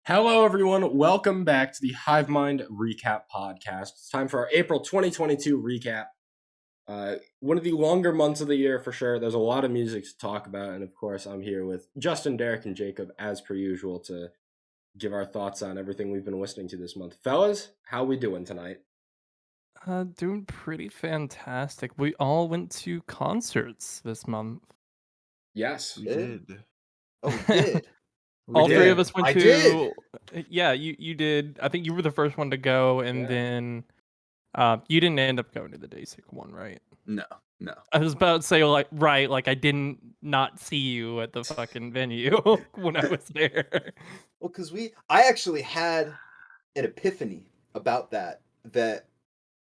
Hello, everyone. Welcome back to the Hivemind Recap Podcast. It's time for our April 2022 recap. One of the longer months of the year for sure. There's a lot of music to talk about, and of course, I'm here with Justin, Derek, and Jacob as per usual to give our thoughts on everything we've been listening to this month. Fellas, how we doing tonight? Doing pretty fantastic. We all went to concerts this month. Yes. We did. Oh, we did. All three of did. us went I to. did. Yeah, you did. I think you were the first one to go, and then you didn't end up going to the Dasic one, right? No. I was about to say like I didn't not see you at the fucking venue when I was there. Well, because I actually had an epiphany about that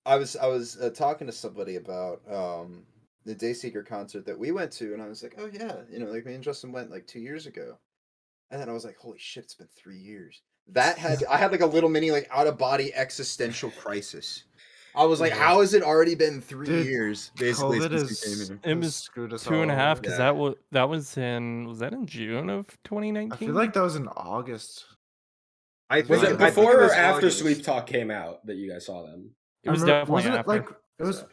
I was talking to somebody about the Dayseeker concert that we went to, and I was like, oh yeah, like me and Justin went like 2 years ago, and then I was like, holy shit, it's been 3 years. I had like a little mini like out of body existential crisis. I was like, how has it already been 3 years? Basically, since we came here. It was 2.5 because that was in June of 2019. I feel like that was in August. Was it before or after Sweep Talk came out that you guys saw them? It was definitely wasn't after. it like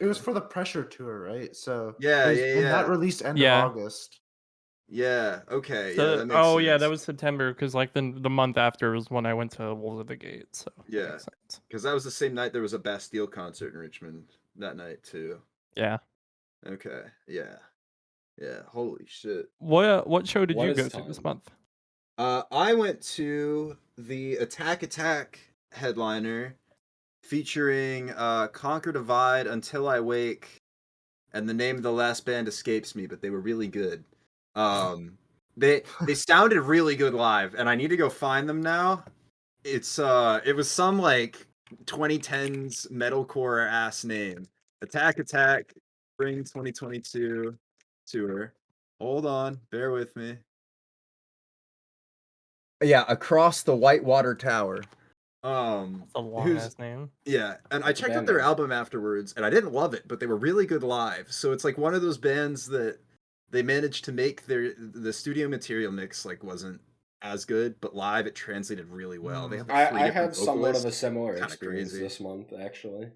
it was for the Pressure tour, right? So Yeah. And that released end of August. Yeah. Okay. So, yeah. That makes sense. Yeah, that was September because like the month after was when I went to Wolves of the Gate. So yeah, because that was the same night there was a Bastille concert in Richmond that night too. Yeah. Okay. Yeah. Holy shit. What show did you go time? to this month? I went to the Attack headliner featuring Conquer Divide, Until I Wake, and the name of the last band escapes me, but they were really good. They sounded really good live, and I need to go find them now. It was some like 2010s metalcore ass name. Attack Spring 2022 tour. Hold on, bear with me. Yeah, Across the Whitewater Tower. That's a long ass name. Yeah, and I checked out their album afterwards, and I didn't love it, but they were really good live. So it's like one of those bands that they managed to make the studio material mix like wasn't as good, but live it translated really well. They have like I had somewhat of a similar experience crazy. this month, actually.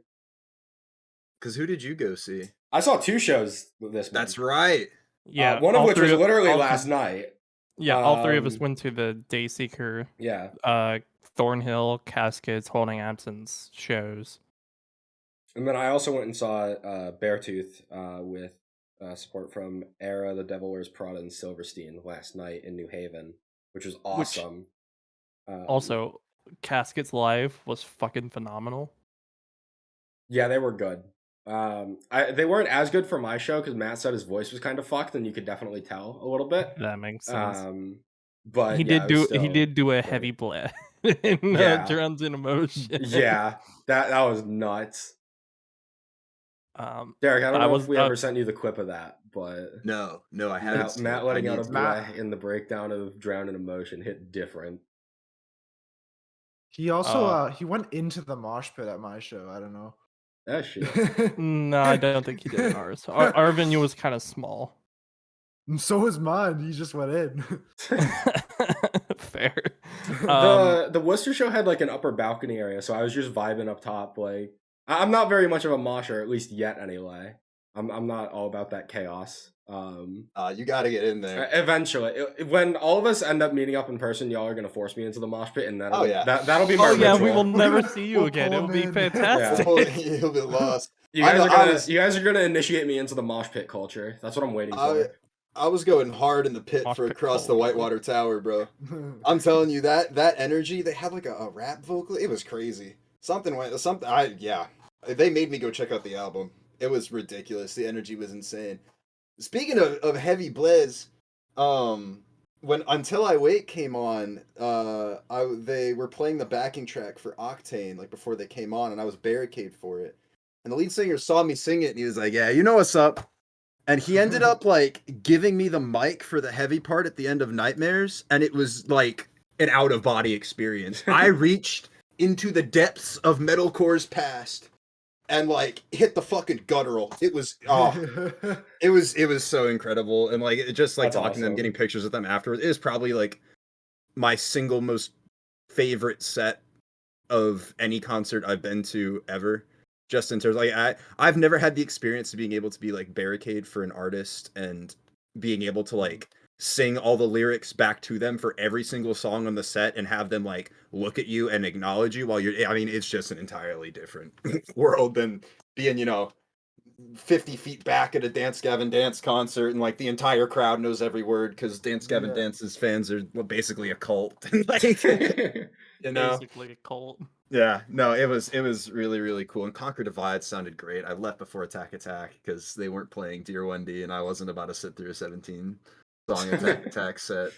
Because who did you go see? I saw 2 shows this month. That's right. Yeah, one of which was literally last night. Yeah, all three of us went to the Dayseeker. Yeah. Thornhill, Caskets, Holding Absence shows. And then I also went and saw Beartooth with support from Era, The Devil Wears Prada, and Silverstein last night in New Haven, which was awesome. Also, Caskets live was fucking phenomenal. Yeah, they were good. They weren't as good for my show because Matt said his voice was kind of fucked, and you could definitely tell a little bit. That makes sense. But he did do a heavy blast in Drowns in Emotion. Yeah, that was nuts. Derek, I don't know if we ever sent you the clip of that, but no, I haven't. Matt letting out a bleh in the breakdown of Drown in Emotion hit different. He also he went into the mosh pit at my show. I don't know. That shit. No, I don't think he did ours. Our venue was kind of small. So was mine. He just went in. Fair. The Worcester show had like an upper balcony area, so I was just vibing up top. Like, I'm not very much of a mosher, at least yet, anyway. I'm not all about that chaos. You got to get in there eventually. When all of us end up meeting up in person, y'all are gonna force me into the mosh pit, and that'll be my ritual. We will never see you again. It will be fantastic. You'll be lost. You guys are gonna initiate me into the mosh pit culture. That's what I'm waiting for. I was going hard in the pit for Across the Whitewater Tower, bro. I'm telling you that energy. They had like a rap vocal. It was crazy. They made me go check out the album. It was ridiculous. The energy was insane. Speaking of heavy blizz, when Until I Wake came on, they were playing the backing track for Octane like before they came on, and I was barricade for it. And the lead singer saw me sing it, and he was like, "Yeah, you know what's up." And he ended up like giving me the mic for the heavy part at the end of Nightmares, and it was like an out of body experience. I reached into the depths of metalcore's past and like hit the fucking guttural. It was it was so incredible, and like just like That's talking to them, awesome. getting pictures of them afterwards. It was probably like my single most favorite set of any concert I've been to ever. Just in terms, like I've never had the experience of being able to be like barricade for an artist and being able to like sing all the lyrics back to them for every single song on the set and have them like look at you and acknowledge you while you're. I mean, it's just an entirely different world than being, 50 feet back at a Dance Gavin Dance concert and like the entire crowd knows every word because Dance Gavin Dance's fans are basically a cult. Like, Basically a cult. Yeah, no, it was really, really cool. And Conquer Divide sounded great. I left before Attack Attack because they weren't playing Dear 1D and I wasn't about to sit through a 17-song Attack Attack set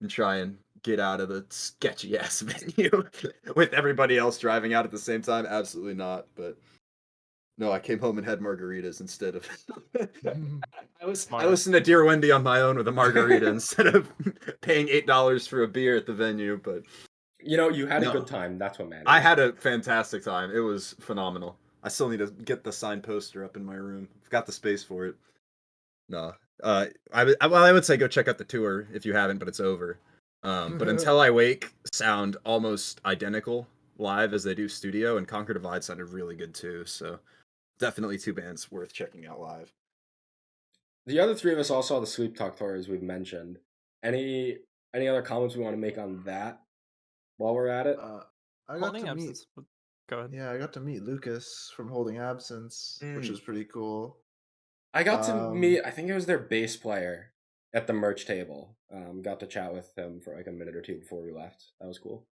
and try and get out of the sketchy ass venue with everybody else driving out at the same time. Absolutely not. But no, I came home and had margaritas instead of. I listened to Dear Wendy on my own with a margarita instead of paying $8 for a beer at the venue. But you had a good time. That's what matters. I had a fantastic time. It was phenomenal. I still need to get the signed poster up in my room. I've got the space for it. No, I would say go check out the tour if you haven't, but it's over. But Until I Wake sound almost identical live as they do studio, and Conquer Divide sounded really good too. So definitely two bands worth checking out live. The other three of us all saw the Sweep Talk tour, as we've mentioned. Any other comments we want to make on that while we're at it? I got to meet. Go ahead. Yeah, I got to meet Lucas from Holding Absence, which was pretty cool. I got to meet, I think it was their bass player at the merch table. Got to chat with him for like a minute or two before we left. That was cool.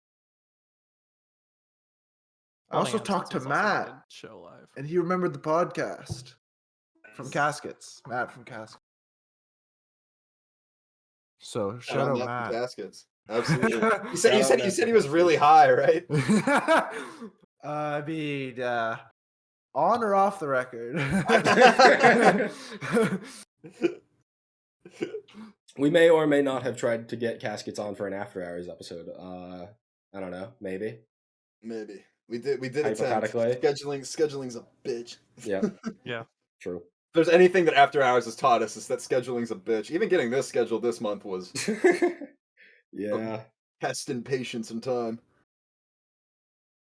I also talked to Matt, show live, and he remembered the podcast from Caskets. Matt from Caskets. So shout out Matt. Caskets. Absolutely. you said he was really high, right? I mean, on or off the record. We may or may not have tried to get Caskets on for an After Hours episode. I don't know. Maybe. We did Hypothetically. Scheduling's a bitch. Yeah. Yeah. True. If there's anything that After Hours has taught us, is that scheduling's a bitch. Even getting this scheduled this month was yeah. Test in patience and time.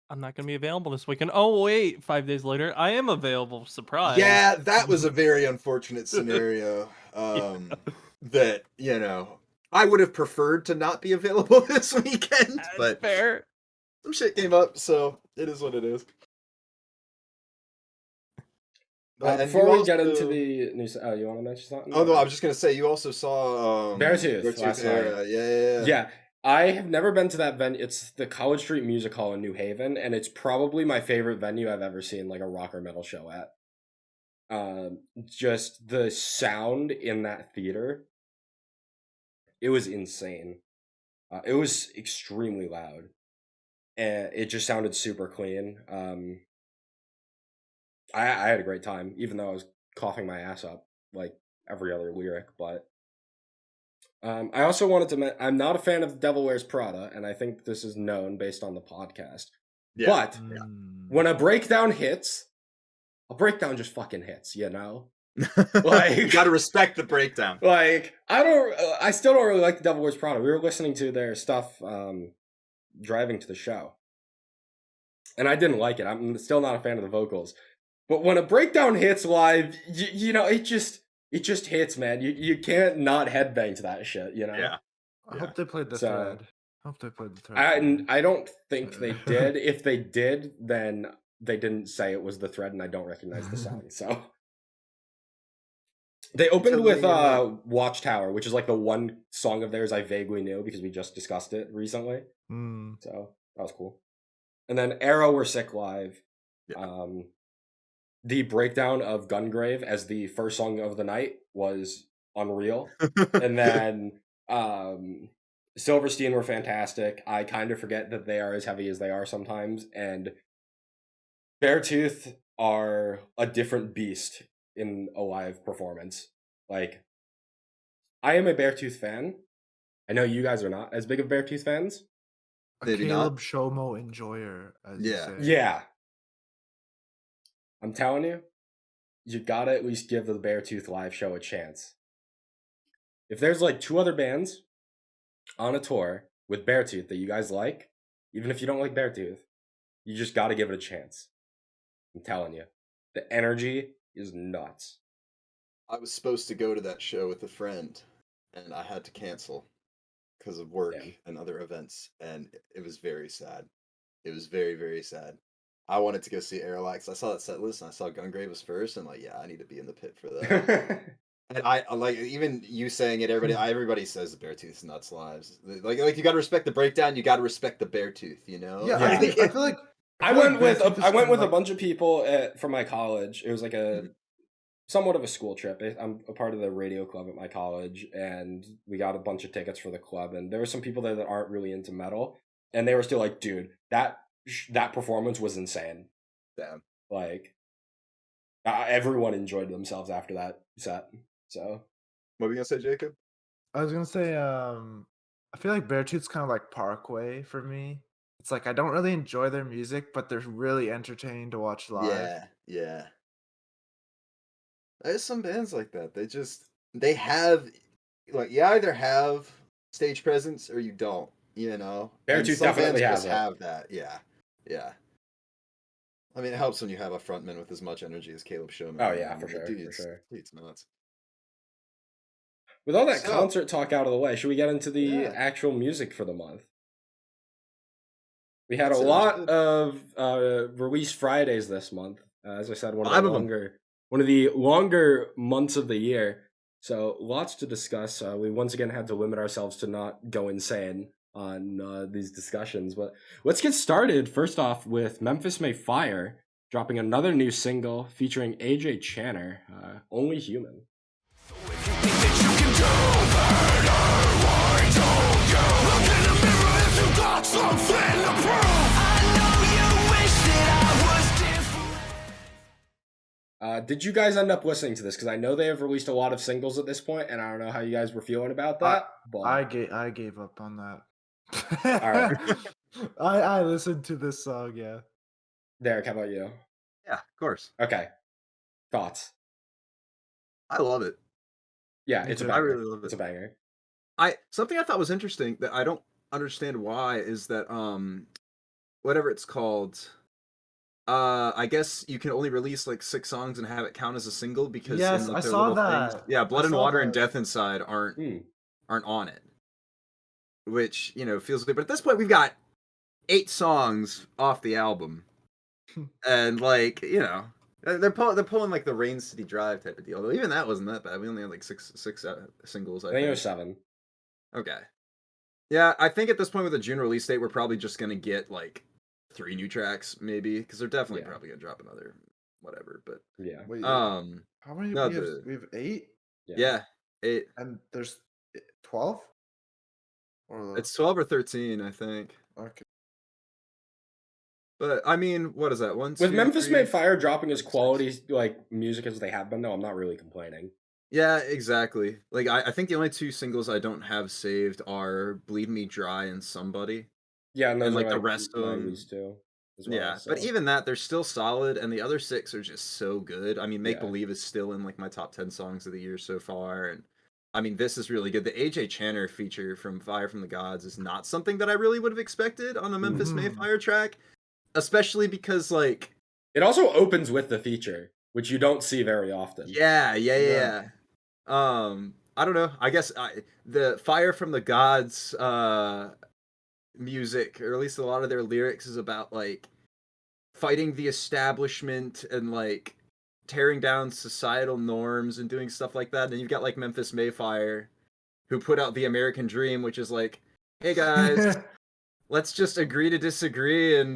I'm not going to be available this weekend. Oh, wait. 5 days later, I am available. Surprise. Yeah, that was a very unfortunate scenario. That, I would have preferred to not be available this weekend. But fair. Some shit came up, so it is what it is. Before we get into the news, you want to mention something? Oh, no, I was just going to say, you also saw Beartooth last night. Yeah. I have never been to that venue. It's the College Street Music Hall in New Haven, and it's probably my favorite venue I've ever seen like a rock or metal show at. Just the sound in that theater, it was insane. It was extremely loud, and it just sounded super clean. I had a great time, even though I was coughing my ass up like every other lyric, but I also wanted to I'm not a fan of The Devil Wears Prada, and I think this is known based on the podcast. Yeah. But when a breakdown hits, a breakdown just fucking hits, Like, you gotta respect the breakdown. Like, I still don't really like The Devil Wears Prada. We were listening to their stuff driving to the show, and I didn't like it. I'm still not a fan of the vocals. But when a breakdown hits live, it just hits, man. You can't not headbang to that shit, Yeah. I hope they played the thread. I don't think they did. If they did, then they didn't say it was the thread, and I don't recognize the song. So they opened with Watchtower, which is like the one song of theirs I vaguely knew because we just discussed it recently. So that was cool. And then Arrow were sick live. Yeah. The breakdown of Gungrave as the first song of the night was unreal. And then Silverstein were fantastic. I kind of forget that they are as heavy as they are sometimes. And Beartooth are a different beast in a live performance. Like, I am a Beartooth fan. I know you guys are not as big of Beartooth fans. Maybe Caleb Shomo enjoyer, as you say. Yeah. I'm telling you, you gotta at least give the Beartooth live show a chance. If there's like two other bands on a tour with Beartooth that you guys like, Even if you don't like Beartooth, you just got to give it a chance. I'm telling you, the energy is nuts. I was supposed to go to that show with a friend, and I had to cancel because of work Damn. and other events, and it was very sad. It was very, very sad. I wanted to go see Aerolax. I saw that set list, and I saw Gungrave was first, and like, yeah, I need to be in the pit for that. And I like even you saying it. Everybody says the Beartooth's nuts lives. Like you got to respect the breakdown. You got to respect the Beartooth. You know. Yeah, Yeah. I feel like I went with Beartooth is a bunch of people from my college. It was like Mhm. somewhat of a school trip. I'm a part of the radio club at my college, and we got a bunch of tickets for the club. And there were some people there that aren't really into metal, and they were still like, "Dude, that performance was insane." Damn. Like, everyone enjoyed themselves after that set. So, What were you gonna say, Jacob? I was gonna say, I feel like Beartooth's kind of like Parkway for me. It's like I don't really enjoy their music, but they're really entertaining to watch live. Yeah. There's some bands like that. They have like you either have stage presence or you don't. You know. And Beartooth some definitely bands has just it. have that. Yeah. I mean, it helps when you have a frontman with as much energy as Caleb Showman. Oh, yeah, I mean, for sure, the for sure. Dude's nuts. With all that So- concert talk out of the way, should we get into the Yeah. actual music for the month? We had Let's a do it, let's lot do of release Fridays this month. As I said, one 5 of of them. the longer months of the year. So lots to discuss. We once again had to limit ourselves to not go insane on these discussions. But let's get started. First off, with Memphis May Fire dropping another new single featuring AJ Channer, "Only Human." Did you guys end up listening to this? Because I know they have released a lot of singles at this point, and I don't know how you guys were feeling about that. But I gave up on that. All right. I listened to this song. Yeah. Derek, how about you? Yeah, of course. Okay. Thoughts? I love it. Yeah, Me it's a too. banger. I really love it. It's a banger. Something I thought was interesting that I don't understand why is that whatever it's called, I guess you can only release like 6 songs and have it count as a single because Yes, in like I their saw little things, that. yeah, Blood I and saw Water and that. Death Inside aren't Hmm. on it, which feels good. But at this point, we've got 8 songs off the album, and like they're pulling like the Rain City Drive type of deal. Although even that wasn't that bad. We only had like six singles. I think it was 7. Okay. Yeah, I think at this point with the June release date, we're probably just gonna get like 3 new tracks, maybe, because they're definitely Yeah. probably gonna drop another whatever. But Yeah. Wait, how many no, we have 8, yeah, 8. and there's 12. Or It's 12 or 13, I think. okay. But I mean, what is that? With Memphis May Fire dropping as quality like music as they have been, though, I'm not really complaining. Yeah, exactly. Like I think the only 2 singles I don't have saved are "Bleed Me Dry" and "Somebody." Yeah, and those like are the rest of my them. release too. As well, Yeah, so. but even that, they're still solid, and the other 6 are just so good. I mean, Make Yeah. Believe is still in like my top 10 songs of the year so far, and I mean, this is really good. The AJ Channer feature from Fire from the Gods is not something that I really would have expected on a Memphis May Mhm. Fire track, especially because like It also opens with the feature, which you don't see very often. yeah. I don't know. I guess the Fire from the Gods music, or at least a lot of their lyrics, is about like fighting the establishment and like tearing down societal norms and doing stuff like that. And you've got like Memphis May Fire, who put out The American Dream, which is like, hey guys, let's just agree to disagree and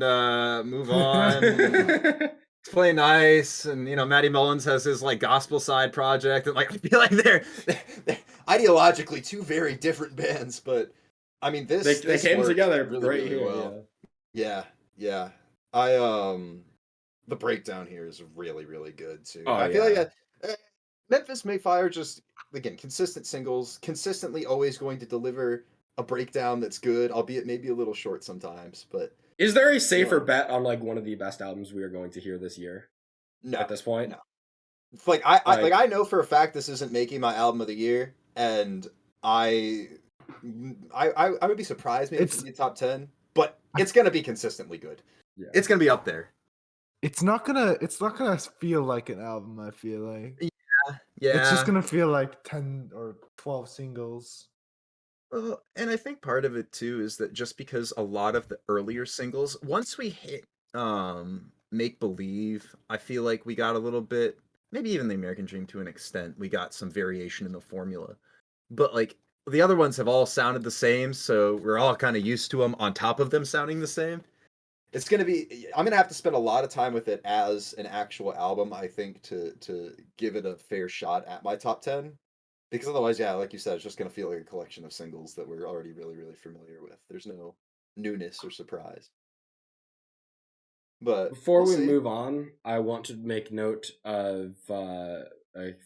move on. And play nice. And Matty Mullins has his like gospel side project, and like I feel like they're ideologically 2 very different bands, but I mean this they came worked together really, right really here. well. Yeah. Yeah. The breakdown here is really, really good too. Oh, I feel yeah. like Memphis May Fire just again consistent singles, consistently always going to deliver a breakdown that's good, albeit maybe a little short sometimes. But Is there a safer bet on like one of the best albums we are going to hear this year? no, At this point, no. Like I know for a fact this isn't making my album of the year, and I would be surprised maybe if it's in the top 10. but it's gonna be consistently good. Yeah. It's gonna be up there. It's not gonna feel like an album, I feel like. Yeah. It's just gonna feel like 10 or 12 singles. Well, and I think part of it too is that just because a lot of the earlier singles, once we hit Make Believe, I feel like we got a little bit, maybe even the American Dream to an extent, we got some variation in the formula. But like the other ones have all sounded the same, so we're all kind of used to them on top of them sounding the same. It's gonna be. I'm gonna have to spend a lot of time with it as an actual album, I think, to give it a fair shot at my top 10. Because otherwise, yeah, like you said, it's just gonna feel like a collection of singles that we're already really, really familiar with. There's no newness or surprise. But Before we'll we see. move on, I want to make note of a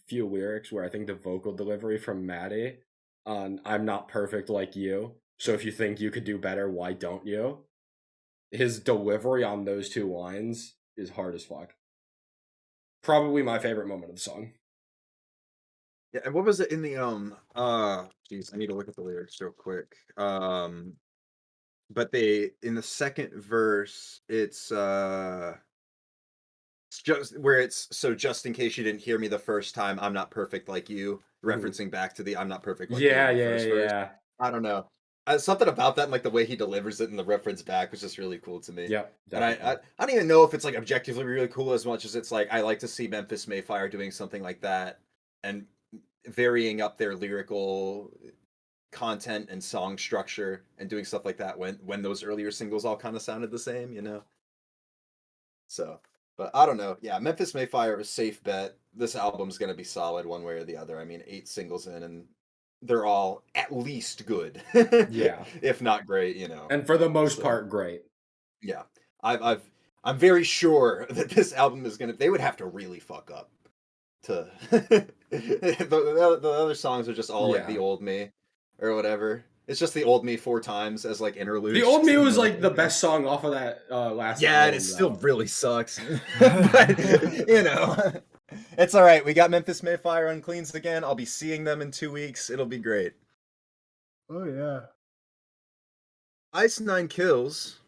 few lyrics where I think the vocal delivery from Maddie on "I'm Not Perfect Like You, so if you think you could do better, why don't you?" His delivery on those two lines is hard as fuck. Probably my favorite moment of the song. Yeah, and what was it in the geez, I need to look at the lyrics real quick. But they in the second verse, it's just where it's so just in case you didn't hear me the first time, I'm not perfect like you, referencing back to the I'm not perfect like you Yeah, in the yeah, first verse. yeah. I don't know. Something about that and like the way he delivers it and the reference back was just really cool to me. Yep, And I don't even know if it's like objectively really cool as much as it's like I like to see Memphis Mayfire doing something like that and varying up their lyrical content and song structure and doing stuff like that when those earlier singles all kind of sounded the same, you know. So, but I don't know. Yeah, Memphis Mayfire was a safe bet. This album's gonna be solid one way or the other. I mean, 8 singles in, and they're all at least good. Yeah. If not great, you know. And for the most So, part, great. yeah, I'm very sure that this album is gonna. They would have to really fuck up to. The other songs are just all like the Yeah. old me, or whatever. It's just the old me 4 times as like interludes. The Old Me and was then, like the best song off of that last yeah, album. and it still though. really sucks. But you know, it's all right. We got Memphis Mayfire Uncleans again. I'll be seeing them in 2 weeks. It'll be great. Oh yeah. Ice Nine Kills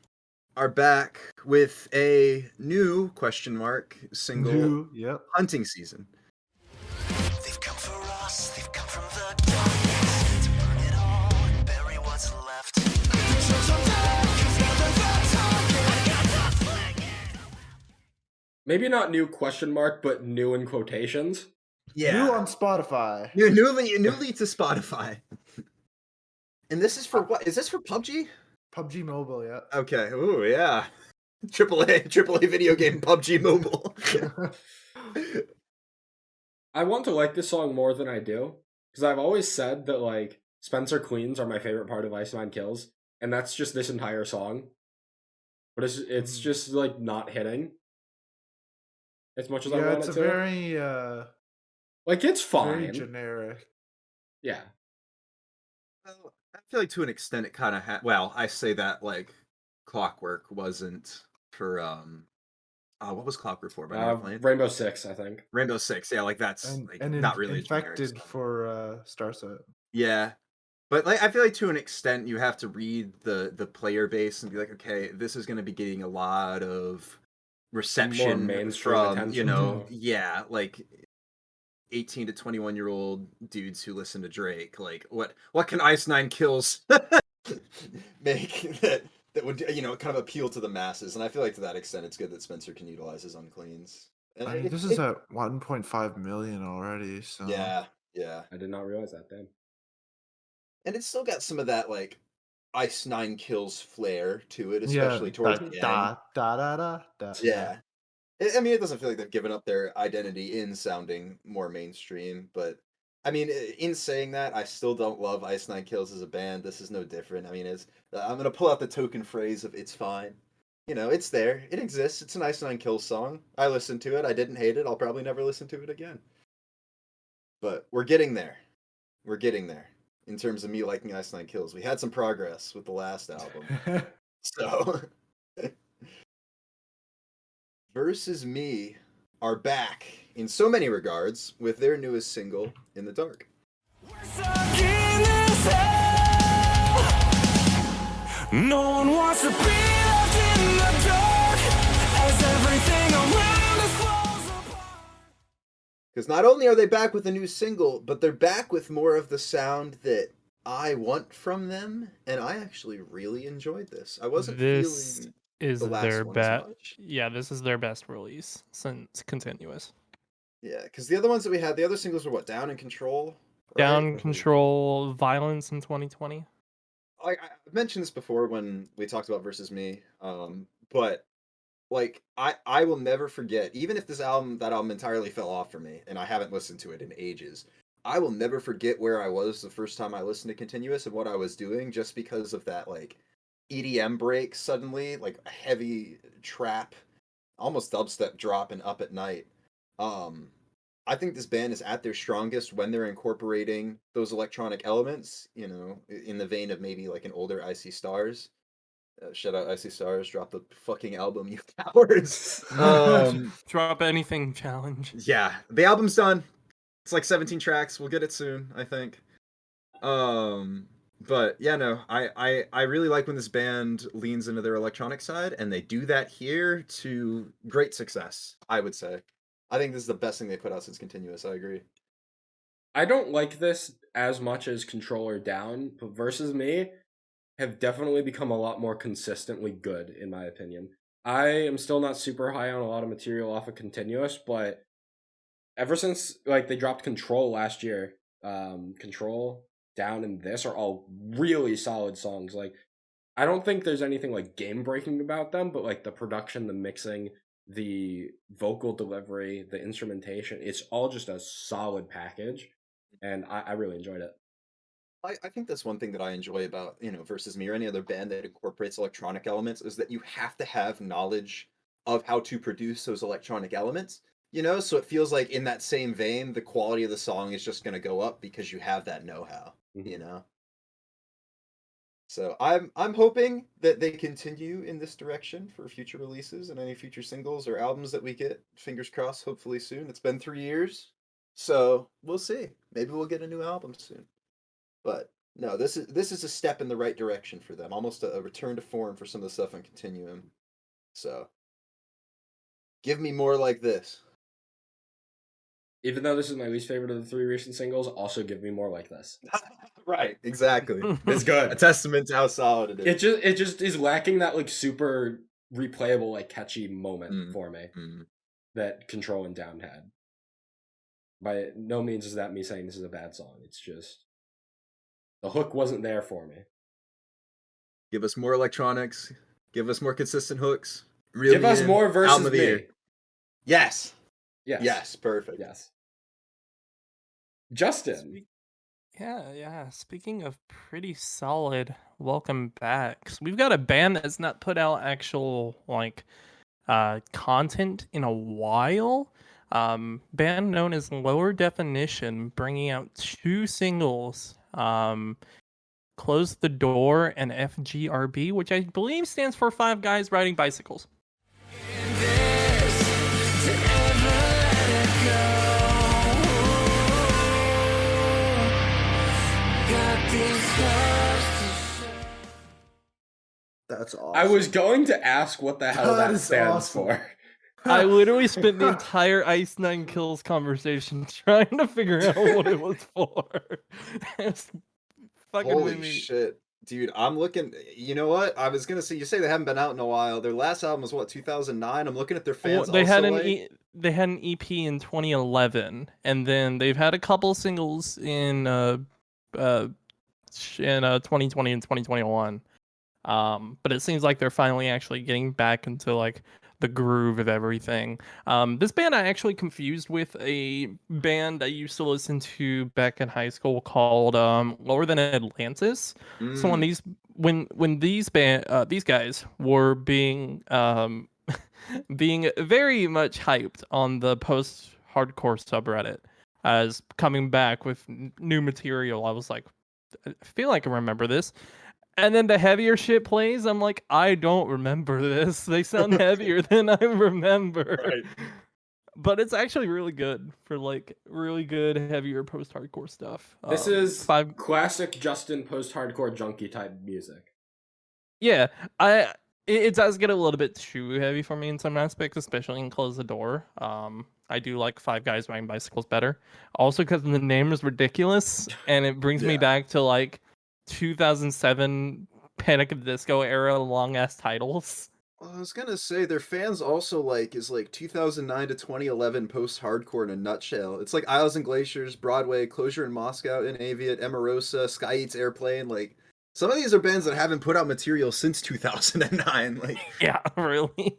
are back with a new question mark single, Yep. Hunting Season. They've come for us, they've come from the darkness to burn it all and bury what's left. Maybe not new question mark, but new in quotations. New on Spotify. Newly to Spotify. And this is for what? Is this for PUBG? PUBG Mobile, yeah. Okay. Ooh, yeah. AAA video game PUBG Mobile. I want to like this song more than I do, because I've always said that like Spencer Queens are my favorite part of Ice Nine Kills, and that's just this entire song. But it's just like not hitting as much as I Yeah, want it's it a to. very Like it's very fine. generic. Yeah. Well, I feel like to an extent it kind of well, I say that like Clockwork wasn't for what was Clockwork for by Northlane? Rainbow Six, I think. Rainbow Six, yeah, like that's like not really a generic Infected song. for Starset. Yeah. But like I feel like to an extent you have to read the player base and be like, okay, this is going to be getting a lot of reception mainstream from, attention, you know, too. yeah, like 18 to 21-year-old dudes who listen to Drake. Like what can Ice Nine Kills make that would, you know, kind of appeal to the masses? And I feel like to that extent it's good that Spencer can utilize his uncleans. And I mean, this is at 1.5 million already, so yeah. I did not realize that, damn. And it's still got some of that like Ice Nine Kills flair to it, yeah, especially towards the end. da. Yeah. I mean, it doesn't feel like they've given up their identity in sounding more mainstream, but I mean, in saying that, I still don't love Ice Nine Kills as a band. This is no different. I mean, I'm gonna pull out the token phrase of "it's fine." You know, it's there. It exists. It's an Ice Nine Kills song. I listened to it. I didn't hate it. I'll probably never listen to it again. But we're getting there. We're getting there. In terms of me liking Ice Nine Kills, we had some progress with the last album. So, Versus Me are back in so many regards with their newest single, In the Dark. We're stuck in this hell. No one wants to be left in the dark as everything around us falls apart. Because not only are they back with a new single, but they're back with more of the sound that I want from them, and I actually really enjoyed this. I wasn't This feeling is the last their one as best. much. Yeah, this is their best release since Continuous. Yeah, because the other ones that we had, the other singles were what? Down and Control? Right? Down Control, Violence in 2020. I mentioned this before when we talked about Versus Me, but like I will never forget, even if that album entirely fell off for me, and I haven't listened to it in ages. I will never forget where I was the first time I listened to Continuous and what I was doing, just because of that like EDM break suddenly, like a heavy trap, almost dubstep drop and Up at Night. I think this band is at their strongest when they're incorporating those electronic elements, you know, in the vein of maybe like an older Icy Stars. Shout out Icy Stars, drop the fucking album, you cowards. Drop anything challenge. Yeah, the album's done. It's like 17 tracks. We'll get it soon, I think. But yeah, no, I really like when this band leans into their electronic side, and they do that here to great success, I would say. I think this is the best thing they put out since Continuous. I agree. I don't like this as much as Control or Down, but Versus Me have definitely become a lot more consistently good, in my opinion. I am still not super high on a lot of material off of Continuous, but ever since like they dropped Control last year, Control, Down, and this are all really solid songs. Like, I don't think there's anything like game breaking about them, but like the production, the mixing, the vocal delivery, the instrumentation, it's all just a solid package, and I really enjoyed it. I think that's one thing that I enjoy about, you know, Versus Me or any other band that incorporates electronic elements, is that you have to have knowledge of how to produce those electronic elements, you know, so it feels like in that same vein, the quality of the song is just going to go up because you have that know-how, you know. So I'm hoping that they continue in this direction for future releases and any future singles or albums that we get. Fingers crossed, hopefully soon. It's been 3 years, so we'll see. Maybe we'll get a new album soon. But no, this is a step in the right direction for them. Almost a return to form for some of the stuff on Continuum. So give me more like this. Even though this is my least favorite of the 3 recent singles, also give me more like this. Right, exactly. It's good. A testament to how solid it is. It just is lacking that like super replayable, like catchy moment for me that Control and Down had. By no means is that me saying this is a bad song. It's just the hook wasn't there for me. Give us more electronics. Give us more consistent hooks. Give us more Versus Me. Year. Yes. Yes. Yes. Perfect. Yes. Justin. Yeah. Speaking of pretty solid, welcome back. So we've got a band that's not put out actual like content in a while. Band known as Lower Definition, bringing out 2 singles. Close the Door and FGRB, which I believe stands for 5 Guys Riding Bicycles. That's awesome. I was going to ask what the hell that is stands awesome. for. I literally spent the entire Ice Nine Kills conversation trying to figure out what it was for. It's fucking Holy with me. shit. Dude, I'm looking. You know what? I was gonna say, you say they haven't been out in a while. Their last album was what, 2009? I'm looking at their fans. They had also they had an EP in 2011, and then they've had a couple singles in 2020 and 2021. But it seems like they're finally actually getting back into like the groove of everything. This band I actually confused with a band I used to listen to back in high school called Lower Than Atlantis. So when these guys were being being very much hyped on the post-hardcore subreddit as coming back with new material, I was like, I feel like I remember this. And then the heavier shit plays. I'm like, I don't remember this. They sound heavier than I remember. Right. But it's actually really good for like really good heavier post-hardcore stuff. This is classic Justin post-hardcore junkie type music. Yeah, it does get a little bit too heavy for me in some aspects, especially in Close the Door. I do like Five Guys Riding Bicycles better. Also because the name is ridiculous and it brings me Yeah. back to like 2007 Panic at the Disco era long ass titles. Well, I was gonna say their fans also like is like 2009 to 2011 post-hardcore in a nutshell. It's like Isles and Glaciers, Broadway, Closure in Moscow, In Aviat, Emarosa, Sky Eats Airplane. Like some of these are bands that haven't put out material since 2009. Like Yeah, really.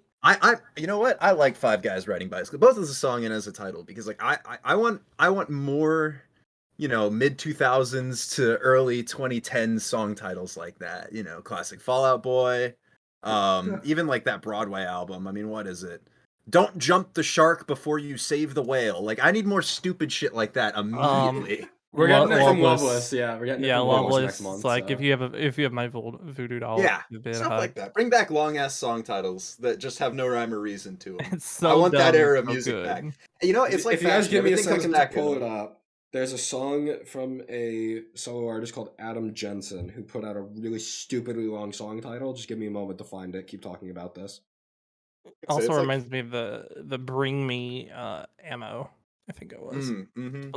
you know what? I like Five Guys Riding Bicycle, both as a song and as a title, because like I want more, you know, mid 2000s to early 2010s song titles like that. You know, classic Fallout Boy, even like that Broadway album. I mean, what is it? Don't jump the shark before you save the whale. Like I need more stupid shit like that immediately. We're getting it from Loveless. Loveless. Yeah, we're getting it Yeah, from Loveless Loveless. next month. It's like so. if you have my voodoo doll, Yeah, you've been stuff hug. like that. Bring back long ass song titles that just have no rhyme or reason to them. It's so I want that dumb, era of so music good. back. You know, it's like if you guys fashion, give me a everything comes second to back pull in. it up, there's a song from a solo artist called Adam Jensen who put out a really stupidly long song title. Just give me a moment to find it. Keep talking about this. Also it's like- reminds me of the Bring Me ammo. I think it was. Mm-hmm.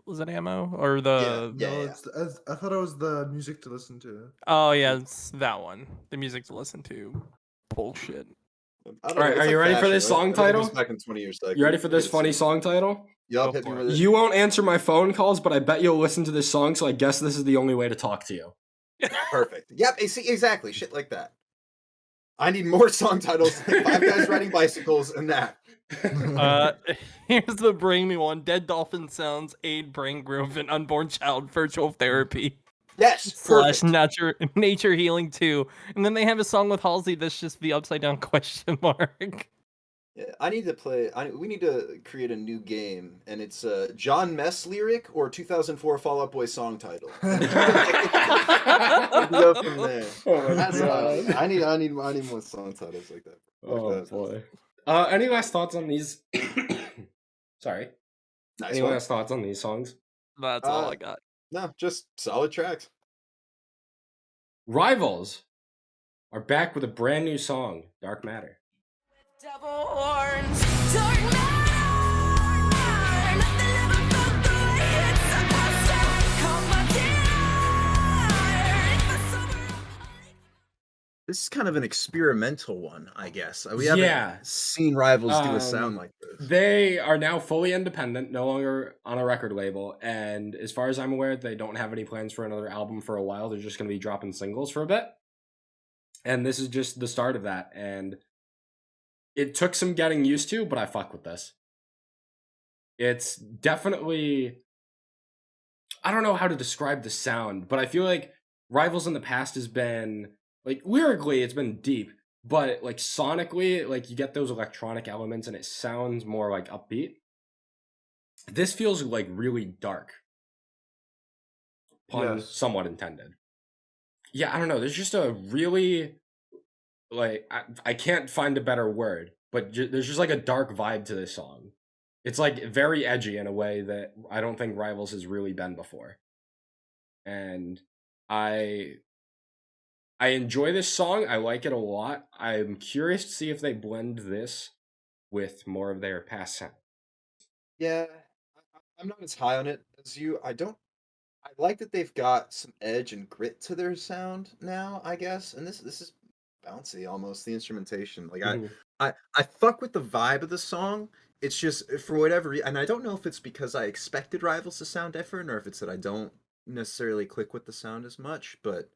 Was it ammo or the? Yeah, No, yeah. I thought it was the music to listen to. Oh yeah, it's that one. The music to listen to. Bullshit. All right, are you ready for this song title? Back in 20 years. You ready for this funny song title? Yup, Go hit me for with it. You won't answer my phone calls, but I bet you'll listen to this song, so I guess this is the only way to talk to you. Perfect. Yep, see, exactly. Shit like that. I need more song titles like Five Guys Riding Bicycles and that. Here's the Bring Me one. Dead Dolphin Sounds, Aid Brain Groove, and Unborn Child Virtual Therapy. Yes, Slash perfect. nature Healing 2. And then they have a song with Halsey that's just the upside down question mark. Yeah, I need to play. We need to create a new game, and it's John Mess lyric or 2004 Fall Out Boy song title. We go from there. Oh my That's God. I need more song titles like that. Oh boy. Any last thoughts on these? Sorry. Nice Any one. last thoughts on these songs? That's all I got. No, just solid tracks. Rivals are back with a brand new song, Dark Matter. Devil horns, dark matter, nothing ever felt the way it's supposed to. Come on, dear, it's the summer. This is kind of an experimental one, I guess. We Yeah. haven't seen Rivals do a sound like this. They are now fully independent, no longer on a record label, and as far as I'm aware, they don't have any plans for another album for a while. They're just going to be dropping singles for a bit. And this is just the start of that, and it took some getting used to, but I fuck with this. It's definitely... I don't know how to describe the sound, but I feel like Rivals in the past has been... Like, lyrically, it's been deep, but, like, sonically, like, you get those electronic elements, and it sounds more, like, upbeat. This feels, like, really dark. Pun somewhat intended. Yeah, I don't know. There's just a really... Like, I can't find a better word, but there's just, like, a dark vibe to this song. It's, like, very edgy in a way that I don't think Rivals has really been before. And I enjoy this song. I like it a lot. I'm curious to see if they blend this with more of their past sound. Yeah, I'm not as high on it as you. I like that they've got some edge and grit to their sound now, I guess. And this is bouncy almost, the instrumentation. Like Mhm. I fuck with the vibe of the song. It's just for whatever and I don't know if it's because I expected Rivals to sound different or if it's that I don't necessarily click with the sound as much, but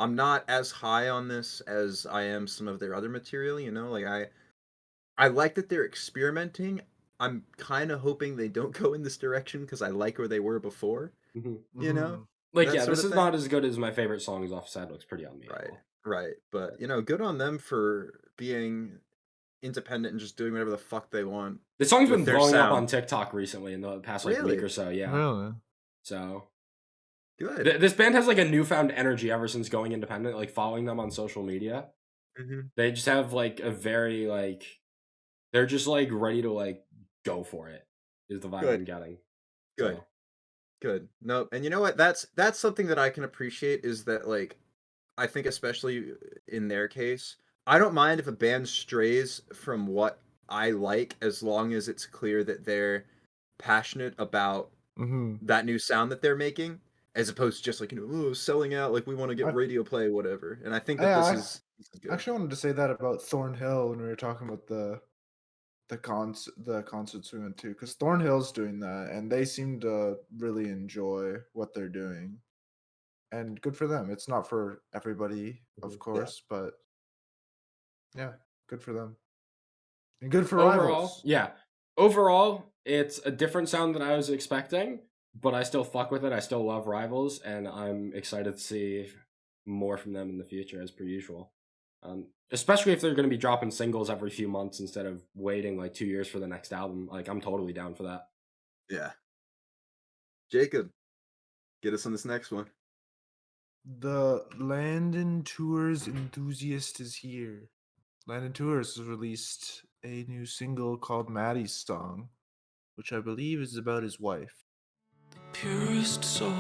I'm not as high on this as I am some of their other material, you know? Like I like that they're experimenting. I'm kind of hoping they don't go in this direction because I like where they were before, Mhm. you know? Like, That yeah, sort this of is thing. not as good as my favorite songs off Sad Looks Pretty on Me. at all. Right. But, you know, good on them for being independent and just doing whatever the fuck they want. The song's with been their blowing up sound. on TikTok recently in the past like Really? week or so. Yeah. Really? So Good. this band has like a newfound energy ever since going independent. Like following them on social media, Mhm. they just have like a very like they're just like ready to like go for it. Is the vibe Good. I'm getting. Good. So, Good. No, and you know what? That's something that I can appreciate is that like I think especially in their case, I don't mind if a band strays from what I like as long as it's clear that they're passionate about Mm-hmm. that new sound that they're making, as opposed to just like, selling out, like we want to get radio play, whatever. And I think that Yeah, this is I good. actually wanted to say that about Thornhill when we were talking about the concerts we went to, because Thornhill's doing that, and they seem to really enjoy what they're doing, and good for them. It's not for everybody, of course, but yeah, good for them, and good for Rivals. Overall, it's a different sound than I was expecting, but I still fuck with it. I still love Rivals, and I'm excited to see more from them in the future, as per usual. Especially if they're going to be dropping singles every few months instead of waiting like 2 years for the next album. Like, I'm totally down for that. Yeah. Jacob, get us on this next one. The Landon Tours enthusiast is here. Landon Tours has released a new single called Maddie's Song, which I believe is about his wife. Purest soul,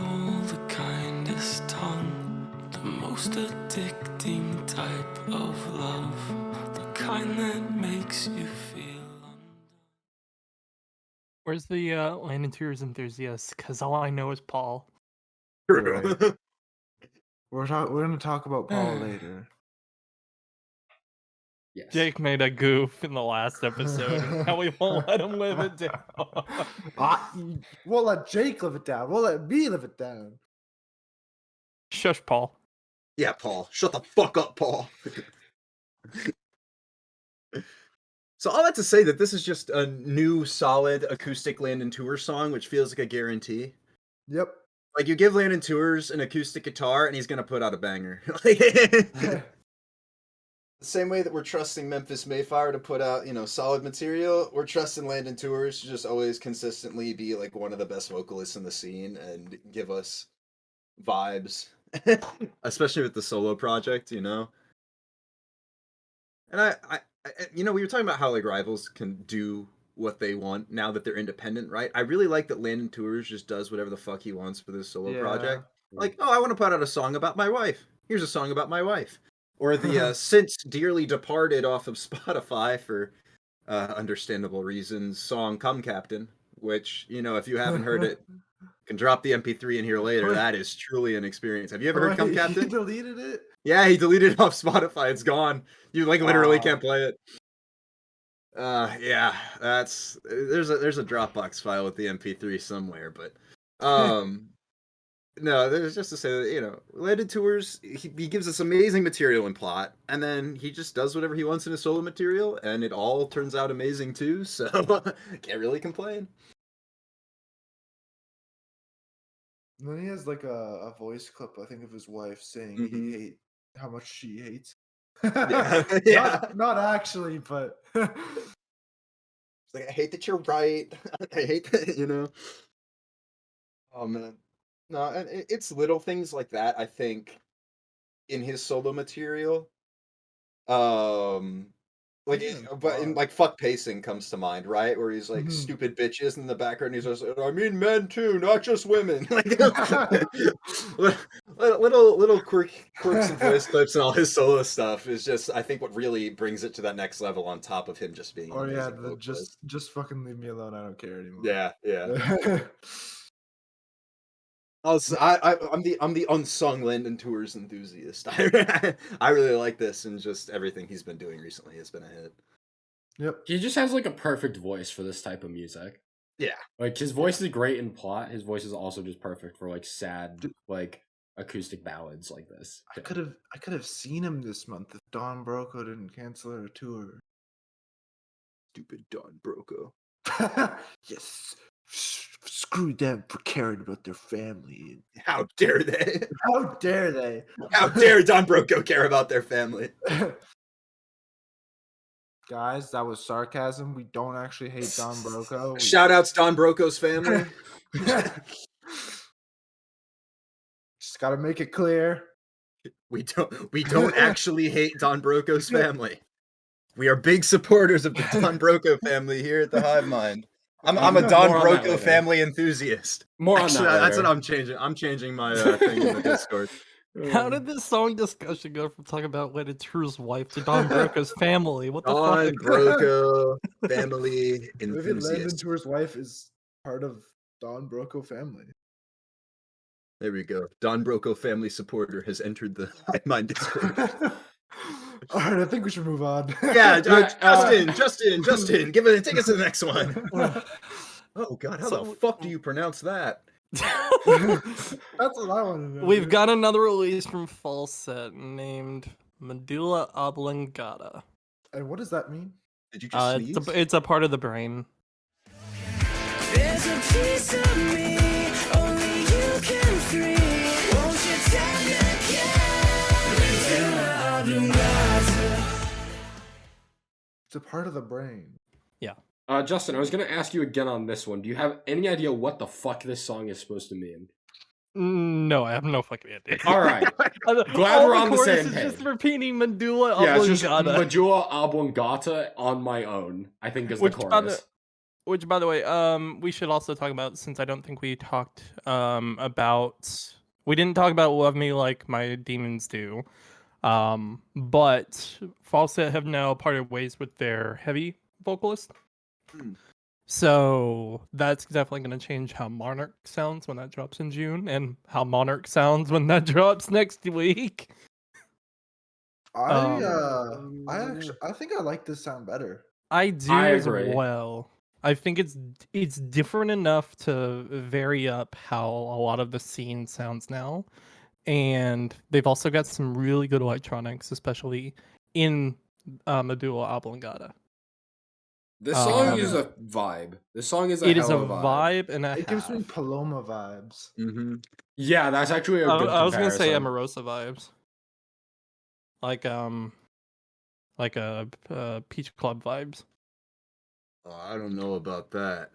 the kindest tongue, the most addicting type of love, the kind that makes you feel undone. Where's the Landon Tours enthusiast? Because all I know is Paul. Right. We're going to talk about Paul later. Yes. Jake made a goof in the last episode, and now we won't let him live it down. We'll let Jake live it down. We'll let me live it down. Shush, Paul. Yeah, Paul. Shut the fuck up, Paul. So all that to say that this is just a new, solid acoustic Landon Tours song, which feels like a guarantee. Yep. Like, you give Landon Tours an acoustic guitar, and he's gonna put out a banger. The same way that we're trusting Memphis Mayfire to put out, solid material, we're trusting Landon Tours to just always consistently be like one of the best vocalists in the scene and give us vibes, especially with the solo project, And I we were talking about how like Rivals can do what they want now that they're independent, right? I really like that Landon Tours just does whatever the fuck he wants with his solo project. Like, I want to put out a song about my wife. Here's a song about my wife. Or the since dearly departed off of Spotify for understandable reasons song Come Captain, which, if you haven't heard it, can drop the MP3 in here later. That is truly an experience. Have you ever heard Come Captain? He deleted it? Yeah, he deleted it off Spotify. It's gone. You like literally can't play it. Yeah, there's a Dropbox file with the MP3 somewhere, but no, there's just to say that, Landon Tours, he gives us amazing material and plot, and then he just does whatever he wants in his solo material, and it all turns out amazing too, so can't really complain. And then he has like a voice clip, I think, of his wife saying how much she hates. Yeah. Not actually, but It's like, I hate that you're right. I hate that, Oh man. No, and it's little things like that, I think, in his solo material. But fuck pacing comes to mind, right? Where he's like stupid bitches in the background. He's just, I mean men too, not just women. Like little quirks and voice clips and all his solo stuff is just, I think, what really brings it to that next level. On top of him just being, just fucking leave me alone. I don't care anymore. Yeah. Also, I'm the unsung Landon Tours enthusiast. I really like this, and just everything he's been doing recently has been a hit. Yep. He just has like a perfect voice for this type of music. Yeah. Like, his voice is great in plot. His voice is also just perfect for like sad, like acoustic ballads like this. I could have seen him this month if Don Broco didn't cancel our tour. Stupid Don Broco. Yes. Screw them for caring about their family. How dare they? How dare they? How dare Don Broco care about their family? Guys, that was sarcasm. We don't actually hate Don Broco. Shout outs Don Broco's family. Just gotta make it clear. We don't actually hate Don Broco's family. We are big supporters of the Don Broco family here at the Hivemind. I'm a Don Broco family enthusiast. More on that later. That's what I'm changing. I'm changing my thing in the Discord. How did this song discussion go from talking about Lady True's wife to Don Broca's family? What the Don fuck? Broco family Maybe Landon enthusiast. Tour's wife is part of Don Broco family. There we go. Don Broco family supporter has entered the Hivemind Discord. All right, I think we should move on. Yeah, Yeah, Justin, take us to the next one. Oh God, how the fuck do you pronounce that? That's what I want to know. We've dude. got another release from Falset named Medulla Oblongata. And what does that mean? Did you just sneeze? It's a part of the brain. There's a piece of me only you can free. Won't you tell me It's a part of the brain. Justin, I was gonna ask you again on this one. Do you have any idea what the fuck this song is supposed to mean? No, I have no fucking idea. All right. Glad All we're on the chorus same is page. just repeating Medulla Yeah, it's just Oblongata. Medulla Oblongata on my own, I think is the chorus. Which, by the way, we should also talk about, since I don't think we talked about, we didn't talk about Love Me Like My Demons Do, but Falset have now parted ways with their heavy vocalist. So that's definitely going to change how Monarch sounds when that drops in June, and how Monarch sounds when that drops next week. I think I like this sound better. I do I as agree. well. I think it's different enough to vary up how a lot of the scene sounds now, and they've also got some really good electronics, especially in Medulla Oblongata. This song is a vibe. This song is It is hell a of a vibe. vibe and a It gives me half. Paloma vibes. Mm-hmm. Yeah, that's actually a good I was gonna say comparison. Amorosa vibes, like a Peach Club vibes. Oh, I don't know about that.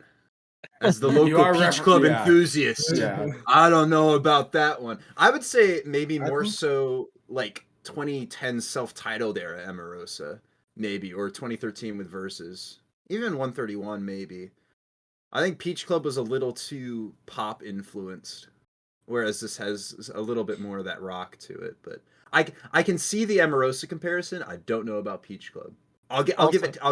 As the You local are Peach Club yeah. enthusiast, Yeah. I don't know about that one. I would say maybe I more think- so like 2010 self-titled era Amorosa, maybe, or 2013 with Verses. Even 131, maybe. I think Peach Club was a little too pop influenced, whereas this has a little bit more of that rock to it. But I can see the Amorosa comparison. I don't know about Peach Club. I'll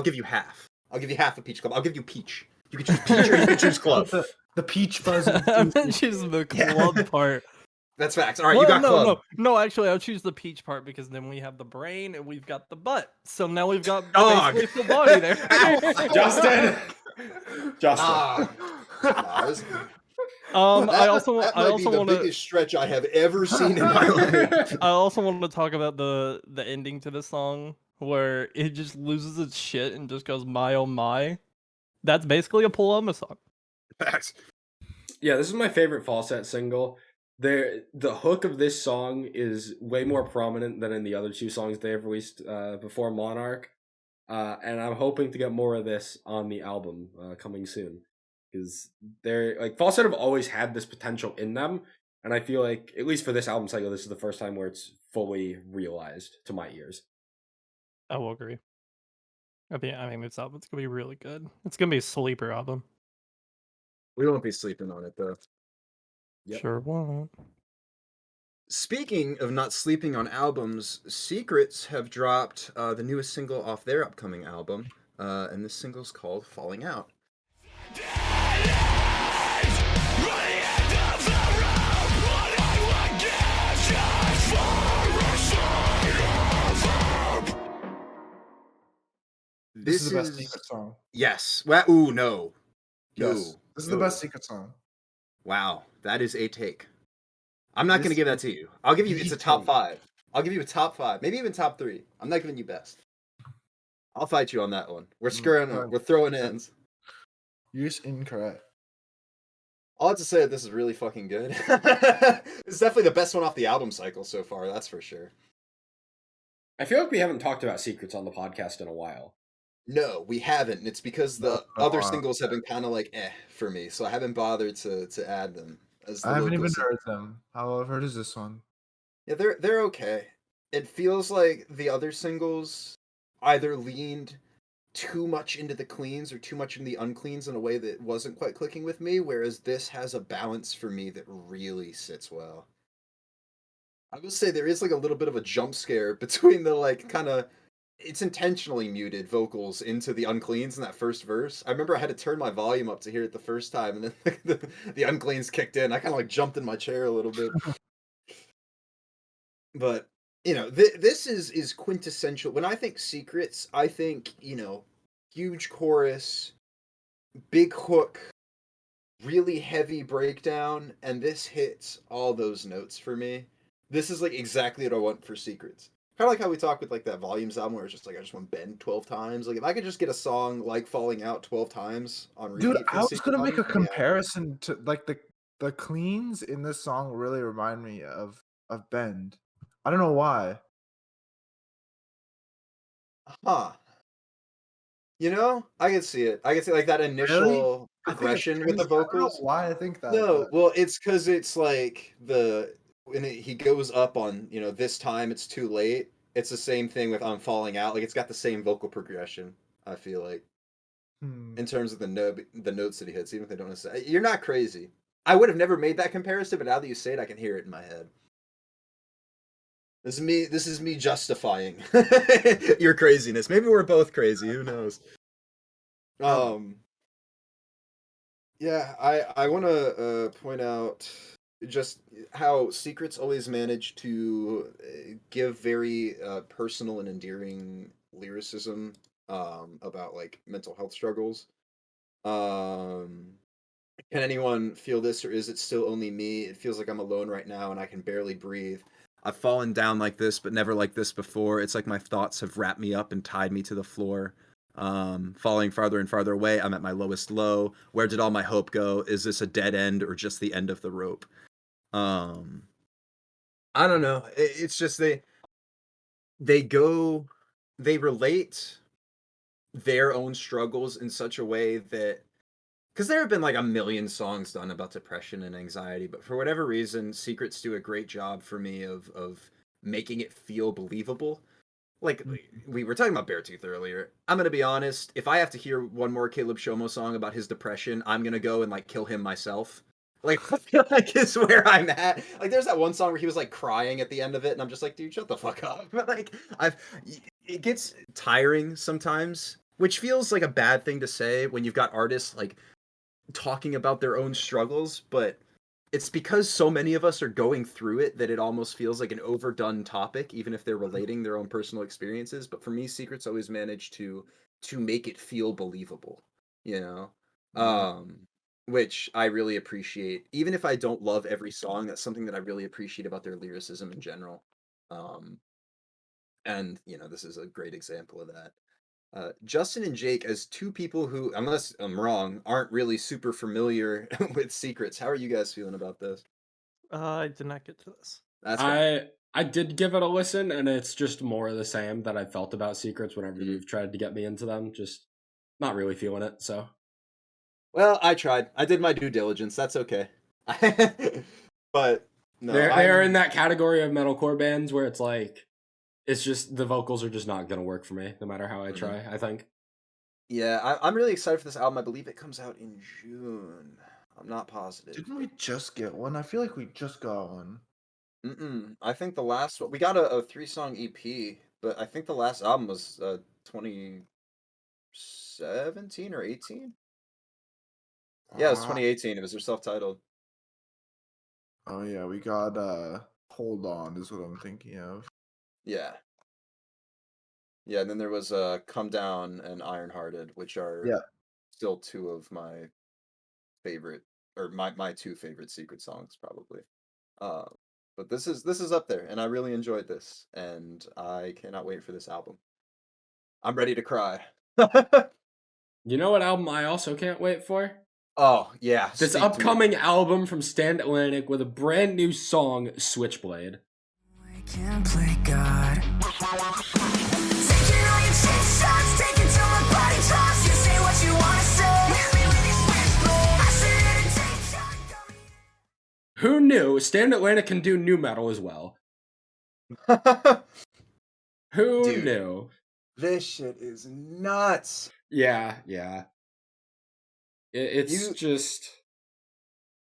give you half. I'll give you half of Peach Club. I'll give you Peach. You can choose Peach or you can choose Club. The peach fuzz. I'm gonna choose the club part. That's facts. All right, you Well, got Club. no. Actually, I'll choose the peach part because then we have the brain and we've got the butt. So now we've got Dog. basically full body there. Justin. Ah. I also that might be the want to. biggest stretch I have ever seen in my life. I also wanted to talk about the ending to the song where it just loses its shit and just goes my oh my. That's basically a Paloma song. Facts. Yeah, this is my favorite Falset single. The hook of this song is way more prominent than in the other two songs they've released before Monarch. And I'm hoping to get more of this on the album coming soon. Because they're like Falset have always had this potential in them, and I feel like at least for this album cycle, this is the first time where it's fully realized to my ears. I will agree. I think this album's gonna be really good. It's gonna be a sleeper album. We won't be sleeping on it though. Yep. Sure won't. Speaking of not sleeping on albums, Secrets have dropped the newest single off their upcoming album, and this single's called Falling Out. This is the best Secret song. Yes. Ooh, no. Yes. No. This is the best Secret song. Wow, that is a take. I'm not going to This give that to you. I'll give you, the it's a top take. 5. I'll give you a top 5, maybe even top 3. I'm not giving you best. I'll fight you on that one. We're screwing up. We're throwing ends. You're just incorrect. I'll have to say that this is really fucking good. It's definitely the best one off the album cycle so far, that's for sure. I feel like we haven't talked about Secrets on the podcast in a while. No, we haven't. And it's because the other singles have been kind of like for me, so I haven't bothered to add them. As the I haven't local even scene. heard them. How I've heard is this one. Yeah, they're okay. It feels like the other singles either leaned too much into the cleans or too much in the uncleans in a way that wasn't quite clicking with me, whereas this has a balance for me that really sits well. I will say there is like a little bit of a jump scare between the like kind of it's intentionally muted vocals into the uncleans in that first verse. I remember I had to turn my volume up to hear it the first time, and then the uncleans kicked in. I kind of like jumped in my chair a little bit. But this is quintessential. When I think Secrets, I think huge chorus, big hook, really heavy breakdown, and this hits all those notes for me. This is like exactly what I want for Secrets. Kind of like how we talk with like that Volumes album, where it's just like I just want Bend 12 times. Like if I could just get a song like Falling Out 12 times on repeat Dude, for I the was Secret gonna make a album, yeah. comparison to like the cleans in this song really remind me of Bend. I don't know why. Huh. I can see it. I can see like that Really? initial I think it's progression with the crazy. I don't know vocals. why I think that, No, but well, it's because it's like he goes up on this time it's too late. It's the same thing with I'm Falling Out. Like it's got the same vocal progression. I feel like in terms of the notes that he hits, even if they don't necessarily. You're not crazy. I would have never made that comparison, but now that you say it, I can hear it in my head. This is me. This is me justifying your craziness. Maybe we're both crazy. Who knows? Yeah, I want to point out just how Secrets always manage to give very personal and endearing lyricism about like mental health struggles. Um, can anyone feel this, or is it still only me? It feels like I'm alone right now and I can barely breathe. I've fallen down like this, but never like this before. It's like my thoughts have wrapped me up and tied me to the floor. Falling farther and farther away, I'm at my lowest low. Where did all my hope go? Is this a dead end or just the end of the rope? Um, I don't know. It's just they relate their own struggles in such a way that because there have been like a million songs done about depression and anxiety, but for whatever reason, Secrets do a great job for me of making it feel believable. Like we were talking about Beartooth earlier. I'm gonna be honest. If I have to hear one more Caleb Shomo song about his depression, I'm gonna go and like kill him myself. Like I feel like is where I'm at. Like there's that one song where he was like crying at the end of it, and I'm just like, dude, shut the fuck up. But like it gets tiring sometimes, which feels like a bad thing to say when you've got artists like talking about their own struggles, but it's because so many of us are going through it that it almost feels like an overdone topic, even if they're relating their own personal experiences. But for me, Secrets always manage to make it feel believable, you know? yeah. Which I really appreciate. Even if I don't love every song, that's something that I really appreciate about their lyricism in general. Um, and this is a great example of that. Justin and Jake, as two people who, unless I'm wrong, aren't really super familiar with Secrets, how are you guys feeling about this? I did not get to this. That's fine. I did give it a listen, and it's just more of the same that I felt about Secrets whenever you've tried to get me into them. Just not really feeling it. So, Well, I tried. I did my due diligence. That's okay. But no, they're in that category of metalcore bands where it's like it's just the vocals are just not gonna work for me, no matter how I try. I think. Yeah, I'm really excited for this album. I believe it comes out in June. I'm not positive. Didn't we just get one? I feel like we just got one. I think the last one we got a 3-song EP, but I think the last album was 2017 or 18. Yeah, it was 2018. It was their self-titled. Oh yeah, we got Hold On is what I'm thinking of. Yeah. Yeah, and then there was Come Down and Ironhearted, which are still two of my favorite, or my two favorite Secret songs probably. But this is up there, and I really enjoyed this, and I cannot wait for this album. I'm ready to cry. You know what album I also can't wait for? Oh yeah, This speak to me. upcoming album from Stand Atlantic with a brand new song, Switchblade. I can't play God. Taking all your cheap shots, taking till my body drops. You say what you wanna say. Hit me with your switchblade. I said it and take shot. Who knew Stand Atlantic can do new metal as well? Who Dude, knew? This shit is nuts. Yeah. It's just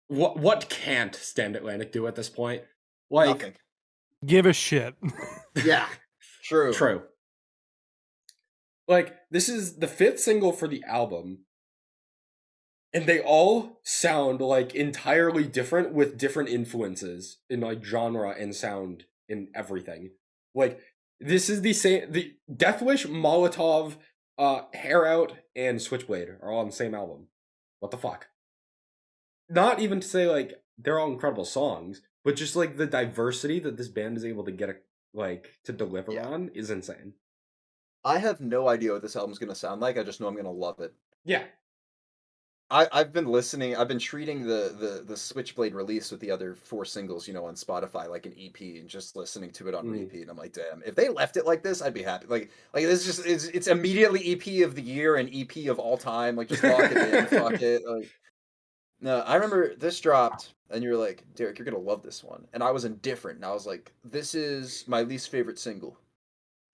what can't Stand Atlantic do at this point? Like Nothing. give a shit. Yeah, true. True. Like, this is the 5th single for the album, and they all sound like entirely different with different influences in like genre and sound in everything. Like, this is the same. The Deathwish, Molotov, Hair Out, and Switchblade are all on the same album. What the fuck? Not even to say like they're all incredible songs, but just like the diversity that this band is able to get to deliver on is insane. I have no idea what this album's gonna sound like. I just know I'm gonna love it. Yeah. I've been listening. I've been treating the Switchblade release with the other 4 singles, on Spotify like an EP, and just listening to it on repeat. And I'm like, damn, if they left it like this, I'd be happy. Like this just it's immediately EP of the year and EP of all time. Like, just lock it in, fuck it. Like, no, I remember this dropped, and you were like, Derek, you're gonna love this one, and I was indifferent. And I was like, this is my least favorite single.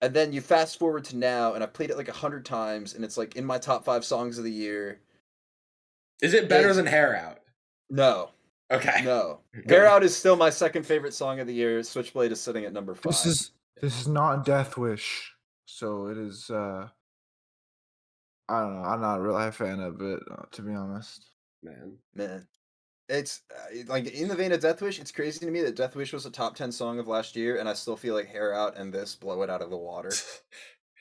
And then you fast forward to now, and I've played it like 100 times, and it's like in my top 5 songs of the year. Is it better than Hair Out? No. Okay. No. Hair Out is still my second favorite song of the year. Switchblade is sitting at number 5. This is not Deathwish, so it is. I don't know. I'm not really a fan of it, to be honest. Man. It's like in the vein of Deathwish. It's crazy to me that Deathwish was a top 10 song of last year, and I still feel like Hair Out and this blow it out of the water.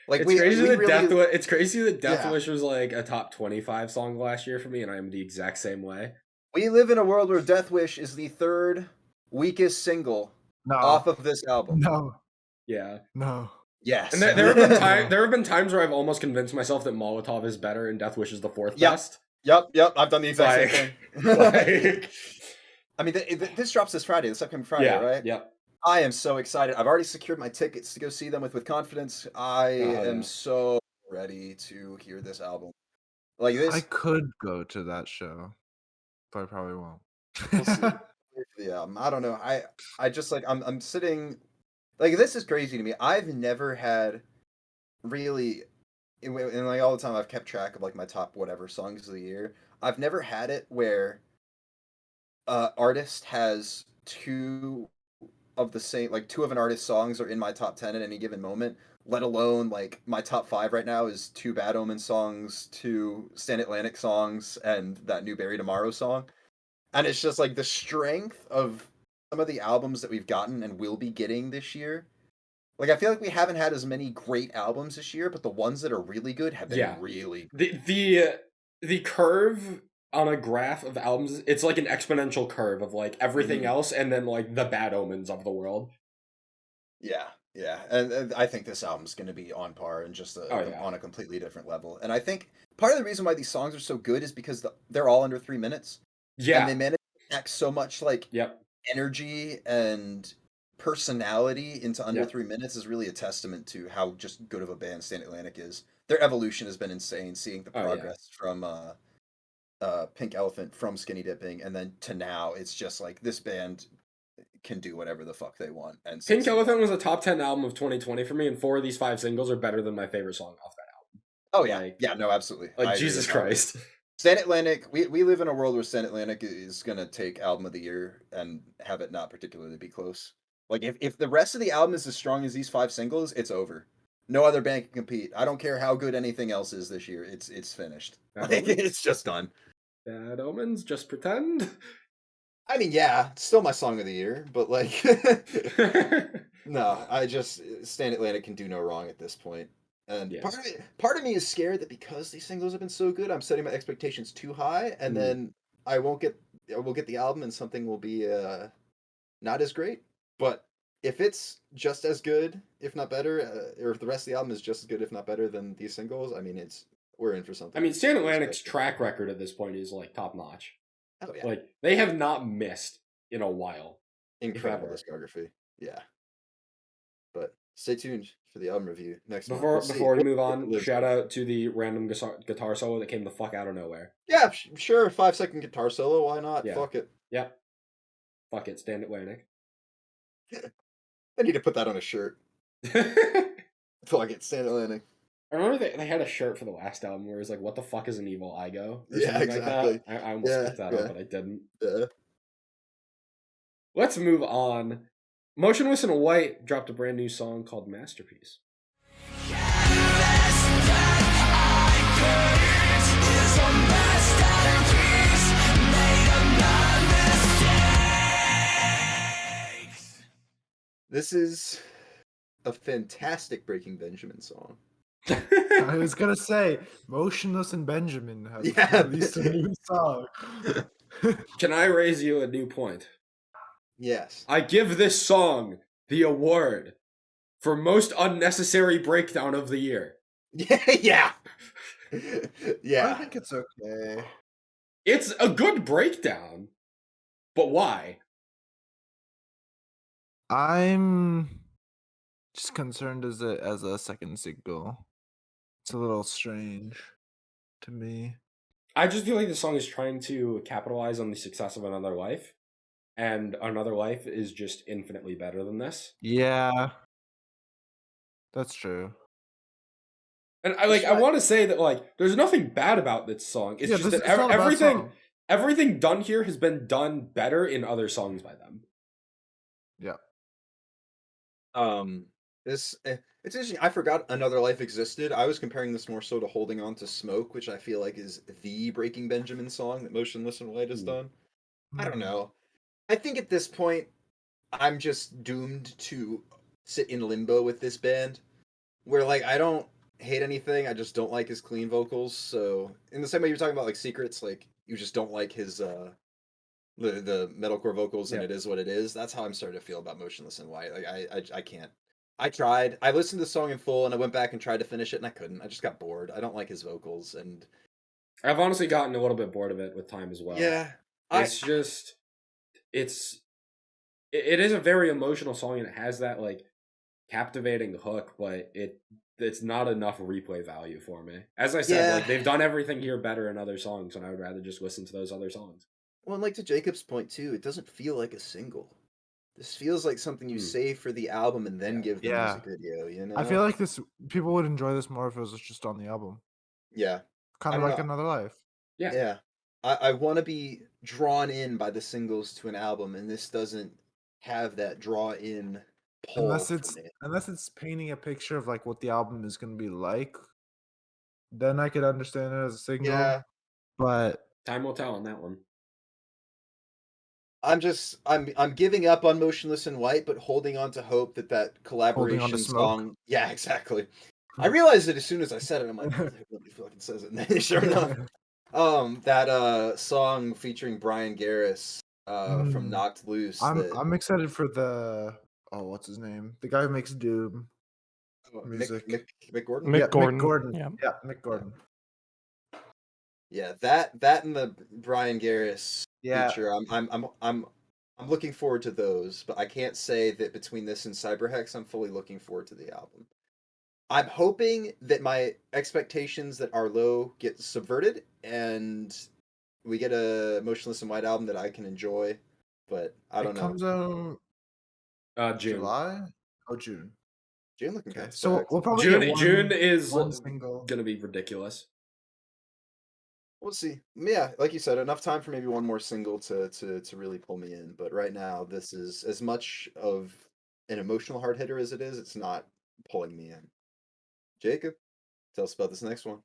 Like, it's crazy that Deathwish was like a top 25 song last year for me, and I am the exact same way. We live in a world where Deathwish is the 3rd weakest single off of this album. No. Yeah. No. Yes. And there have been times where I've almost convinced myself that Molotov is better and Deathwish is the 4th best. Yep. I've done the exact same thing. I mean, this drops this upcoming Friday, right? Yep. I am so excited. I've already secured my tickets to go see them with confidence. I am so ready to hear this album. Like this, I could go to that show, but I probably won't. We'll see. The album. I don't know. I just like I'm sitting. Like, this is crazy to me. I've never had really, and like all the time I've kept track of like my top whatever songs of the year. I've never had it where artist has 2 of the same, like 2 of an artist's songs are in my top 10 at any given moment, let alone like my top 5 right now is 2 Bad Omen songs, 2 Stand Atlantic songs, and that new Bury Tomorrow song. And it's just like the strength of some of the albums that we've gotten and will be getting this year. Like, I feel like we haven't had as many great albums this year, but the ones that are really good have been really good. The curve on a graph of albums, it's like an exponential curve of like everything else, and then like the Bad Omens of the world. Yeah, and I think this album's going to be on par and just on a completely different level. And I think part of the reason why these songs are so good is because they're all under 3 minutes. Yeah, and they manage to pack so much like energy and personality into under 3 minutes is really a testament to how just good of a band Stand Atlantic is. Their evolution has been insane. Seeing the progress from Pink Elephant, from Skinny Dipping, and then to now, it's just like this band can do whatever the fuck they want. And Pink Elephant was a top 10 album of 2020 for me, and 4 of these 5 singles are better than my favorite song off that album. Oh yeah, no, absolutely. Like, Jesus Christ. Stand Atlantic, we live in a world where Stand Atlantic is gonna take album of the year and have it not particularly be close. Like, if the rest of the album is as strong as these 5 singles, it's over. No other band can compete. I don't care how good anything else is this year. It's finished. Like, it's just done. Bad Omens, just pretend. I mean, yeah, it's still my song of the year, but like, no, Stand Atlantic can do no wrong at this point. And part of me is scared that because these singles have been so good, I'm setting my expectations too high, and then I will get the album, and something will be not as great. But if it's just as good, if not better, or if the rest of the album is just as good, if not better than these singles, I mean, we're in for something. I mean, Stand Atlantic's track record at this point is like top notch. Oh yeah, like they have not missed in a while. Incredible discography, yeah. But stay tuned for the album review next month. Before we move on, shout out to the random guitar solo that came the fuck out of nowhere. Yeah, sure, 5-second guitar solo. Why not? Yeah. Fuck it. Yeah. Fuck it. Stand Atlantic. I need to put that on a shirt. Fuck it. Stand Atlantic. I remember they had a shirt for the last album where it was like, "What the fuck is an evil Igo?" Yeah, exactly. Like that. I almost picked that up, but I didn't. Yeah. Let's move on Motionless in White dropped a brand new song called Masterpiece. This is a fantastic Breaking Benjamin song. I was gonna say, Motionless and Benjamin have Yeah. released a new song. Can I raise you a new point? Yes. I give this song the award for most unnecessary breakdown of the year. Yeah. I Yeah. think it's okay. It's a good breakdown, but why? I'm just concerned as a second single. It's a little strange to me. I just feel like the song is trying to capitalize on the success of Another Life, and Another Life is just infinitely better than this. Yeah, that's true. And I want to say that like there's nothing bad about this song. It's Yeah, just this- that it's not a bad song. everything done here has been done better in other songs by them. Yeah. It's interesting. I forgot Another Life existed. I was comparing this more so to Holding On to Smoke, which I feel like is the Breaking Benjamin song that Motionless in White has done. I don't know. I think at this point, I'm just doomed to sit in limbo with this band, where like I don't hate anything. I just don't like his clean vocals. So in the same way you're talking about like Secrets, like you just don't like his the metalcore vocals, and Yeah. it is what it is. That's how I'm starting to feel about Motionless in White. Like I can't. I tried. I listened to the song in full, and I went back and tried to finish it, and I couldn't. I just got bored. I don't like his vocals, and I've honestly gotten a little bit bored of it with time as well. yeah, It's just it is a very emotional song, and it has that like captivating hook, but it's not enough replay value for me. As I said, Yeah. like they've done everything here better in other songs, and I would rather just listen to those other songs. Well, and like to Jacob's point too, it doesn't feel like a single. This feels like something you save for the album and then give the Yeah. music video. You know, I feel like people would enjoy this more if it was just on the album. yeah, Kind I of don't like know. Another Life. Yeah. Yeah. I want to be drawn in by the singles to an album, and this doesn't have that draw in pull Unless for it's me. painting a picture of like what the album is gonna be like, then I could understand it as a single. Yeah. But Time will tell on that one. I'm giving up on Motionless in White, but holding on to hope that collaboration Smoke? song. Yeah, exactly. I realized it as soon as I said it. I'm like, nobody fucking says it. And then sure enough, that song featuring Brian Garris from Knocked Loose. I'm excited for the what's his name? The guy who makes Doom music. Mick Gordon. Mick Yeah, Gordon. Mick Gordon. Yeah. Yeah, Mick Gordon. Yeah, that and the Brian Garris Yeah. feature. I'm looking forward to those, but I can't say that between this and Cyberhex, I'm fully looking forward to the album. I'm hoping that my expectations that are low get subverted and we get a Motionless in White album that I can enjoy, but I don't It know. comes out June. July? Oh, June. June looking Okay. kind of So stacked. we'll probably get June is one single. gonna be ridiculous. We'll see. Yeah, like you said, enough time for maybe one more single to really pull me in. But right now, this is as much of an emotional hard hitter as it is. It's not pulling me in. Jacob, tell us about this next one.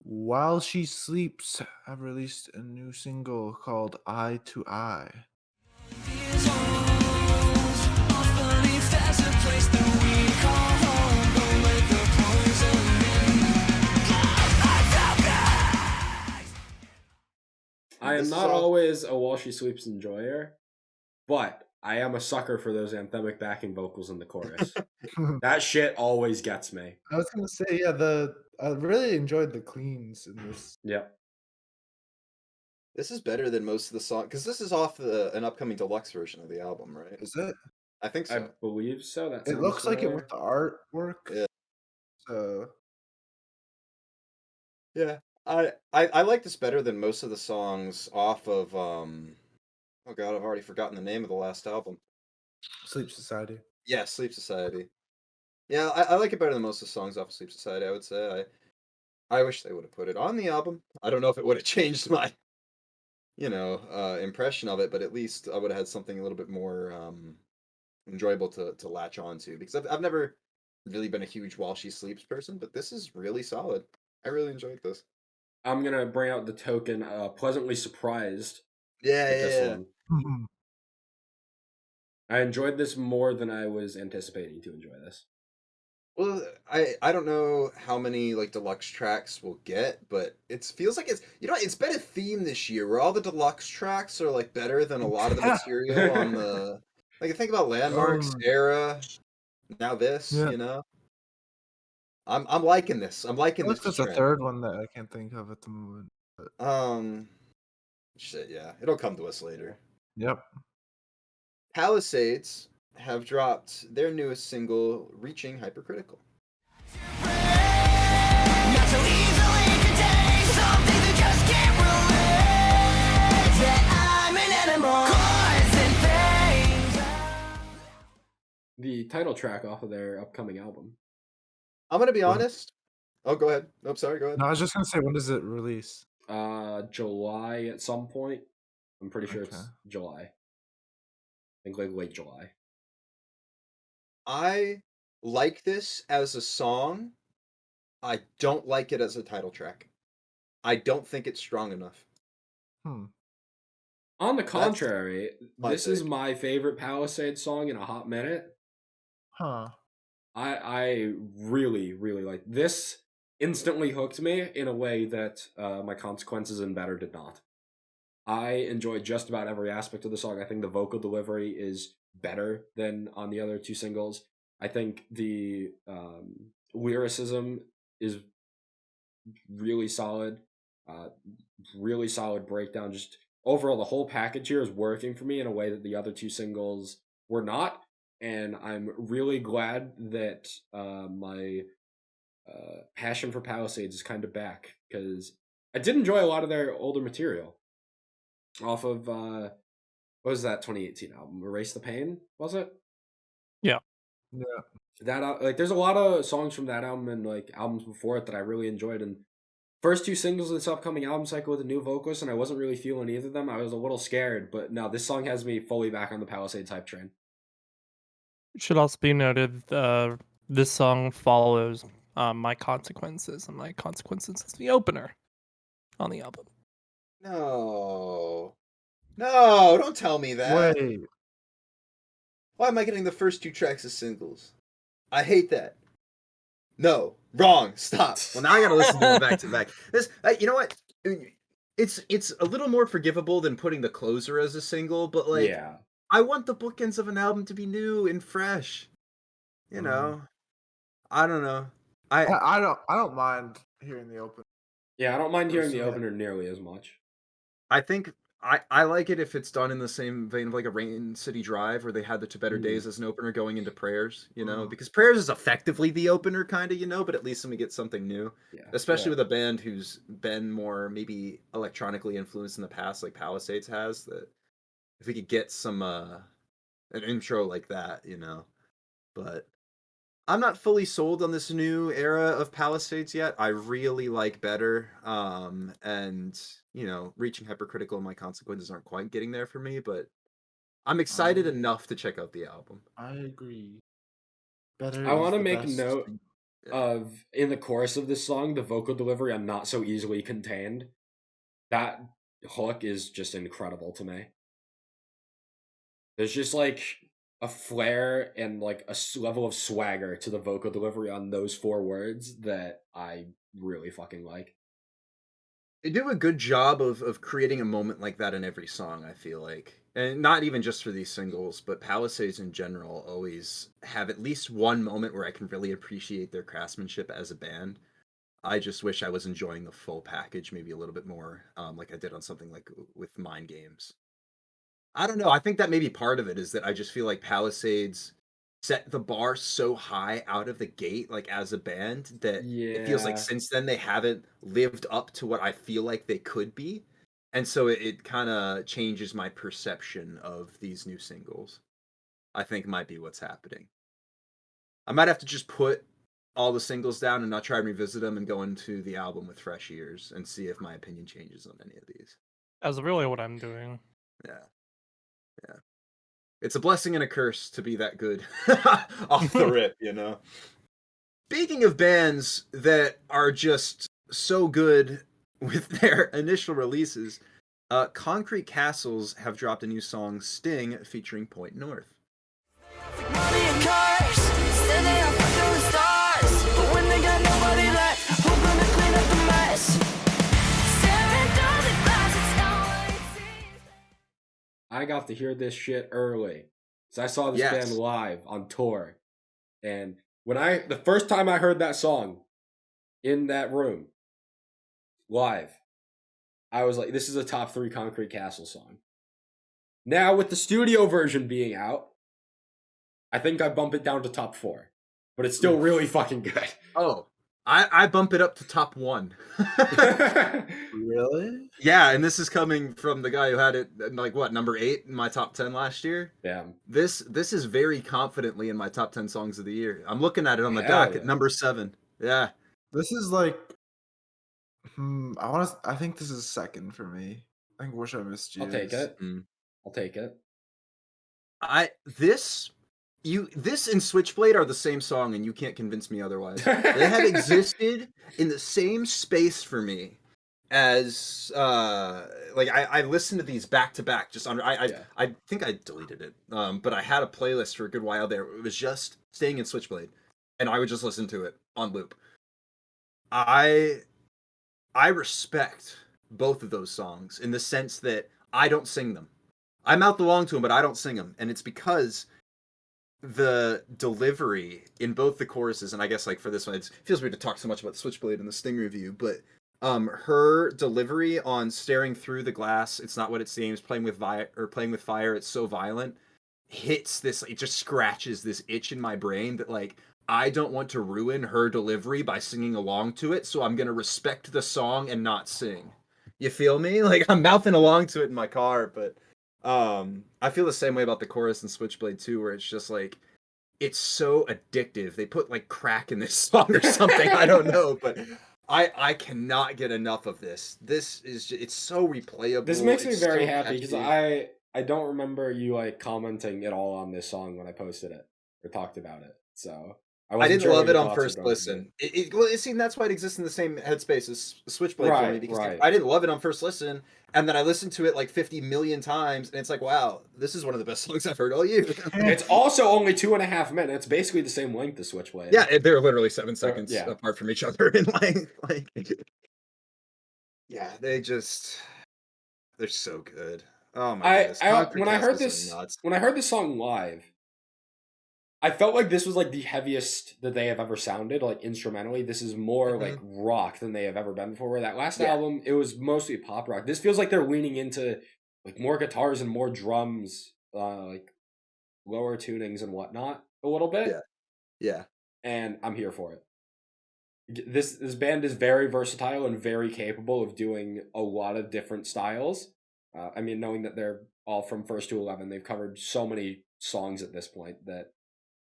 While She Sleeps, I've released a new single called Eye to Eye. I am This is not all- always a While She Sleeps enjoyer, but I am a sucker for those anthemic backing vocals in the chorus. That shit always gets me. I was gonna say, yeah, I really enjoyed the cleans in this. Yep. This is better than most of the songs because this is off an upcoming deluxe version of the album, right? Is it? I think I so. believe so. That It sounds looks like it familiar. with the artwork. Yeah. So Yeah, I like this better than most of the songs off of oh god, I've already forgotten the name of the last album. Sleep Society. Yeah, Sleep Society. Yeah, I like it better than most of the songs off of Sleep Society, I would say. I wish they would have put it on the album. I don't know if it would have changed my impression of it, but at least I would have had something a little bit more enjoyable to latch on to, because I've never really been a huge While She Sleeps person, but this is really solid. I really enjoyed this. I'm gonna bring out the token. Pleasantly surprised Yeah, with this yeah, yeah. one. I enjoyed this more than I was anticipating to enjoy this. Well, I don't know how many like deluxe tracks we'll get, but it feels like it's been a theme this year where all the deluxe tracks are like better than a lot of the material on the like think about Landmarks era, now this, Yeah. you know. I'm liking this. I'm liking Unless this there's a trend. third one that I can't think of at the moment. But Shit, yeah. It'll come to us later. yep. Palisades have dropped their newest single, Reaching Hypercritical. Not so easily contained. Some things you just can't relate. That I'm an animal. Chords and things. The title track off of their upcoming album. I'm gonna be When- honest. Oh, go ahead. Oh, sorry, go ahead. No, I was just gonna say, when does it release? July at some point. I'm pretty sure it's Okay. July. I think like late July. I like this as a song. I don't like it as a title track. I don't think it's strong enough. On the contrary, my this is take. my favorite Palisades song in a hot minute. Huh. I really, really like this. Instantly hooked me in a way that my Consequences and Better did not. I enjoyed just about every aspect of the song. I think the vocal delivery is better than on the other two singles. I think the lyricism is really solid. Really solid breakdown. Just overall, the whole package here is working for me in a way that the other two singles were not. And I'm really glad that my passion for Palisades is kind of back, because I did enjoy a lot of their older material off of what was that 2018 album? Erase the Pain, was it? Yeah. That like there's a lot of songs from that album and like albums before it that I really enjoyed, and first two singles of this upcoming album cycle with a new vocalist, and I wasn't really feeling either of them. I was a little scared, but no, this song has me fully back on the Palisades hype train. It should also be noted this song follows My Consequences, and My Consequences is the opener on the album. No. No, don't tell me that. Wait. Why am I getting the first two tracks as singles? I hate that. No, wrong. Stop. Well, now I gotta listen to them back to back. This, you know what? It's a little more forgivable than putting the closer as a single, but like, Yeah. I want the bookends of an album to be new and fresh. You know, I don't know. I don't mind hearing the open. Yeah, I don't mind hearing the Personally, opener nearly as much. I think I like it if it's done in the same vein of like a Rain City Drive, where they had the To Better Mhm. Days as an opener going into Prayers, you know, Mhm. because Prayers is effectively the opener, kind of, you know, but at least then we get something new, Yeah. especially Yeah. with a band who's been more maybe electronically influenced in the past, like Palisades has. That if we could get some an intro like that, you know, but I'm not fully sold on this new era of Palisades yet. I really like Better, and you know, Reaching Hypercritical and My Consequences aren't quite getting there for me, but I'm excited enough to check out the album. I agree. Better. I want to is the make best note thing. of in the chorus of this song, the vocal delivery on Not So Easily Contained. That hook is just incredible to me. There's just like a flair and like a level of swagger to the vocal delivery on those four words that I really fucking like. They do a good job of creating a moment like that in every song, I feel like. And not even just for these singles, but Palisades in general always have at least one moment where I can really appreciate their craftsmanship as a band. I just wish I was enjoying the full package maybe a little bit more, like I did on something like with Mind Games. I don't know. I think that maybe part of it is that I just feel like Palisades set the bar so high out of the gate, like as a band, that it feels like Yeah. since then they haven't lived up to what I feel like they could be. And so it kind of changes my perception of these new singles. I think might be what's happening. I might have to just put all the singles down and not try and revisit them and go into the album with fresh ears and see if my opinion changes on any of these. That's really what I'm doing. Yeah. Yeah. It's a blessing and a curse to be that good off the rip, you know. Speaking of bands that are just so good with their initial releases, Concrete Castles have dropped a new song, Sting, featuring Point North. Money and cars, standing up under the stars. But when they got nobody left, who's gonna clean up the mess? Staring through the glass, it's not what it seems. I got to hear this shit early. So I saw this Yes. band live on tour. And the first time I heard that song in that room, live, I was like, this is a top 3 Concrete Castle song. Now with the studio version being out, I think I bump it down to top 4. But it's still really fucking good. Oh, I bump it up to top 1. Really? Yeah, and this is coming from the guy who had it like what, number 8 in my top 10 last year. Damn. This is very confidently in my top 10 songs of the year. I'm looking at it on the Hell dock yeah. at number 7. Yeah. This is like, I think this is second for me. I think Wish I Missed You. I'll take it. Mm. I'll take it. This and Switchblade are the same song, and you can't convince me otherwise. They have existed in the same space for me as like I listened to these back to back. Just on I think I deleted it, but I had a playlist for a good while there. It was just Staying in Switchblade, and I would just listen to it on loop. I respect both of those songs in the sense that I don't sing them. I mouth along to them, but I don't sing them, and it's because the delivery in both the choruses, and I guess like for this one, it feels weird to talk so much about Switchblade in the Sting review, but her delivery on Staring Through the Glass, It's Not What It Seems, Playing with Fire, It's So Violent, hits this, it just scratches this itch in my brain that like I don't want to ruin her delivery by singing along to it, so I'm gonna respect the song and not sing. You feel me? Like I'm mouthing along to it in my car, but I feel the same way about the chorus in Switchblade too, where it's just like it's so addictive. They put like crack in this song or something. I don't know, but I cannot get enough of this. This is it's so replayable. This makes me It's very so happy because catchy. I don't remember you like commenting at all on this song when I posted it or talked about it. So I wasn't didn't sure what love your it on thoughts were first going to be. listen. Well, see, that's why it exists in the same headspace as Switchblade for me, Right, because right. I didn't love it on first listen, and then I listened to it like 50 million times, and it's like, wow, this is one of the best songs I've heard all year. It's also only 2.5 minutes, basically the same length as Switchblade. Yeah, they're literally 7 seconds yeah. apart from each other in length. Like, yeah, they're so good. Oh my goodness! Concrete when I heard Castles this are nuts. when I heard this song live, I felt like this was like the heaviest that they have ever sounded, like instrumentally. This is more like rock than they have ever been before. Where that last album, it was mostly pop rock. This feels like they're leaning into like more guitars and more drums, like lower tunings and whatnot a little bit. Yeah. And I'm here for it. This band is very versatile and very capable of doing a lot of different styles. I mean, knowing that they're all from First to 11, they've covered so many songs at this point that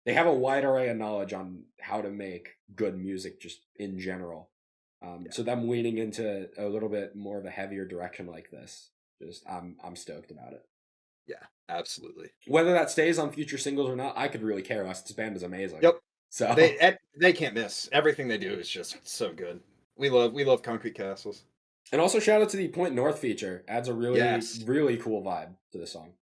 they have a wide array of knowledge on how to make good music just in general. So them leaning into a little bit more of a heavier direction like this, just I'm stoked about it. Yeah, absolutely. Whether that stays on future singles or not, I could really care less. This band is amazing. Yep. So They can't miss. Everything they do is just so good. We love Concrete Castles. And also shout out to the Point North feature. Adds a really really cool vibe to the song.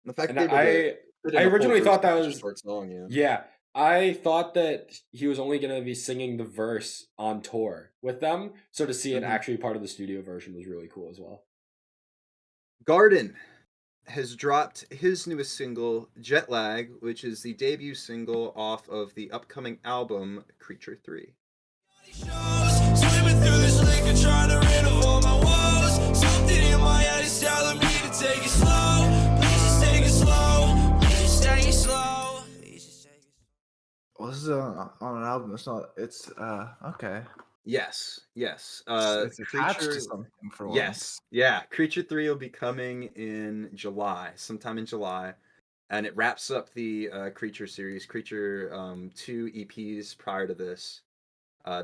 The fact And that I originally thought that was a short song. Yeah, I thought that he was only gonna be singing the verse on tour with them. So to see it actually part of the studio version was really cool as well. Guardin has dropped his newest single, Jet Lag, which is the debut single off of the upcoming album, Creature 3. Swimming through this liquor, trying to rid of all my woes. Something in my head is telling me to take it slow. Please just take it slow. Please just take it slow. Please just take it slow. Well, this is on an album. It's not. It's okay. Yes. It's attached to Creature. something for Yes. once. Yeah. Creature 3 will be coming in July, sometime in July. And it wraps up the Creature series. Creature 2 EPs prior to this.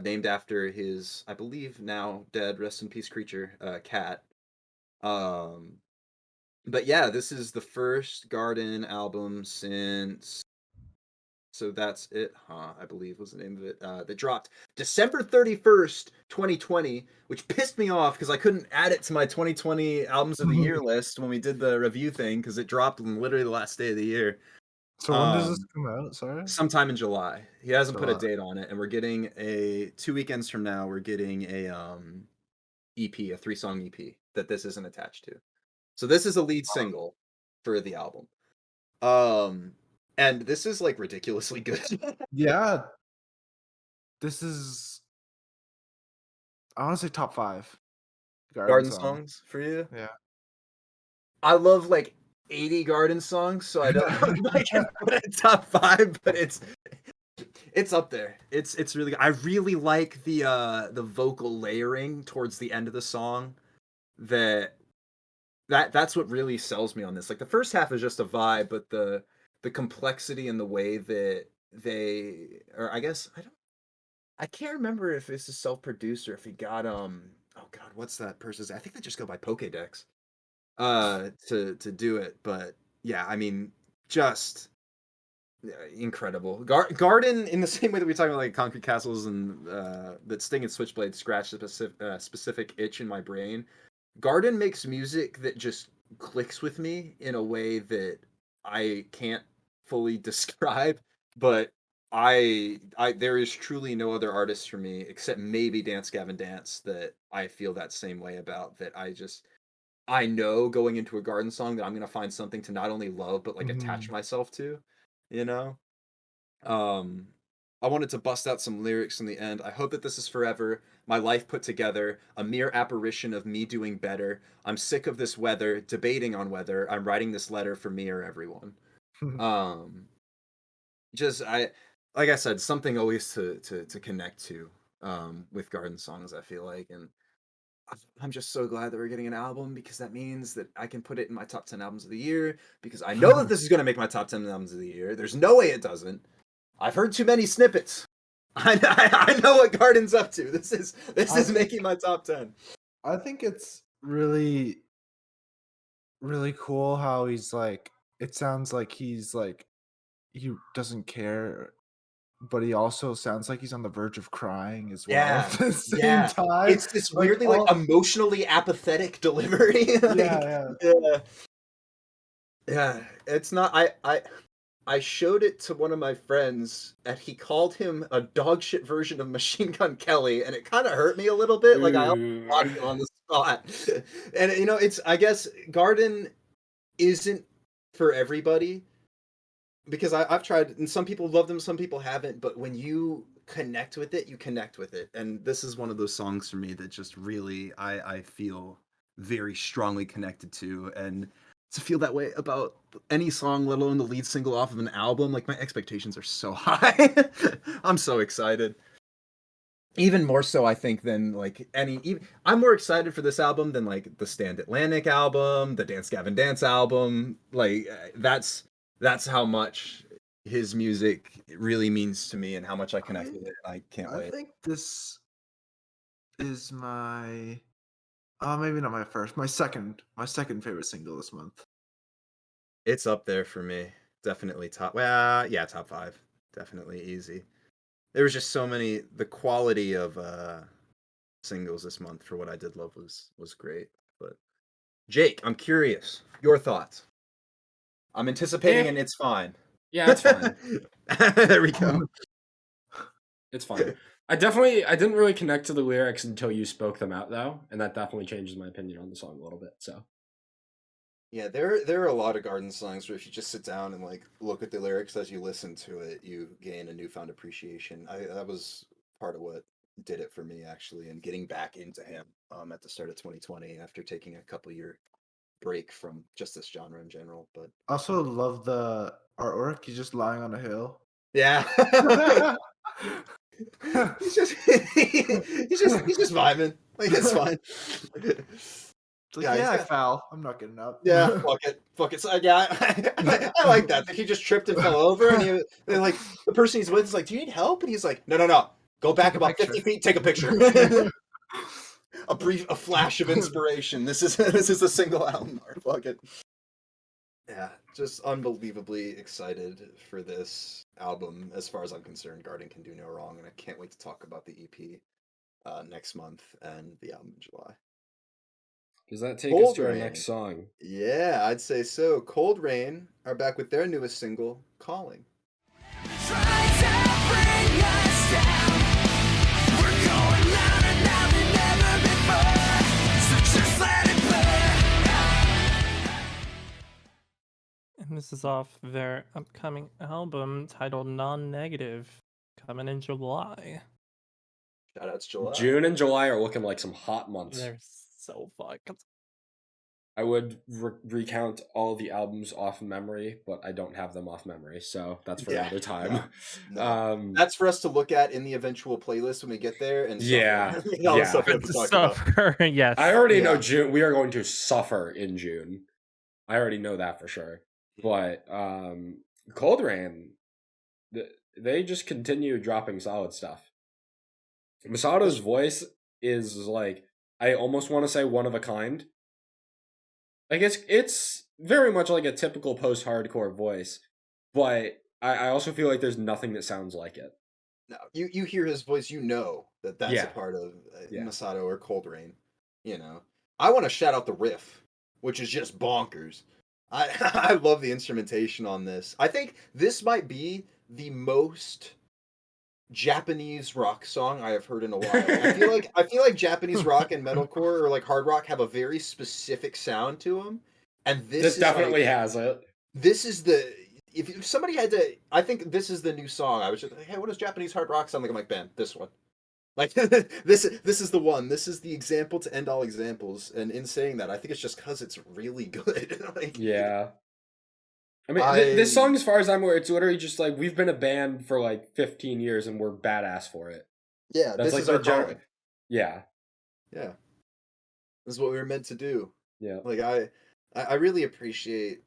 Named after his, I believe now dead, rest in peace, Creature, cat. But yeah, this is the first Guardin album since. So that's it, huh? I believe was the name of it. That dropped December 31st, 2020, which pissed me off because I couldn't add it to my 2020 albums of the year list when we did the review thing because it dropped on literally the last day of the year. So when does this come out? Sorry. Sometime in July. He hasn't put a July. date on it, and we're getting 2 weekends from now. We're getting a EP, a 3-song EP that this isn't attached to. So this is a lead single for the album. And this is like ridiculously good. Yeah. This is, I want to say top 5 Garden songs for you? Yeah. I love like 80 Garden songs, so I don't know if I can put it top 5, but it's up there. It's really. I really like the vocal layering towards the end of the song. That's what really sells me on this. Like the first half is just a vibe, but the complexity and the way that or I guess I can't remember if this is self-produced or if he got oh god, what's that person's? I think they just go by Pokédex to do it, but yeah, I mean, just incredible. Garden, in the same way that we talk about like concrete castles and that Sting and Switchblade scratch a specific itch in my brain. Garden makes music that just clicks with me in a way that I can't fully describe, but I there is truly no other artist for me except maybe Dance Gavin Dance that I feel that same way about. That I know going into a Garden song that I'm gonna find something to not only love but like attach myself to, you know. I wanted to bust out some lyrics in the end. I hope that this is forever. My life put together, a mere apparition of me doing better. I'm sick of this weather, debating on whether I'm writing this letter for me or everyone. Just like I said, something always to connect to with Garden songs, I feel like, and I'm just so glad that we're getting an album because that means that I can put it in my top 10 albums of the year because I know that this is going to make my top 10 albums of the year. There's no way it doesn't. I've heard too many snippets. I know what Garden's up to. This is making my top 10. I think it's really, really cool how he's like, it sounds like he's like, he doesn't care, but he also sounds like he's on the verge of crying as well at the same time. It's this weirdly like emotionally apathetic delivery. Yeah. It's not. I showed it to one of my friends, and he called him a dog shit version of Machine Gun Kelly, and it kind of hurt me a little bit. Like I almost blocked him on the spot, and it's. I guess Garden isn't for everybody. Because I've tried, and some people love them, some people haven't, but when you connect with it, you connect with it. And this is one of those songs for me that just really, I feel very strongly connected to. And to feel that way about any song, let alone the lead single off of an album, like my expectations are so high. I'm so excited. Even more so, I think, than like I'm more excited for this album than like the Stand Atlantic album, the Dance Gavin Dance album. Like that's how much his music really means to me and how much I connect with it. I can't wait. I think this is my maybe not my first, my second favorite single this month. It's up there for me. Definitely top. Well, yeah, top 5. Definitely easy. There was just so many. The quality of singles this month for what I did love was great. But Jake, I'm curious. Your thoughts. I'm anticipating, and it's fine. Yeah, it's fine. There we go. It's fine. I didn't really connect to the lyrics until you spoke them out, though, and that definitely changes my opinion on the song a little bit. So, yeah, there are a lot of Garden songs where if you just sit down and like look at the lyrics as you listen to it, you gain a newfound appreciation. That was part of what did it for me actually, and getting back into him at the start of 2020 after taking a couple year break from just this genre in general. But I also love the artwork. He's just lying on a hill. yeah. he's just vibing. Like it's fine. It's like, I fell. I'm not getting up. Yeah, fuck it. So, yeah, I like that. He just tripped and fell over, and like the person he's with is like, "Do you need help?" And he's like, "No. Go back about 50 feet, take a picture." A flash of inspiration. This is a single album art. Fuck it. Yeah, just unbelievably excited for this album. As far as I'm concerned, Guardin can do no wrong, and I can't wait to talk about the EP next month and the album in July. Does that take us Cold to our Rain. next song? Yeah, I'd say so. Cold Rain are back with their newest single, Calling. Try to bring us down. We're going louder now than ever before. So just let it burn. And this is off their upcoming album titled Non-Negative, coming in July. Shout outs July. June and July are looking like some hot months. They're so fucked. I would recount all the albums off memory, but I don't have them off memory, so that's for Yeah, another time. no. That's for us to look at in the eventual playlist when we get there. And Yeah, suffer. All the yeah. stuff we have to talk about. Yes. I already know Yeah. June. We are going to suffer in June. I already know that for sure. But Cold Rain, they just continue dropping solid stuff. Masato's voice is like, I almost want to say one of a kind. Like it's very much like a typical post-hardcore voice, but I also feel like there's nothing that sounds like it. No, you hear his voice, you know that's Yeah. a part of Yeah. Masato or Cold Rain. You know, I want to shout out the riff, which is just bonkers. I I love the instrumentation on this. I think this might be the most Japanese rock song I have heard in a while. I feel like Japanese rock and metalcore or like hard rock have a very specific sound to them, and This is definitely like, has it. this is the if somebody had to, I think this is the new song. I was just like, hey, what does Japanese hard rock sound like? I'm like, bam, this one. Like this is the one. This is the example to end all examples. And in saying that, I think it's just because it's really good. Like, Yeah. I mean, this song, as far as I'm aware, it's literally just like, we've been a band for like 15 years and we're badass for it. yeah, That's this like is our the general. calling. Yeah. Yeah, this is what we were meant to do. Yeah. Like I really appreciate.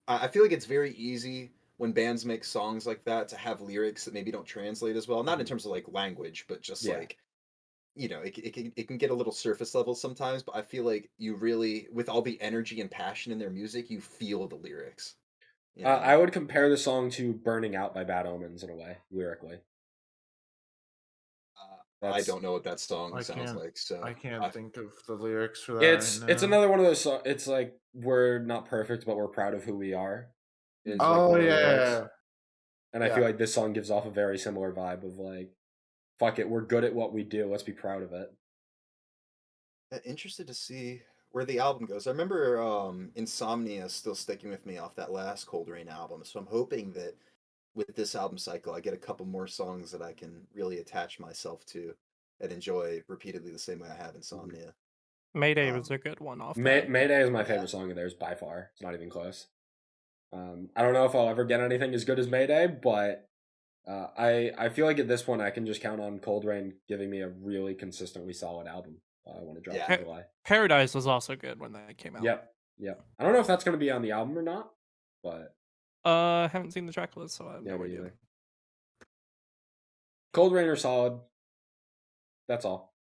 I feel like it's very easy when bands make songs like that to have lyrics that maybe don't translate as well. Not in terms of like language, but just Yeah. like, you know, it can get a little surface level sometimes. But I feel like you really, with all the energy and passion in their music, you feel the lyrics. You know? I would compare the song to Burning Out by Bad Omens in a way, lyrically. I don't know what that song I sounds can't- like, so I can't think of the lyrics for that. It's right it's now. another one of those it's like, we're not perfect, but we're proud of who we are. is, like, Oh one of the yeah, lyrics. And I feel Yeah. like this song gives off a very similar vibe of like, fuck it, we're good at what we do, let's be proud of it. Interested to see where the album goes. I remember Insomnia still sticking with me off that last Cold Rain album, so I'm hoping that with this album cycle I get a couple more songs that I can really attach myself to and enjoy repeatedly the same way I have Insomnia. Mayday was a good one off. Mayday is my favorite song of theirs by far. It's not even close. I don't know if I'll ever get anything as good as Mayday, but I feel like at this point I can just count on Cold Rain giving me a really consistently solid album. I want to drop Yeah. in July. Paradise was also good when that came out. Yep. I don't know if that's going to be on the album or not, but Haven't seen the track list, so I have yeah, no me idea. either. Cold Rain are solid. That's all.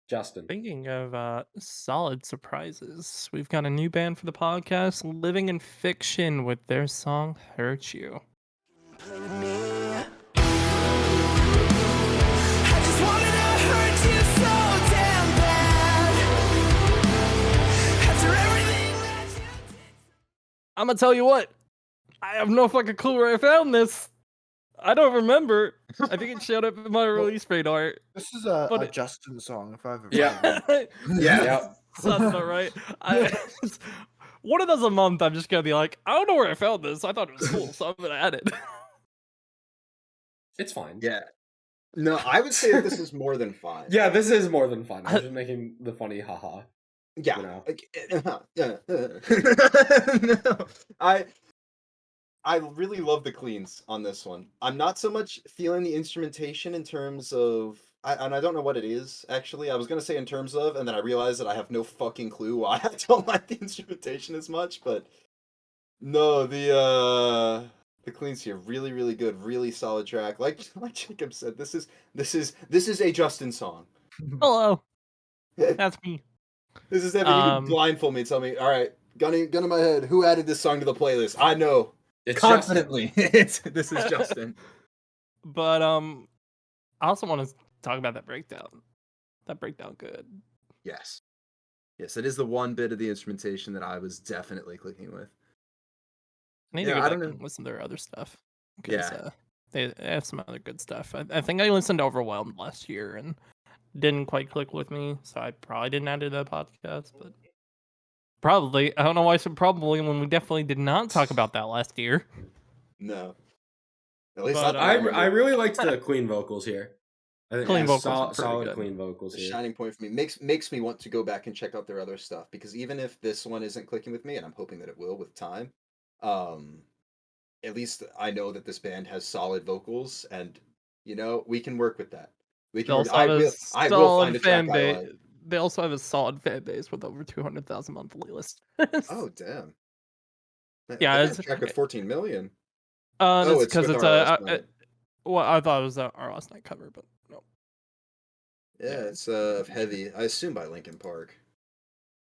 Justin. Speaking of solid surprises, we've got a new band for the podcast, Living in Fiction, with their song Hurt You. Play with me. I just wanted to hurt you so damn bad. After everything that you did. I'm gonna tell you what, I have no fucking clue where I found this. I don't remember. I think it showed up in my release radar. This is But a it- Justin song, if I've ever Yeah. heard one. Yeah. Sounds about right. One of those a month, I'm just gonna be like, I don't know where I found this. I thought it was cool, so I'm gonna add it. It's fine. Yeah. No, I would say that this is more than fine. Yeah, this is more than fun. I was just making the funny haha. Yeah. You know. No, I really love the cleans on this one. I'm not so much feeling the instrumentation in terms of, and I don't know what it is actually. I was gonna say in terms of, and then I realized that I have no fucking clue why I don't like the instrumentation as much. But no, the cleans here really, really good, really solid track. Like Jacob said, this is a Justin song. Hello, that's me. This is heavy. You can blindfold me. Tell me. All right, gun in my head. Who added this song to the playlist? I know It's confidently. This is Justin. But I also want to talk about that breakdown. That breakdown, good. Yes, it is the one bit of the instrumentation that I was definitely clicking with. I need to go back and listen to their other stuff. Because, they have some other good stuff. I think I listened to Overwhelmed last year and didn't quite click with me, so I probably didn't add it to the podcast. But probably, I don't know why I said probably when we definitely did not talk about that last year. No, at least But, I really liked the clean vocals here. I think Clean vocals are pretty solid good. clean vocals the here. shining point for me makes me want to go back and check out their other stuff, because even if this one isn't clicking with me, and I'm hoping that it will with time, at least I know that this band has solid vocals, and we can work with that. We They can. also I have will. a I will find solid a track fan I base. like. They also have a solid fan base with over 200,000 monthly listeners. Oh damn! Yeah, They it's got a track with 14 million. that's it's because with it's Our Last Night. well, I thought it was our last night cover, but no, Yeah, it's heavy. I assume by Linkin Park.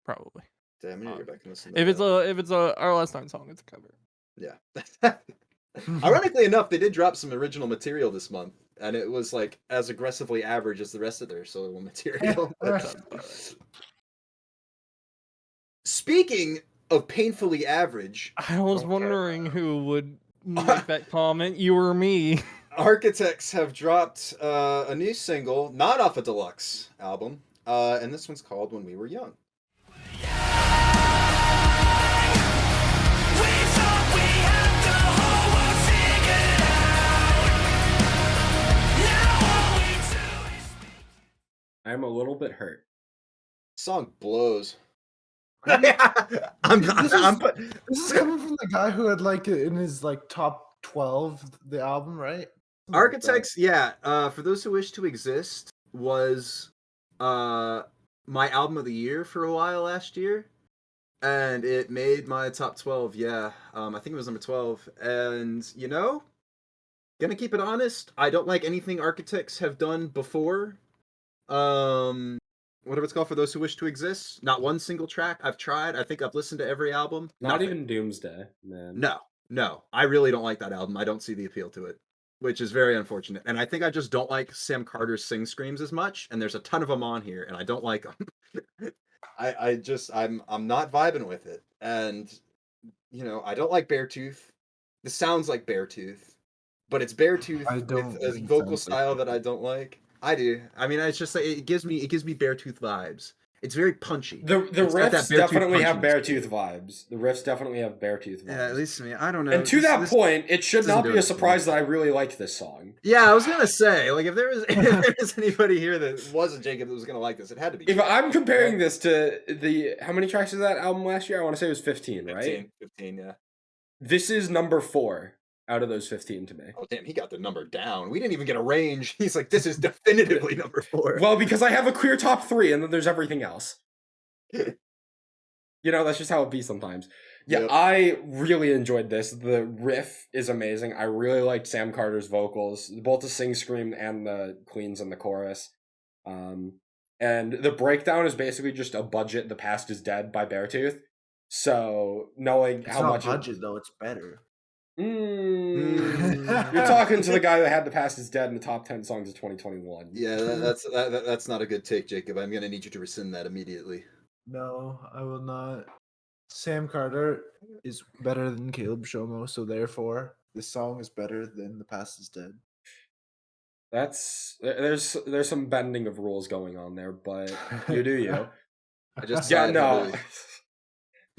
probably. Damn, I need to go back and listen to If that. it's a our last night song, it's a cover. Yeah. Ironically enough, they did drop some original material this month, and it was like as aggressively average as the rest of their solo material. Speaking of painfully average, I was wondering who would make that comment, you or me. Architects have dropped a new single, not off a deluxe album, and this one's called "When We Were Young." I'm a little bit hurt. Song blows. This is coming from the guy who had like in his like top 12 the album, right? Architects, yeah. For Those Who Wish to Exist was my album of the year for a while last year, and it made my top 12. Yeah, I think it was number 12. And gonna keep it honest, I don't like anything Architects have done before. Whatever it's called, For Those Who Wish to Exist. Not one single track. I've tried. I think I've listened to every album. Not Nothing. even Doomsday, man. No. I really don't like that album. I don't see the appeal to it, which is very unfortunate. And I think I just don't like Sam Carter's sing screams as much. And there's a ton of them on here, and I don't like them. I'm not vibing with it. And I don't like Beartooth. This sounds like Beartooth, but it's Beartooth with a vocal style that I don't like. I do. I mean, it's just like it gives me Beartooth vibes. It's very punchy. The riffs definitely have Beartooth vibes. The riffs definitely have Beartooth vibes. Yeah, at least to me. I don't know. And to that point, it should not be a surprise that I really liked this song. Yeah, I was gonna say, like, if there was anybody here that wasn't Jacob that was gonna like this, it had to be. If I'm comparing this to how many tracks is that album last year? I want to say it was 15, right? 15, yeah. This is number 4 out of those 15 to me. Oh damn, he got the number down. We didn't even get a range. He's like, this is definitively number 4. Well, because I have a clear top 3, and then there's everything else. That's just how it be sometimes. Yeah, yep. I really enjoyed this. The riff is amazing. I really liked Sam Carter's vocals, both the sing scream and the cleans in the chorus. And the breakdown is basically just a budget. The Past is Dead by Beartooth. So knowing it's how not much budget though, it's better. You're talking to the guy that had The Past is Dead in the top 10 songs of 2021. Yeah, that's not a good take, Jacob. I'm gonna need you to rescind that immediately. No, I will not. Sam Carter is better than Caleb Shomo, so therefore this song is better than The Past is Dead. There's some bending of rules going on there, but you do you.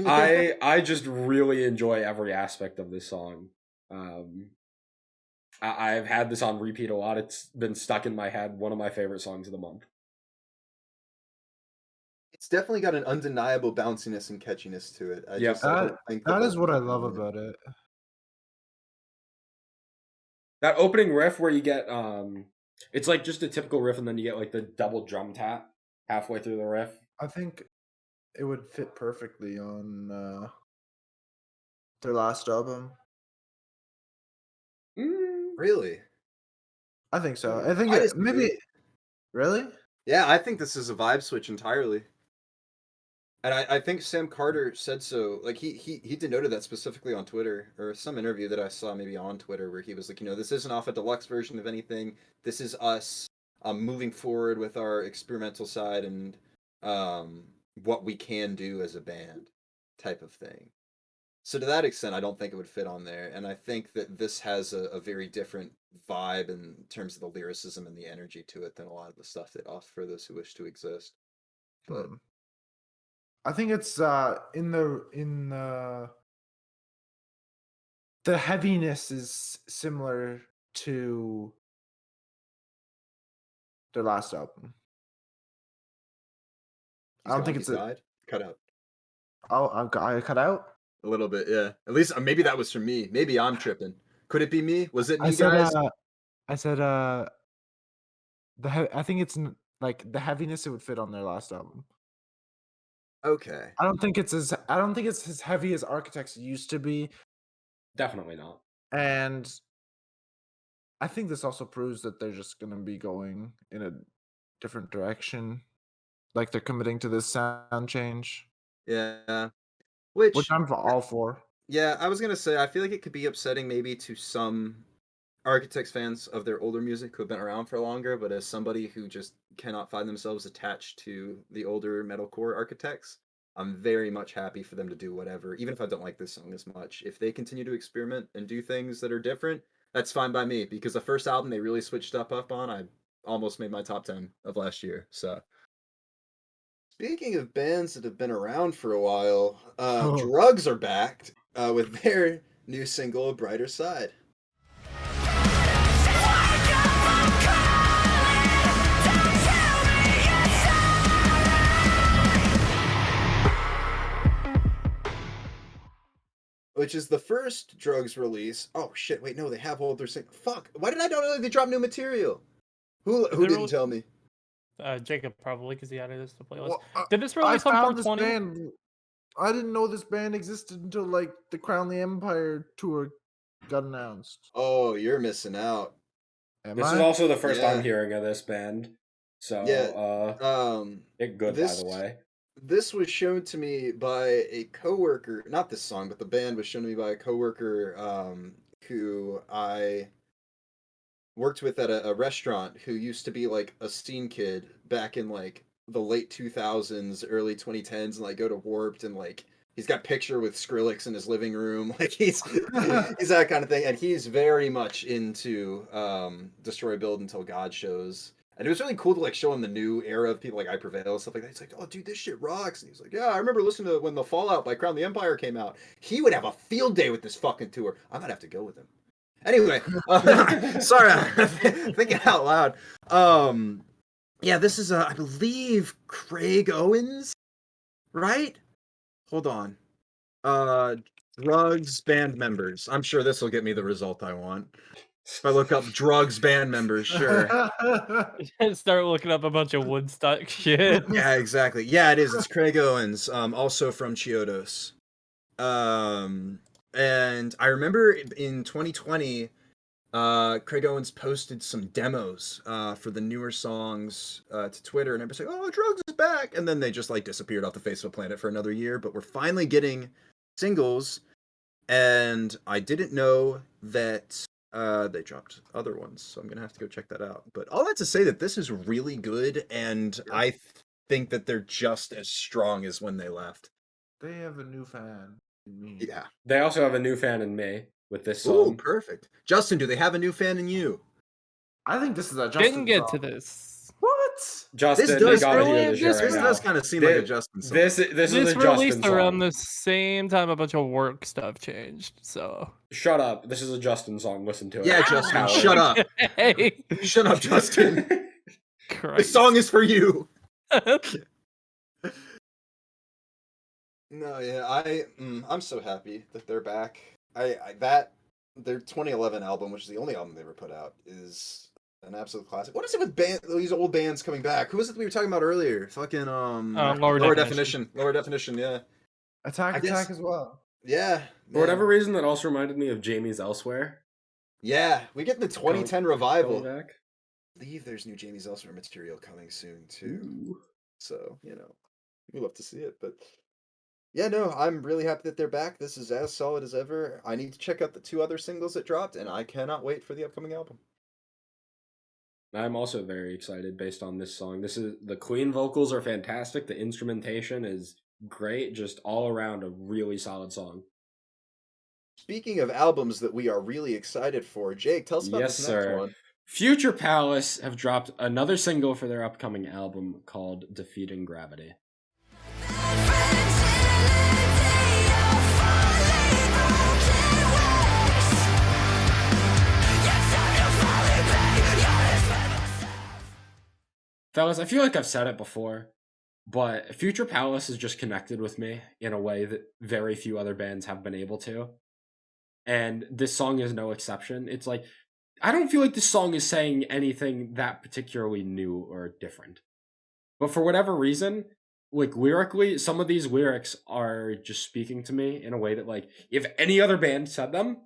I just really enjoy every aspect of this song. I've had this on repeat a lot. It's been stuck in my head. One of my favorite songs of the month. It's definitely got an undeniable bounciness and catchiness to it. That is what I love about it. That opening riff where you get it's like just a typical riff, and then you get like the double drum tap halfway through the riff. I think it would fit perfectly on their last album. Really? I think so. I think maybe. Really? Yeah, I think this is a vibe switch entirely. And I think Sam Carter said so. Like he denoted that specifically on Twitter or some interview that I saw maybe on Twitter where he was like, this isn't off a deluxe version of anything. This is us moving forward with our experimental side and what we can do as a band type of thing. So to that extent, I don't think it would fit on there. And I think that this has a very different vibe in terms of the lyricism and the energy to it than a lot of the stuff that offers for those who wish to exist. But I think it's in the heaviness is similar to their last album. I don't think it's died. Cut out. Oh, I cut out. A little bit, yeah. At least maybe that was from me. Maybe I'm tripping. Could it be me? Was it me, I said, guys? I said, I think it's like the heaviness it would fit on their last album. Okay. I don't think it's as heavy as Architects used to be. Definitely not. And I think this also proves that they're just gonna be going in a different direction. Like they're committing to this sound change. Yeah. Which I'm all for. Yeah, I was gonna say I feel like it could be upsetting maybe to some Architects fans of their older music who have been around for longer, but as somebody who just cannot find themselves attached to the older metalcore Architects, I'm very much happy for them to do whatever, even if I don't like this song as much. If they continue to experiment and do things that are different, that's fine by me, because the first album they really switched up on, I almost made my top 10 of last year, so. Speaking of bands that have been around for a while, Drugs are back with their new single, Brighter Side. Which is the first Drugs release. Oh shit! Wait, no, they have older single. Fuck! Why did I not know they dropped new material? Who didn't tell me? Jacob probably because he added this to the playlist. Well, Did this release on 420? This band, I didn't know this band existed until like the Crown the Empire tour got announced. Oh, you're missing out. This is also the first I'm hearing of this band. So good by the way. This was shown to me by a coworker, not this song, but the band was shown to me by a coworker who I worked with at a restaurant who used to be like a scene kid back in like the late 2000s, early 2010s, and like go to Warped, and like he's got picture with Skrillex in his living room, like he's that kind of thing, and he's very much into Destroy Build Until God shows. And it was really cool to like show him the new era of people like I Prevail, stuff like that. He's like, "Oh, dude, this shit rocks." And he's like, "Yeah, I remember listening to when the Fallout by Crown the Empire came out. He would have a field day with this fucking tour. I might have to go with him." Anyway, sorry, I'm thinking out loud. Yeah, this is I believe Craig Owens, right? Hold on. Drugs band members. I'm sure this will get me the result I want. If I look up Drugs band members, sure. Start looking up a bunch of Woodstock shit. Yeah, exactly. Yeah, it is. It's Craig Owens, also from Chiodos. And I remember in 2020, Craig Owens posted some demos for the newer songs to Twitter, and everybody's like, "Oh, Drugs is back!" And then they just like disappeared off the face of the planet for another year. But we're finally getting singles, and I didn't know that they dropped other ones, so I'm gonna have to go check that out. But all that to say that this is really good, and I think that they're just as strong as when they left. They have a new fan in me. Yeah. They also have a new fan in me with this song. Oh, perfect. Justin, do they have a new fan in you? I think this is a Justin Didn't get song. to this. What? Justin, This you does gotta really- hear this this right now. does kind of seem like a Justin song. This is a Justin released song. around the same time a bunch of work stuff changed. So Shut up. This is a Justin song. Listen to it. Yeah, Justin, Coward. shut up. hey, Shut up, Justin. This Christ. song is for you. No, yeah, I'm so happy that they're back. Their 2011 album, which is the only album they ever put out, is an absolute classic. What is it with these old bands coming back? Who was it that we were talking about earlier? Fucking Lower Definition. Lower Definition, yeah. Attack as well. Yeah. For whatever reason, that also reminded me of Jamie's Elsewhere. Yeah, we get the 2010 Coming revival. back. I believe there's new Jamie's Elsewhere material coming soon too. Ooh. So, you know. We love to see it, but yeah, no, I'm really happy that they're back. This is as solid as ever. I need to check out the 2 other singles that dropped, and I cannot wait for the upcoming album. I'm also very excited based on this song. This is the Queen vocals are fantastic. The instrumentation is great. Just all around a really solid song. Speaking of albums that we are really excited for, Jake, tell us about Yes, this next sir. one. Future Palace have dropped another single for their upcoming album called Defeating Gravity. Fellas, I feel like I've said it before, but Future Palace has just connected with me in a way that very few other bands have been able to. And this song is no exception. It's like, I don't feel like this song is saying anything that particularly new or different. But for whatever reason, like lyrically, some of these lyrics are just speaking to me in a way that, like, if any other band said them,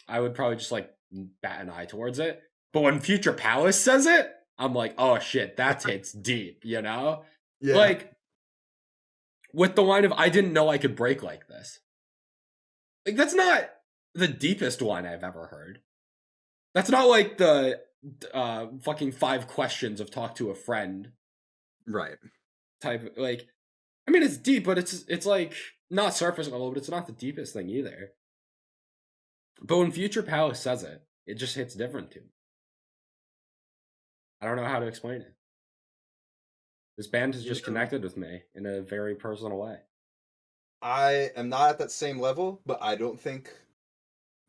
I would probably just like bat an eye towards it. But when Future Palace says it, I'm like, oh shit, that hits deep, you know? Yeah. Like, with the line of, I didn't know I could break like this. Like, that's not the deepest line I've ever heard. That's not like the fucking 5 questions of talk to a friend right. type. Like, I mean, it's deep, but it's like not surface level, but it's not the deepest thing either. But when Future Palace says it, it just hits different to me. I don't know how to explain it. This band has just connected with me in a very personal way. I am not at that same level, but I don't think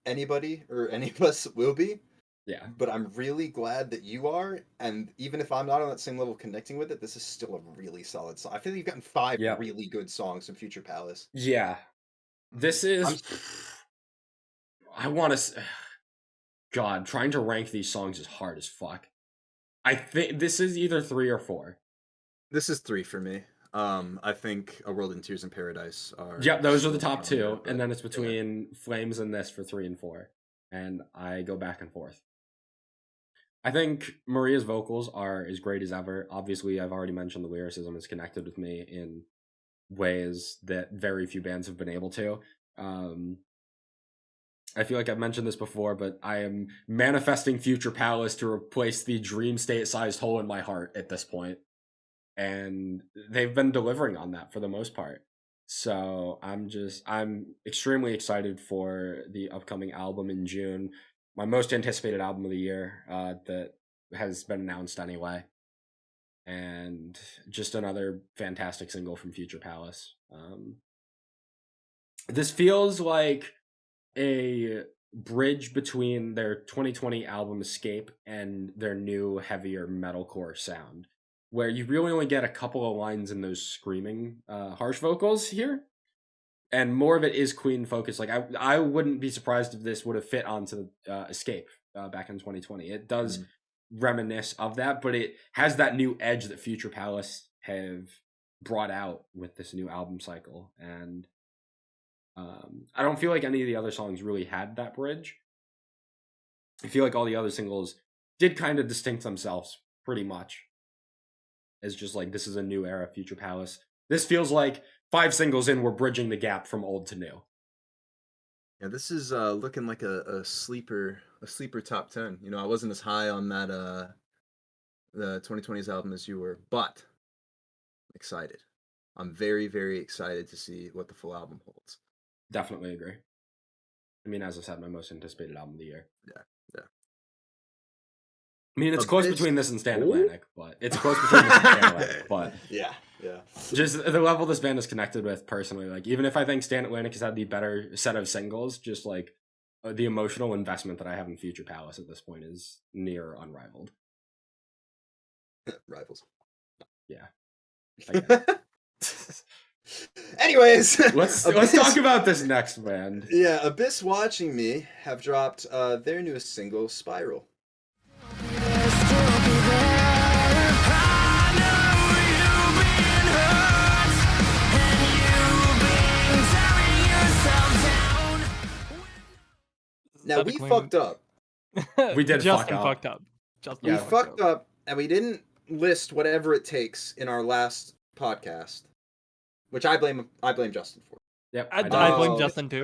anybody or any of us will be. Yeah. But I'm really glad that you are, and even if I'm not on that same level connecting with it, this is still a really solid song. I feel like you've gotten 5 Yeah. really good songs from Future Palace. Yeah. This is... I want to... God, trying to rank these songs is hard as fuck. I think this is either 3 or 4. This is 3 for me. I think A World in Tears and Paradise are... Yeah, those are the still top on 2, there, but and then it's between Flames and this for 3 and 4. And I go back and forth. I think Maria's vocals are as great as ever. Obviously, I've already mentioned the lyricism is connected with me in ways that very few bands have been able to. I feel like I've mentioned this before, but I am manifesting Future Palace to replace the dream state-sized hole in my heart at this point. And they've been delivering on that for the most part. So I'm extremely excited for the upcoming album in June. My most anticipated album of the year that has been announced anyway. And just another fantastic single from Future Palace. This feels like a bridge between their 2020 album Escape and their new heavier metalcore sound, where you really only get a couple of lines in those screaming harsh vocals here, and more of it is Queen focused. Like I wouldn't be surprised if this would have fit onto Escape back in 2020. It does reminisce of that, but it has that new edge that Future Palace have brought out with this new album cycle. And I don't feel like any of the other songs really had that bridge. I feel like all the other singles did kind of distinct themselves pretty much as just like, this is a new era Future Palace. This feels like 5 singles in, we're bridging the gap from old to new. Yeah, this is looking like a sleeper top 10. You know, I wasn't as high on that the 2020's album as you were, but I'm excited. I'm very, very excited to see what the full album holds. Definitely agree. I mean, as I said, my most anticipated album of the year. Yeah. I mean, it's close between this and Stand Atlantic, but it's close between this and Stand Atlantic, but yeah. Just the level this band is connected with personally, like even if I think Stand Atlantic has had the better set of singles, just like the emotional investment that I have in Future Palace at this point is near unrivaled. Rivals. Yeah. Anyways, let's talk about this next band. Yeah, Abyss Watching Me have dropped their newest single, Spiral. Now we fucked up. We did Justin fuck up. fucked up. Justin We fucked up, and we didn't list whatever it takes in our last podcast. which I blame Justin for. Yep. I did. blame Oh, Justin too.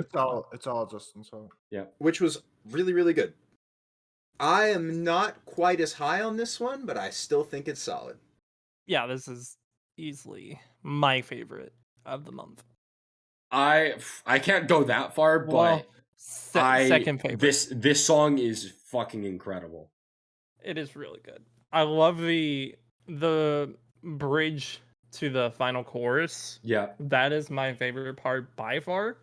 It's all Justin's fault. Which was really, really good. I am not quite as high on this one, but I still think it's solid. Yeah, this is easily my favorite of the month. I can't go that far, but Well, second favorite. This song is fucking incredible. It is really good. I love the bridge to the final chorus. Yeah. That is my favorite part by far.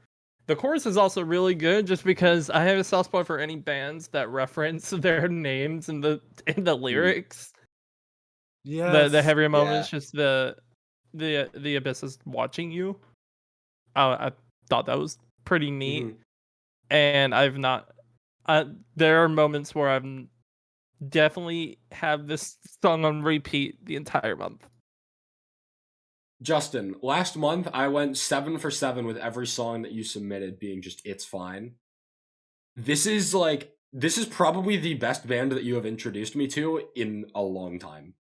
The chorus is also really good just because I have a soft spot for any bands that reference their names in the lyrics. Yeah. The heavier moments, just the abyss is watching you. I thought that was pretty neat. Mhm. And I've not there are moments where I'm definitely have this song on repeat the entire month. Justin, last month I went 7 for 7 with every song that you submitted being just It's Fine. This is probably the best band that you have introduced me to in a long time.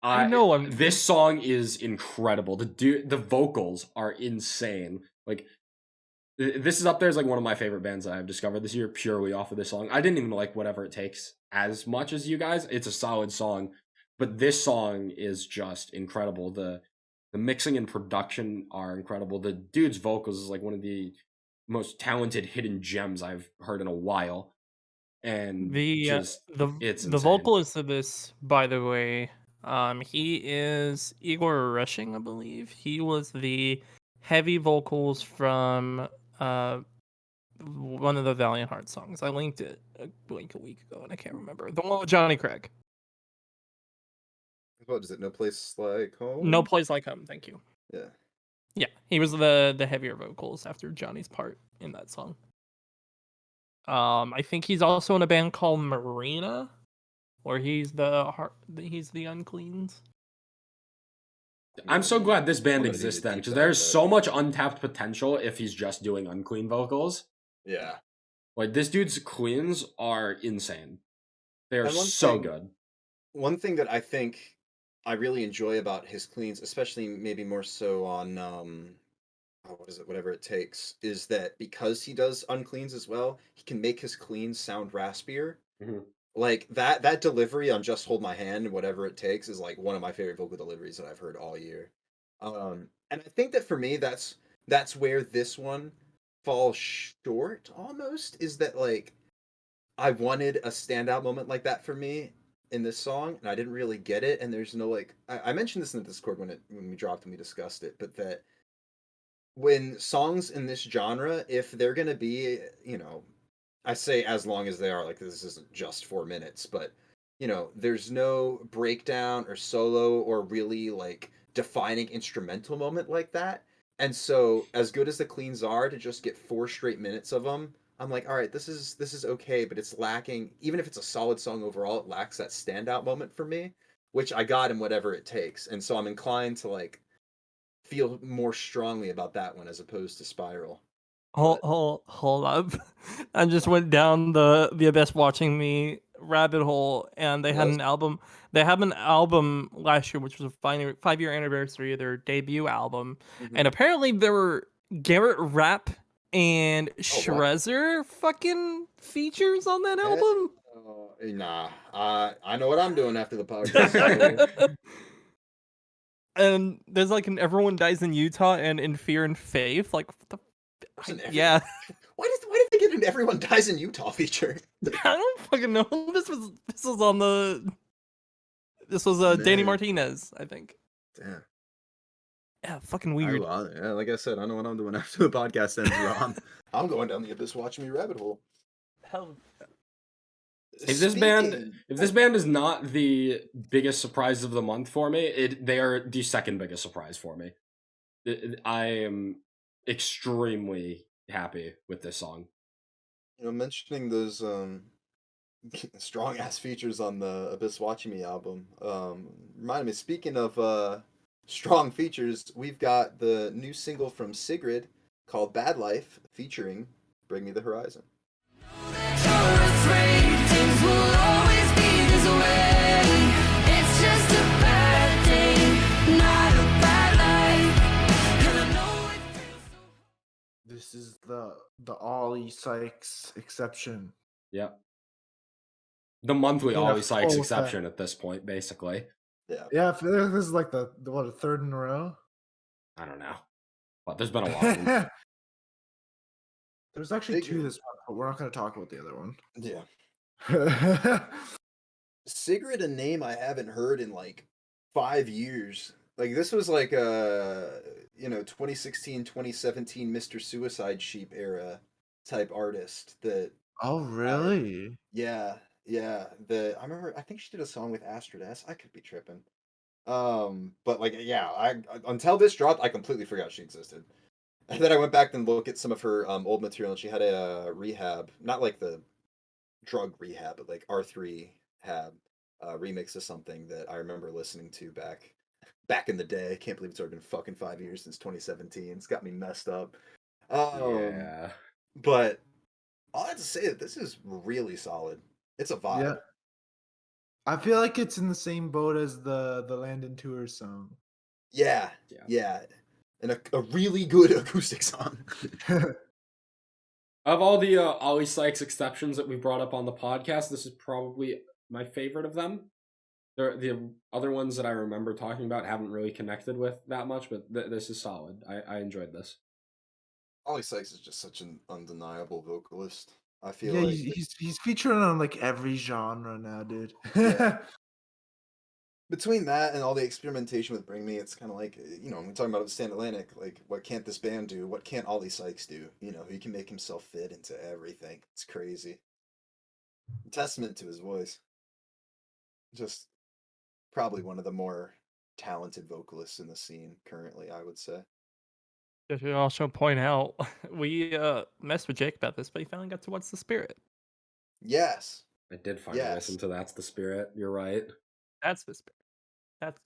I know this song is incredible. The vocals are insane. Like, this is up there as like one of my favorite bands that I've discovered this year purely off of this song. I didn't even like Whatever It Takes as much as you guys. It's a solid song, but this song is just incredible. The mixing and production are incredible. The dude's vocals is like one of the most talented hidden gems I've heard in a while. And the vocalist of this, by the way, he is Igor Rushing, I believe. He was the heavy vocals from one of the Valiant Hearts songs. I linked it a week ago, and I can't remember. The one with Johnny Craig. What is it? No Place Like Home? No Place Like Home, thank you. Yeah. Yeah, he was the heavier vocals after Johnny's part in that song. I think he's also in a band called Marina, where he's the Uncleans. I'm so glad this band Wanna exists do a then, deep because dive, there's but- so much untapped potential if he's just doing unclean vocals. Yeah. Like, this dude's cleans are insane. They are And one so thing- good. One thing that I think I really enjoy about his cleans, especially maybe more so on Whatever It Takes, is that because he does uncleans as well, he can make his cleans sound raspier. Mhm. Like that delivery on Just Hold My Hand and Whatever It Takes is like one of my favorite vocal deliveries that I've heard all year. And I think that for me that's where this one falls short almost, is that like I wanted a standout moment like that for me in this song, and I didn't really get it. And there's no like I mentioned this in the Discord when we dropped and we discussed it, but that when songs in this genre, if they're gonna be, I say as long as they are, like this isn't just 4 minutes, but there's no breakdown or solo or really like defining instrumental moment like that. And so as good as the cleans are, to just get 4 straight minutes of them, I'm like, all right, this is okay, but it's lacking. Even if it's a solid song overall, it lacks that standout moment for me, which I got in Whatever It Takes. And so I'm inclined to like feel more strongly about that one as opposed to Spiral. Hold up. I just went down the Abyss Watching Me rabbit hole, and they had an album. They have an album last year, which was a 5-year anniversary of their debut album. Mm-hmm. And apparently there were Garrett Rapp and wow. Shrezzer fucking features on that album. Nah, I know what I'm doing after the podcast. And there's like an Everyone Dies in Utah and In Fear and Faith. Like, what the yeah. Why did they get an Everyone Dies in Utah feature? I don't fucking know. This was on the. This was Danny Martinez, I think. Damn. Yeah, fucking weird. Yeah, like I said, I know what I'm doing after the podcast ends, Ron. I'm going down the Abyss Watching Me rabbit hole. Hell. If this band is not the biggest surprise of the month for me, they are the second biggest surprise for me. I am extremely happy with this song. Mentioning those strong ass features on the Abyss Watching Me album reminded me. Speaking of strong features, we've got the new single from Sigrid called "Bad Life" featuring Bring Me the Horizon. You're afraid things will always be this way. It's just a bad day, not a bad life. is the Ollie Sykes exception. Yep. The monthly Yeah, Ollie Sykes full exception at this point, basically. Yeah. Yeah, I feel like this is like the what, a third in a row. I don't know. But there's been a lot of them. There's actually Sigrid. two this month, but we're not going to talk about the other one. Yeah. Sigrid, a name I haven't heard in like 5 years. Like this was like a 2016, 2017 Mr. Suicide Sheep era type artist that Oh, really? yeah. I remember I think she did a song with Astrades. I could be tripping. But like yeah, I until this dropped, I completely forgot she existed. And then I went back and looked at some of her old material, and she had a rehab, not like the drug rehab, but like R3 Hab remix of something that I remember listening to back in the day. I can't believe it's already been fucking 5 years since 2017. It's got me messed up. Yeah. But I'll have to say that this is really solid. It's a vibe. Yeah. I feel like it's in the same boat as the Landon Tour song. Yeah. And a really good acoustic song. Of all the Ollie Sykes exceptions that we brought up on the podcast, this is probably my favorite of them. The other ones that I remember talking about haven't really connected with that much, but this is solid. I enjoyed this. Ollie Sykes is just such an undeniable vocalist. I feel Yeah, like he's featuring on like every genre now, dude. Yeah. Between that and all the experimentation with Bring Me, it's kind of like, we're talking about Stand Atlantic, like, what can't this band do? What can't Ollie Sykes do? He can make himself fit into everything. It's crazy. Testament to his voice. Just probably one of the more talented vocalists in the scene currently, I would say. I should also point out we messed with Jake about this, but he finally got to What's the Spirit. Yes. I did finally listen to That's the Spirit. You're right. That's the spirit. That's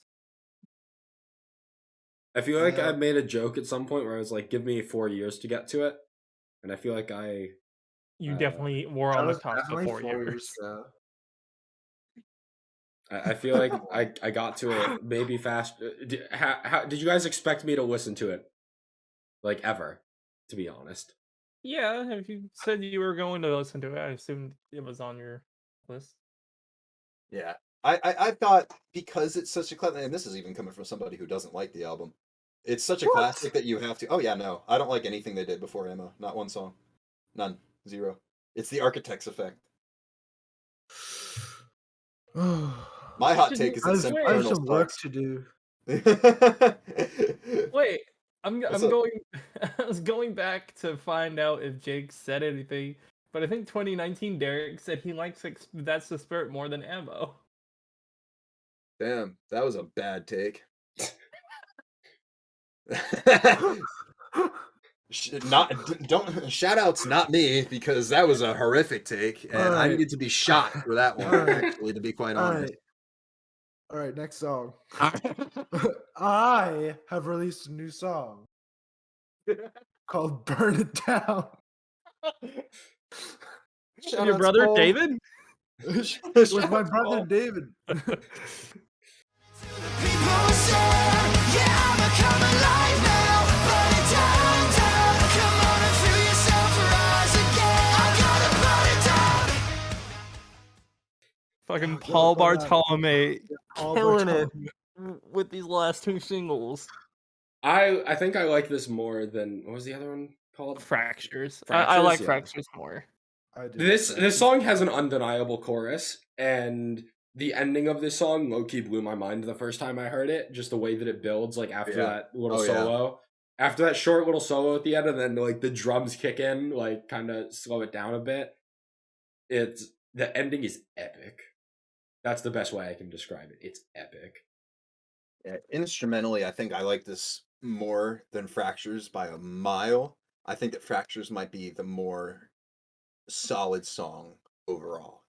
I feel like I made a joke at some point where I was like, give me 4 years to get to it. And I feel like you definitely were on the cusp of definitely 4 years. I feel like I got to it maybe fast. How did you guys expect me to listen to it? Like ever, to be honest. Yeah, if you said you were going to listen to it, I assumed it was on your list. Yeah. I thought because it's such a classic, and this is even coming from somebody who doesn't like the album, it's such a classic that you have to. Oh yeah, no, I don't like anything they did before Ammo. Not one song, none, zero. It's the Architects effect. My hot take is that I have Sempiternal some work sucks. to do. Wait, I'm What's up? going. I was going back to find out if Jake said anything, but I think 2019 Derek said he likes That's the Spirit more than Ammo. Damn, that was a bad take. Don't shout outs, not me, because that was a horrific take, and I Alright. needed to be shot for that one. Alright. Actually, to be quite All honest. right. All right, next song. I have released a new song called Burn It Down. Shout Your outs, brother Paul. David? With my brother David. People say, yeah, I'ma come alive now. Burn it down, down. Come on and feel yourself rise again. I gotta burn it down. Fucking Yeah, Paul burn it down. Bartolome Paul killing it Bartolome. with these last two singles. I think I like this more than what was the other one called? Fractures. I Fractures, like yeah. Fractures more. I do. This song has an undeniable chorus, and the ending of this song low-key blew my mind the first time I heard it. Just the way that it builds, like after Yeah. that little Oh, yeah. solo, after that short little solo at the end, and then like the drums kick in, like kind of slow it down a bit. The ending is epic. That's the best way I can describe it. It's epic. Yeah, instrumentally, I think I like this more than Fractures by a mile. I think that Fractures might be the more solid song overall.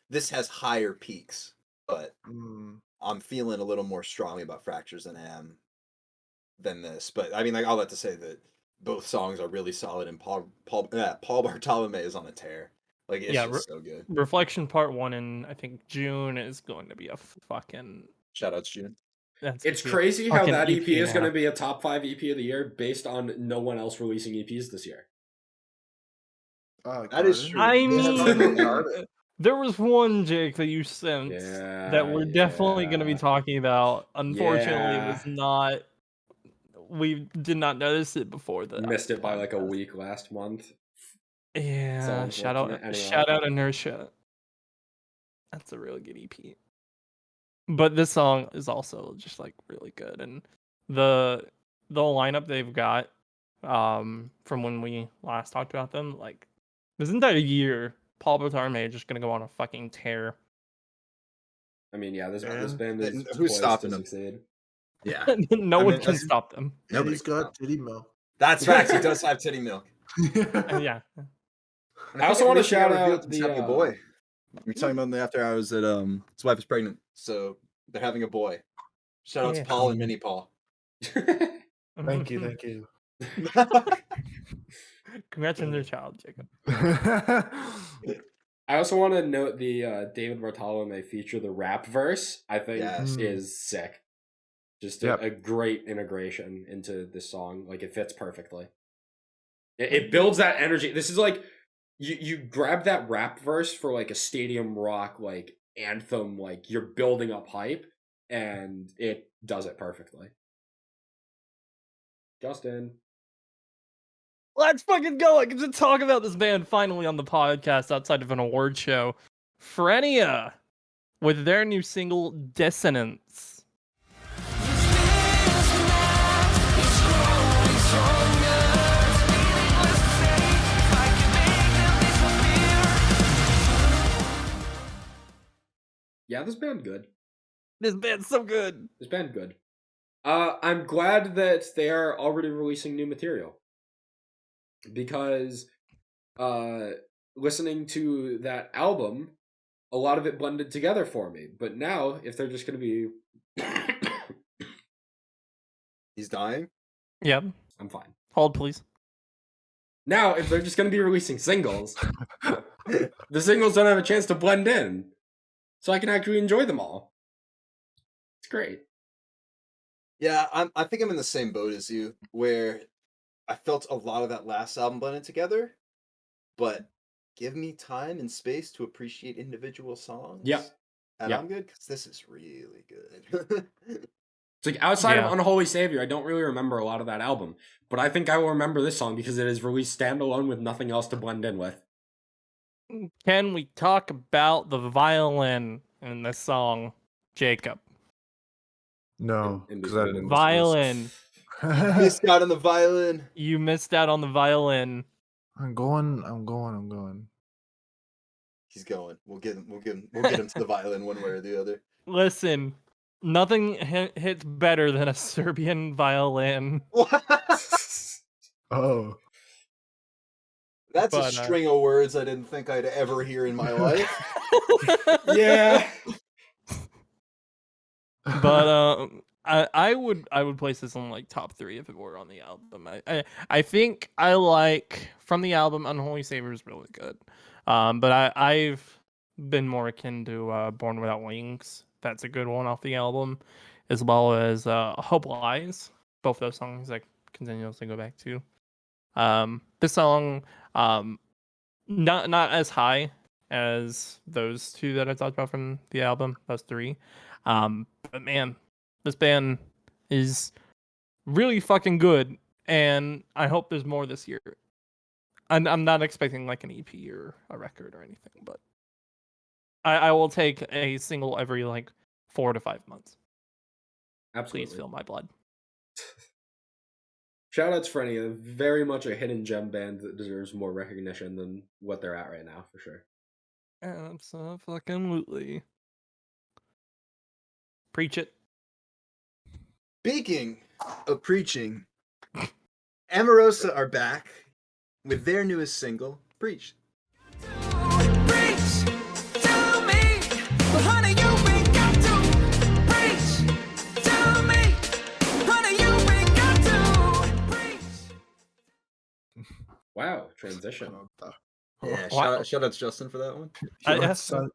This has higher peaks, but I'm feeling a little more strongly about Fractures than this. But I mean, like, I'll have to say that both songs are really solid, and Paul Bartolome is on a tear. Like, it's just so good. Reflection Part 1 in, I think, June is going to be a fucking... Shout out to June. It's crazy how fucking that EP is now. going to be a top 5 EP of the year based on no one else releasing EPs this year. That is Guardin? true. I They have mean, Dreamwake Guardin. there was one, Jake, that you sent that we're definitely going to be talking about. Unfortunately, it was not. We did not notice it before the Missed it by like a podcast. week last month. Yeah, So shout out, unfortunate. Anyway. shout out Inertia. That's a really good EP. But this song is also just like really good, and the lineup they've got from when we last talked about them, like this entire year, Paul Bartolome is just gonna go on a fucking tear. I mean, yeah, this And band is who's poised stopping to them? succeid. Yeah. No I one mean, can that's- stop them. Nobody He's got titty milk. That's facts. He does have titty milk. Yeah. And I also think wanna recently shout got revealed out he's the, having a boy. We were talking about in the after hours that his wife is pregnant, so they're having a boy. Shout out Yeah. to Paul and Mini Paul. Thank you, thank you. Congrats on their child, Jacob. I also want to note the David Bartolome feature, the rap verse, I think Yes. is sick. Just Yep. a great integration into this song. Like, it fits perfectly. It builds that energy. This is like, you grab that rap verse for like a stadium rock, like anthem, like you're building up hype, and it does it perfectly. Justin. Let's fucking go! I get to talk about this band finally on the podcast outside of an award show. Frenia with their new single Dissonance. Yeah, this band good. This band's so good. This band good. I'm glad that they are already releasing new material. Because listening to that album, a lot of it blended together for me. But now, if they're just going to be... He's dying. Yep. I'm fine. Hold, please. Now, if they're just going to be releasing singles, the singles don't have a chance to blend in. So I can actually enjoy them all. It's great. Yeah, I think I'm in the same boat as you, where I felt a lot of that last album blended together, but give me time and space to appreciate individual songs. Yeah. And Yeah. I'm good because this is really good. It's like, outside Yeah. of Unholy Savior, I don't really remember a lot of that album. But I think I will remember this song because it is released standalone with nothing else to blend in with. Can we talk about the violin in this song, Jacob? No, In because I between didn't. Violin. Missed out on the violin. You missed out on the violin. I'm going. He's going. We'll get him to the violin one way or the other. Listen, nothing hits better than a Serbian violin. Oh. That's a But, string of words I didn't think I'd ever hear in my life. Yeah. But I would place this on like top 3 if it were on the album. I think I like from the album Unholy Savior is really good. But I've been more akin to Born Without Wings. That's a good one off the album, as well as Hope Lies. Both those songs I continuously go back to. This song not as high as those 2 that I talked about from the album, those 3. But man, this band is really fucking good, and I hope there's more this year. I'm not expecting like an EP or a record or anything, but I will take a single every like 4 to 5 months. Absolutely. Please feel my blood. Shout out to Frenia, very much a hidden gem band that deserves more recognition than what they're at right now, for sure. Absolutely. Preach it. Speaking of preaching, Amorosa are back with their newest single, Preach. Preach to me, but honey, you ain't got to preach to me, honey, you ain't got to preach. Wow, transition. Yeah, Wow. shout out to Justin for that one.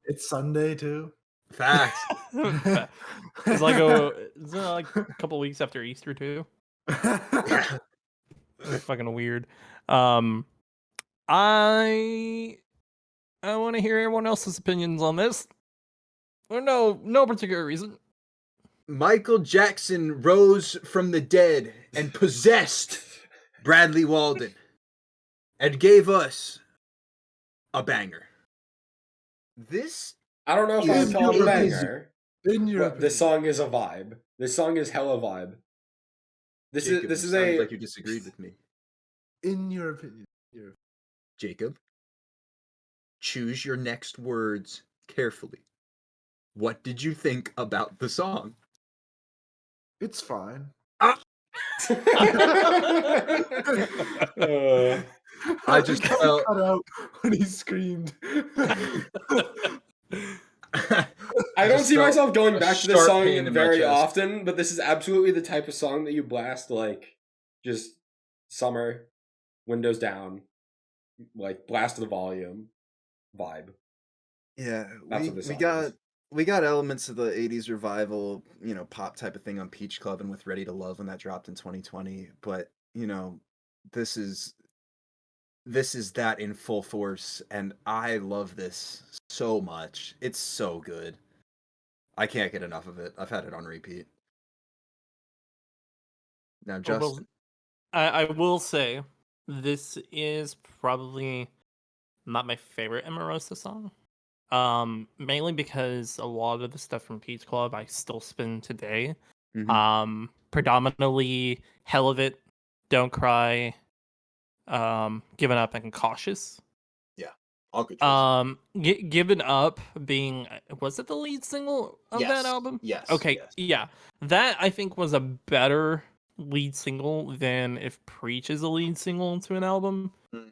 It's Sunday too. Facts. It's like isn't it like a couple weeks after Easter too? It's fucking weird. I want to hear everyone else's opinions on this. For no particular reason. Michael Jackson rose from the dead and possessed Bradley Walden and gave us a banger. This I don't know if I is would call it a your banger. In your But this opinion. song is a vibe. This song is hella vibe. This Jacob, is you a sounded like you disagreed with me. In your opinion. Jacob, choose your next words carefully. What did you think about the song? It's fine. I just got felt- cut out when he screamed. I don't see myself going a back to this sharp song pain in my very chest. often, but this is absolutely the type of song that you blast like just summer, windows down, like blast the volume vibe. Yeah, That's what this we song got is. we got elements of the 80s revival, pop type of thing on Peach Club and with Ready to Love when that dropped in 2020, but this is that in full force, and I love this so much. It's so good. I can't get enough of it. I've had it on repeat. Now, Justin. I will say this is probably not my favorite Emerosa song. Mainly because a lot of the stuff from Peach Club I still spin today. Mhm. Predominantly Hell of It, Don't Cry, Given Up, and Cautious. All good choices. Given Up being, was it the lead single of that album? Yes. Okay, yes. yeah. That I think was a better lead single than if Preach is a lead single to an album. Mhm.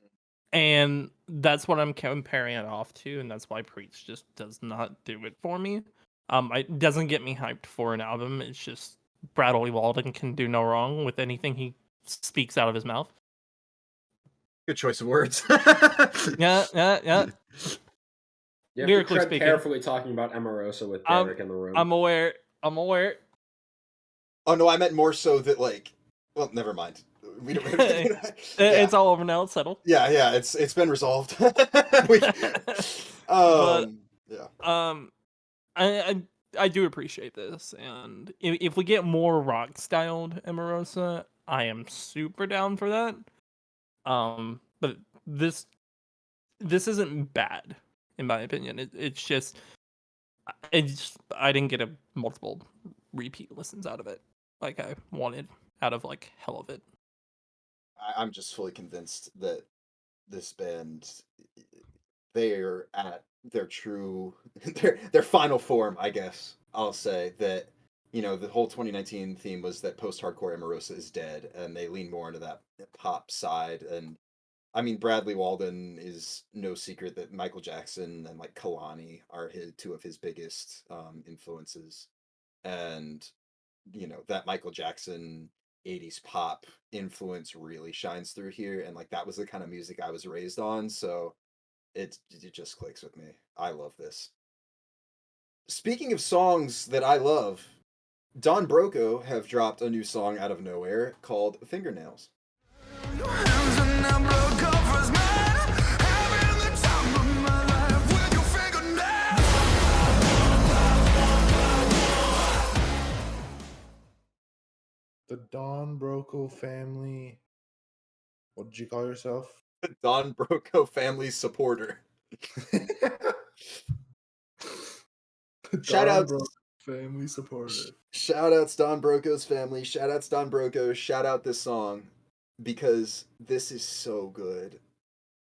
And that's what I'm comparing it off to, and that's why Preach just does not do it for me. It doesn't get me hyped for an album. It's just Bradley Walden can do no wrong with anything he speaks out of his mouth. Good choice of words. Yeah. You have Lyrically to tread speaking. carefully talking about Emerosa with Derek in the room. I'm aware. Oh no, I meant more so that well, never mind. We don't. It's all over now. It's settled. Yeah. It's been resolved. I do appreciate this, and if we get more rock styled Emerosa, I am super down for that. But this isn't bad in my opinion. It's just I didn't get a multiple repeat listens out of it like I wanted out of like Hell of It. I'm just fully convinced that this band, they're at their true their final form, I guess. I'll say that the whole 2019 theme was that post-hardcore Emerosa is dead, and they lean more into that pop side. And I mean, Bradley Walden is no secret that Michael Jackson and like Kalani are two of his biggest influences, and that Michael Jackson 80s pop influence really shines through here, and like that was the kind of music I was raised on, so it just clicks with me. I love this. Speaking of songs that I love, Don Broco have dropped a new song out of nowhere called Fingernails. The Don Broco family. What did you call yourself? Don Broco family supporter. Shout Don out Broco family supporter. Shout outs Don Broco's family. Shout outs Don Broco. Shout out this song because this is so good.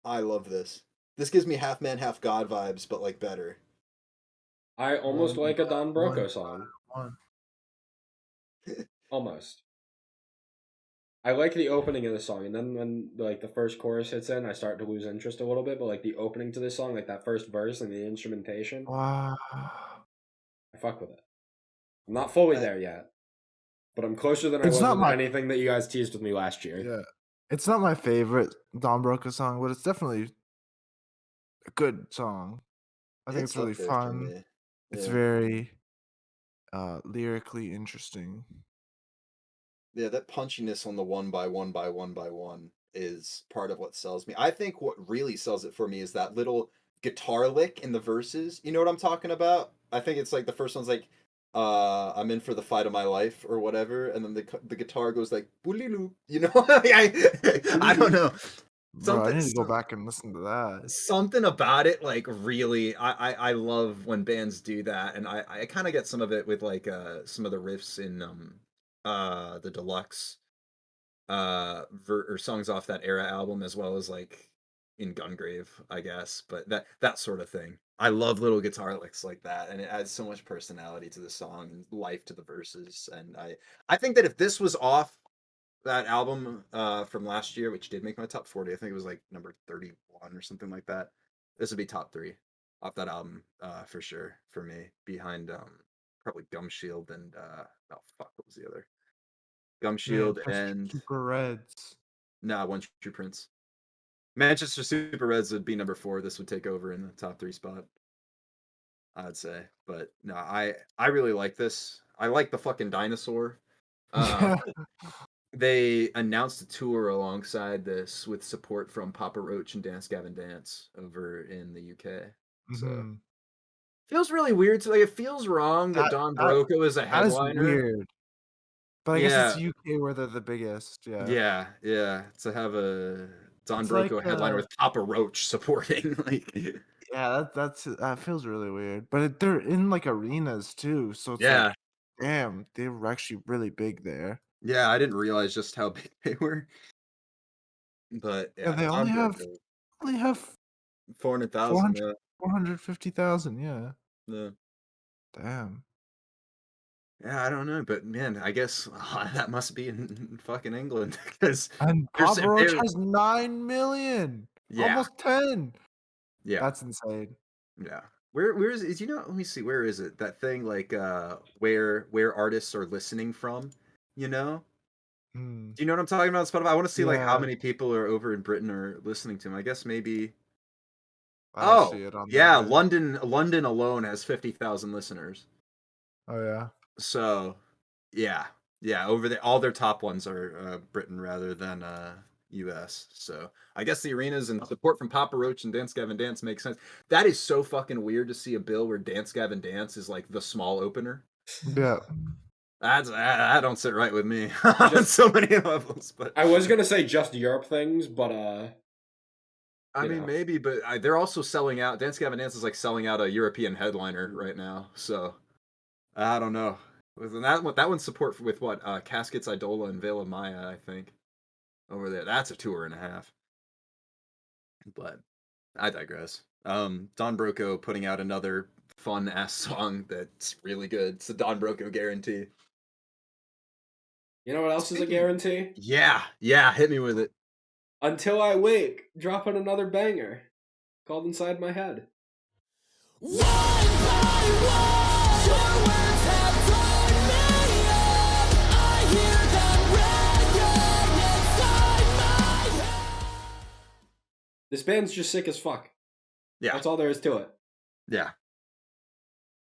I love this. This gives me half man, half god vibes, but like better. I almost like a Don Broco song. Almost. I like the opening of the song, and then when like the first chorus hits in, I start to lose interest a little bit. But like the opening to this song, like that first verse and the instrumentation, Wow. I fuck with it. I'm not fully there yet, but I'm closer than I It's was not with my- anything that you guys teased with me last year. Yeah. It's not my favorite Don Broco song, but it's definitely a good song. I think it's really up there for fun. me. It's Yeah. very lyrically interesting. Yeah, that punchiness on the one by one by one by one is part of what sells me. I think what really sells it for me is that little guitar lick in the verses. You know what I'm talking about? I think it's like the first one's like, I'm in for the fight of my life or whatever, and then the guitar goes like, "Boolilu," you know? I don't know. Bro, I need to go Some- back and listen to that. something about it like really I love when bands do that, and I kind of get some of it with like some of the riffs in the deluxe or songs off that era album, as well as like in Gungrave, I guess. But that sort of thing, I love little guitar licks like that, and it adds so much personality to the song and life to the verses. And I think that if this was off that album from last year, which did make my top 40, I think it was like number 31 or something like that, this would be top 3 off that album for sure for me, behind probably Gum Shield and oh fuck, what was the other? Gum Shield Manchester and Super Reds. One True Prince. Manchester Super Reds would be number 4. This would take over in the top 3 spot, I'd say. But no, I really like this. I like the fucking dinosaur. They announced a tour alongside this with support from Papa Roach and Dance Gavin Dance over in the UK. So Mhm. feels really weird. So like, it feels wrong that Don Broco is a That is headliner. weird. But I guess Yeah. it's UK where they're the biggest. Yeah. Yeah. To have a Don It's Broco like, headliner with Papa Roach supporting, like, Yeah, that feels really weird. But they're in like arenas too, so it's yeah, like, damn, they were actually really big there. yeah. I didn't realize just how big they were, but Yeah, yeah, they Don only have Broco, 400,000. 400 Yeah, 450,000. Yeah. yeah. Damn. Yeah, I don't know, but man, I guess that must be in fucking England because And there's Papa Roach there, has 9 million. yeah, Almost 10. yeah, That's insane. yeah. Where is you know? Let me see. Where is it? That thing like where artists are listening from. You know? Hmm. Do you know what I'm talking about? Spotify. I want to see like how Yeah, many people are over in Britain are listening to him. I guess maybe. I don't see Oh, it on there. yeah, But... London alone has 50,000 listeners. Oh yeah. So, yeah. Yeah, over there all their top ones are Britain rather than US. So, I guess the arenas and support from Papa Roach and Dance Gavin Dance makes sense. That is so fucking weird to see a bill where Dance Gavin Dance is like the small opener. Yeah. That don't sit right with me on so many levels, but I was gonna say just Europe things, but I you mean, know. maybe, but they're also selling out. Dance Gavin Dance is like selling out a European headliner right now. So I don't know. That one's support with what? Caskets, Idola, and Veil of Maya, I think. Over there, that's a tour and a half. But I digress. Don Broco putting out another fun ass song that's really good. It's the Don Broco guarantee. You know what else is a guarantee? Yeah, hit me with it. Until I Wake, dropping another banger called Inside My Head. One by one, your words have torn me up. I hear them ringing inside my head. This band's just sick as fuck. Yeah, That's all there is to it. yeah.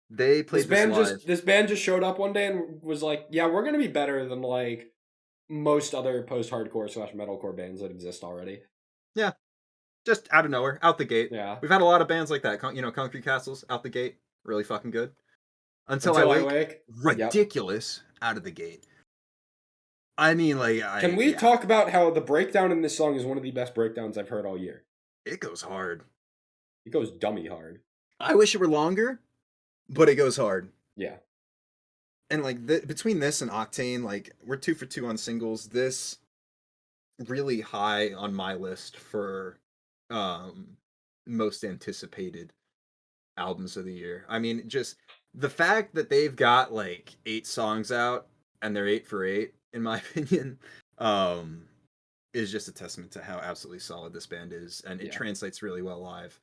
They played This band just showed up one day and was like, "Yeah, we're gonna be better than like most other post-hardcore / metalcore bands that exist already." Yeah, just out of nowhere, out the gate. Yeah. We've had a lot of bands like that. Concrete Castles, out the gate, really fucking good. Until I Wake, ridiculous, out of the gate. I mean, like, Can we talk about how the breakdown in this song is one of the best breakdowns I've heard all year? It goes hard. It goes dummy hard. I wish it were longer, but it goes hard. Yeah. And like between this and Octane, like we're 2 for 2 on singles. This really high on my list for most anticipated albums of the year. I mean, just the fact that they've got like 8 songs out and they're 8 for 8, in my opinion, is just a testament to how absolutely solid this band is, and it translates really well live.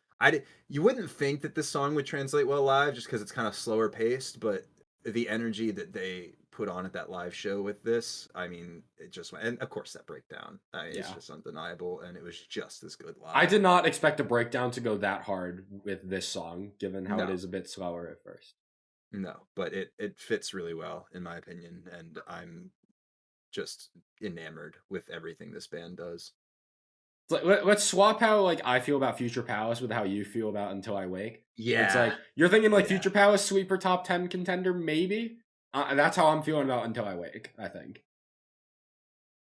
You wouldn't think that this song would translate well live just because it's kind of slower paced, but the energy that they put on at that live show with this, I mean, it just went, and of course that breakdown, it's just undeniable, and it was just as good live. I did not expect a breakdown to go that hard with this song, given how it is a bit slower at first. No, but it fits really well, in my opinion, and I'm just enamored with everything this band does. Let's swap how like I feel about Future Palace with how you feel about Until I Wake. Yeah. It's like you're thinking like Yeah. Future Palace sweeper top 10 contender maybe. That's how I'm feeling about Until I Wake. I think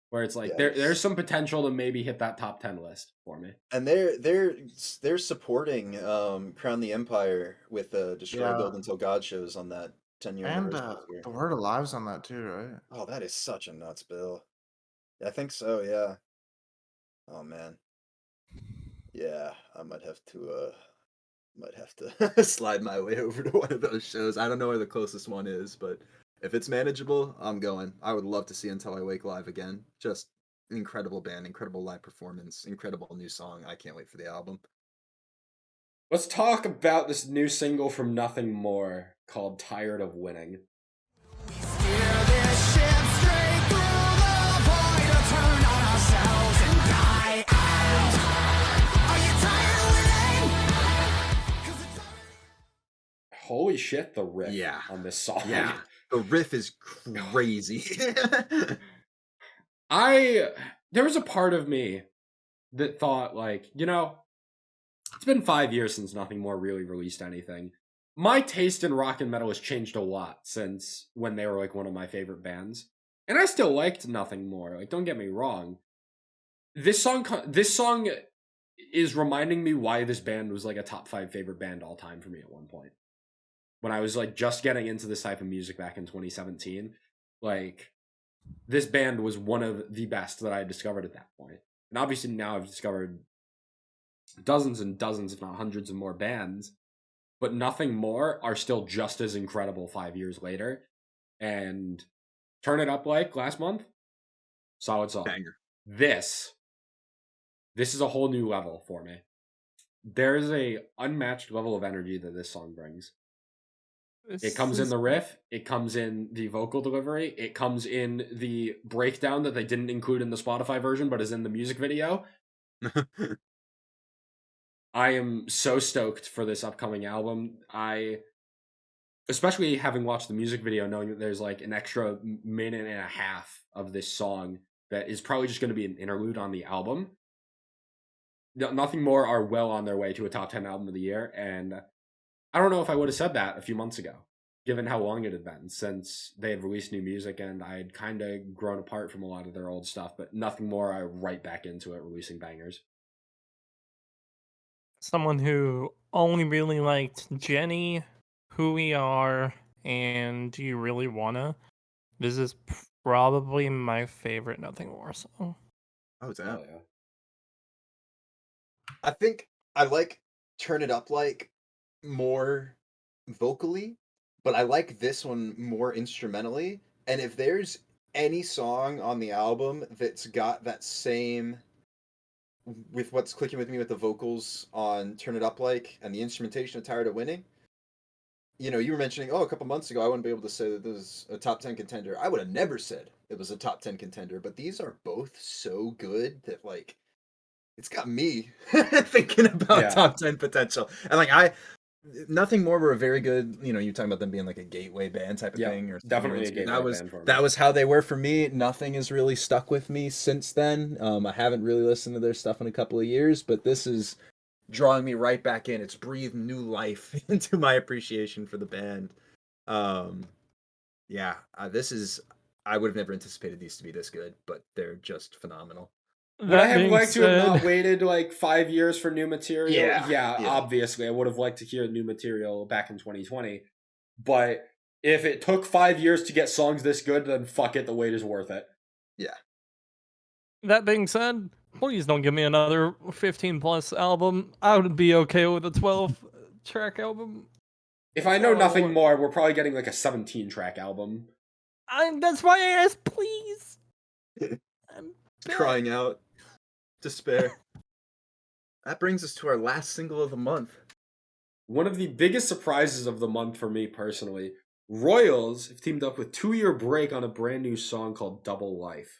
where it's like there's some potential to maybe hit that top 10 list for me. And they're supporting Crown the Empire with Destroy Build Until God shows on that 10-year And anniversary. the Word Alive's on that too, right? Oh, that is such a nuts bill. I think so, yeah. Oh man. Yeah, I might have to slide my way over to one of those shows. I don't know where the closest one is, but if it's manageable, I'm going. I would love to see Until I Wake live again. Just an incredible band, incredible live performance, incredible new song. I can't wait for the album. Let's talk about this new single from Nothing More called Tired of Winning. Holy shit, the riff on this song. Yeah. The riff is crazy. There was a part of me that thought, like, you know, it's been 5 years since Nothing More really released anything. My taste in rock and metal has changed a lot since when they were, like, one of my favorite bands. And I still liked Nothing More. Like, don't get me wrong. This song is reminding me why this band was, like, a top 5 favorite band all time for me at one point. When I was, like, just getting into this type of music back in 2017, like, this band was one of the best that I had discovered at that point. And obviously now I've discovered dozens and dozens, if not hundreds of more bands, but Nothing More are still just as incredible 5 years later. And Turn It Up Like last month, solid song. Banger. This is a whole new level for me. There's a unmatched level of energy that this song brings. It comes in the riff, it comes in the vocal delivery, it comes in the breakdown that they didn't include in the Spotify version but is in the music video. I am so stoked for this upcoming album. Especially having watched the music video, knowing that there's like an extra minute and a half of this song that is probably just going to be an interlude on the album. Nothing More are well on their way to a top 10 album of the year, and I don't know if I would have said that a few months ago, given how long it had been since they had released new music, and I had kind of grown apart from a lot of their old stuff, but Nothing More, I'm right back into it, releasing bangers. Someone who only really liked Jenny, Who We Are, and Do You Really Wanna? This is probably my favorite Nothing More song. Oh, damn. Oh, yeah. I think I like Turn It Up Like more vocally, but I like this one more instrumentally. And if there's any song on the album that's got that same, with what's clicking with me with the vocals on Turn It Up Like and the instrumentation of Tired of Winning, you know, you were mentioning, a couple months ago I wouldn't be able to say that this is a top 10 contender. I would have never said it was a top 10 contender, but these are both so good that, like, it's got me thinking about top 10 potential. And, like, Nothing More were a very good, you know, you're talking about them being like a gateway band type of thing. Or definitely a gateway band for me. That was how they were for me. Nothing has really stuck with me since then. I haven't really listened to their stuff in a couple of years, but this is drawing me right back in. It's breathed new life into my appreciation for the band. This is, I would have never anticipated these to be this good, but they're just phenomenal. Would I have liked to have not waited like 5 years for new material? Yeah, obviously. I would have liked to hear new material back in 2020. But if it took 5 years to get songs this good, then fuck it, the wait is worth it. Yeah. That being said, please don't give me another 15-plus album. I would be okay with a 12-track album. If I know Nothing More, we're probably getting like a 17-track album. That's why I asked, please. Crying out. Despair. That brings us to our last single of the month. One of the biggest surprises of the month for me personally, Royals have teamed up with 2 Year Break on a brand new song called Double Life.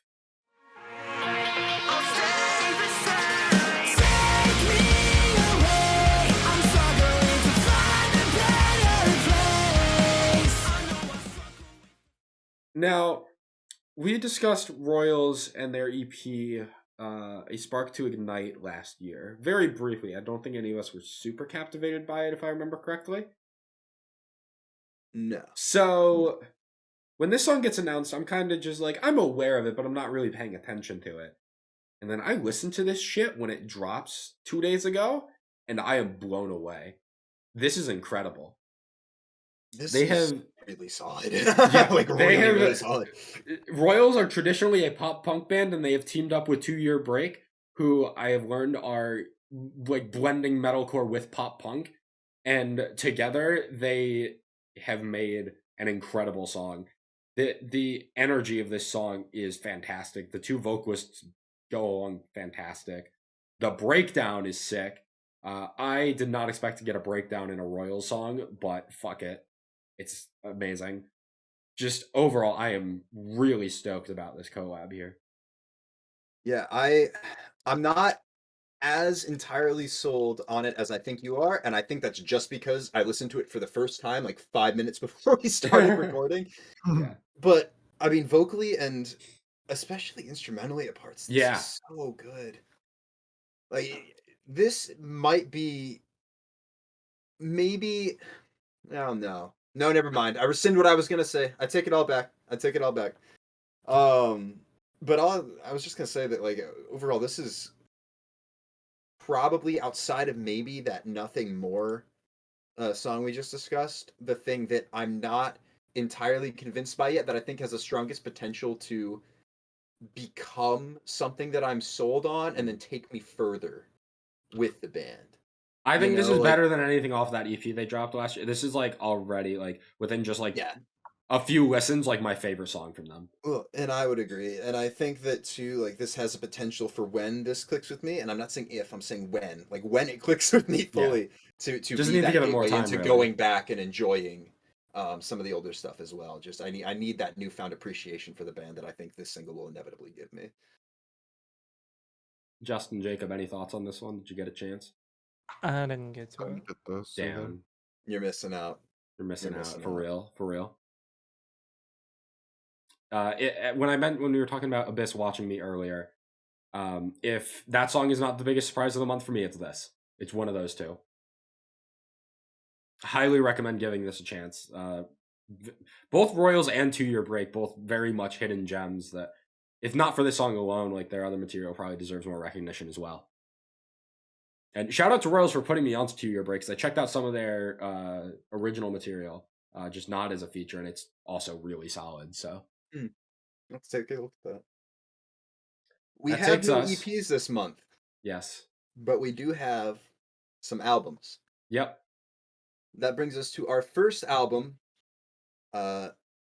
Now, we discussed Royals and their EP, A Spark to Ignite, last year. Very briefly. I don't think any of us were super captivated by it, if I remember correctly. No. So, when this song gets announced, I'm kind of just like, I'm aware of it, but I'm not really paying attention to it. And then I listened to this shit when it drops 2 days ago, and I am blown away. This is incredible. This They is have really solid. Yeah, like they really, have- really solid. Royals are traditionally a pop punk band, and they have teamed up with 2 Year Break, who I have learned are like blending metalcore with pop punk, and together they have made an incredible song. The energy of this song is fantastic. The 2 vocalists go along fantastic. The breakdown is sick. I did not expect to get a breakdown in a Royals song, but fuck it. It's amazing. Just overall, I am really stoked about this collab here. Yeah, I'm not as entirely sold on it as I think you are, and I think that's just because I listened to it for the first time like 5 minutes before we started recording. Yeah. But I mean, vocally and especially instrumentally at parts, this Yeah. is so good. Like this might be maybe I don't know. No, never mind. I rescind what I was gonna say. I take it all back. But I was just gonna say that like overall, this is probably outside of maybe that Nothing More song we just discussed, the thing that I'm not entirely convinced by yet that I think has the strongest potential to become something that I'm sold on and then take me further with the band. I think this is like- better than anything off that EP they dropped last year. This is like already like within just like Yeah. a few listens, like my favorite song from them. Well, and I would agree. And I think that too, like this has a potential for when this clicks with me, and I'm not saying if, I'm saying when. Like when it clicks with me fully to Just be need to that give it more gateway time, into really. going back and enjoying some of the older stuff as well. Just I need that newfound appreciation for the band that I think this single will inevitably give me. Justin, Jacob, any thoughts on this one? Did you get a chance? I didn't get to I it. didn't get this either. Damn, You're missing out. you're missing You're out missing for out. real, for real. When we were talking about Abyss watching me earlier, if that song is not the biggest surprise of the month for me, it's this. It's one of those 2. Highly recommend giving this a chance. Both Royals and 2 Year Break, both very much hidden gems that, if not for this song alone, like their other material probably deserves more recognition as well. And shout out to Royals for putting me onto 2 Year Breaks. I checked out some of their original material, just not as a feature, and it's also really solid. So Let's take a look at that. We That have takes no us- EPs this month, yes, but we do have some albums. yep. That brings us to our first album,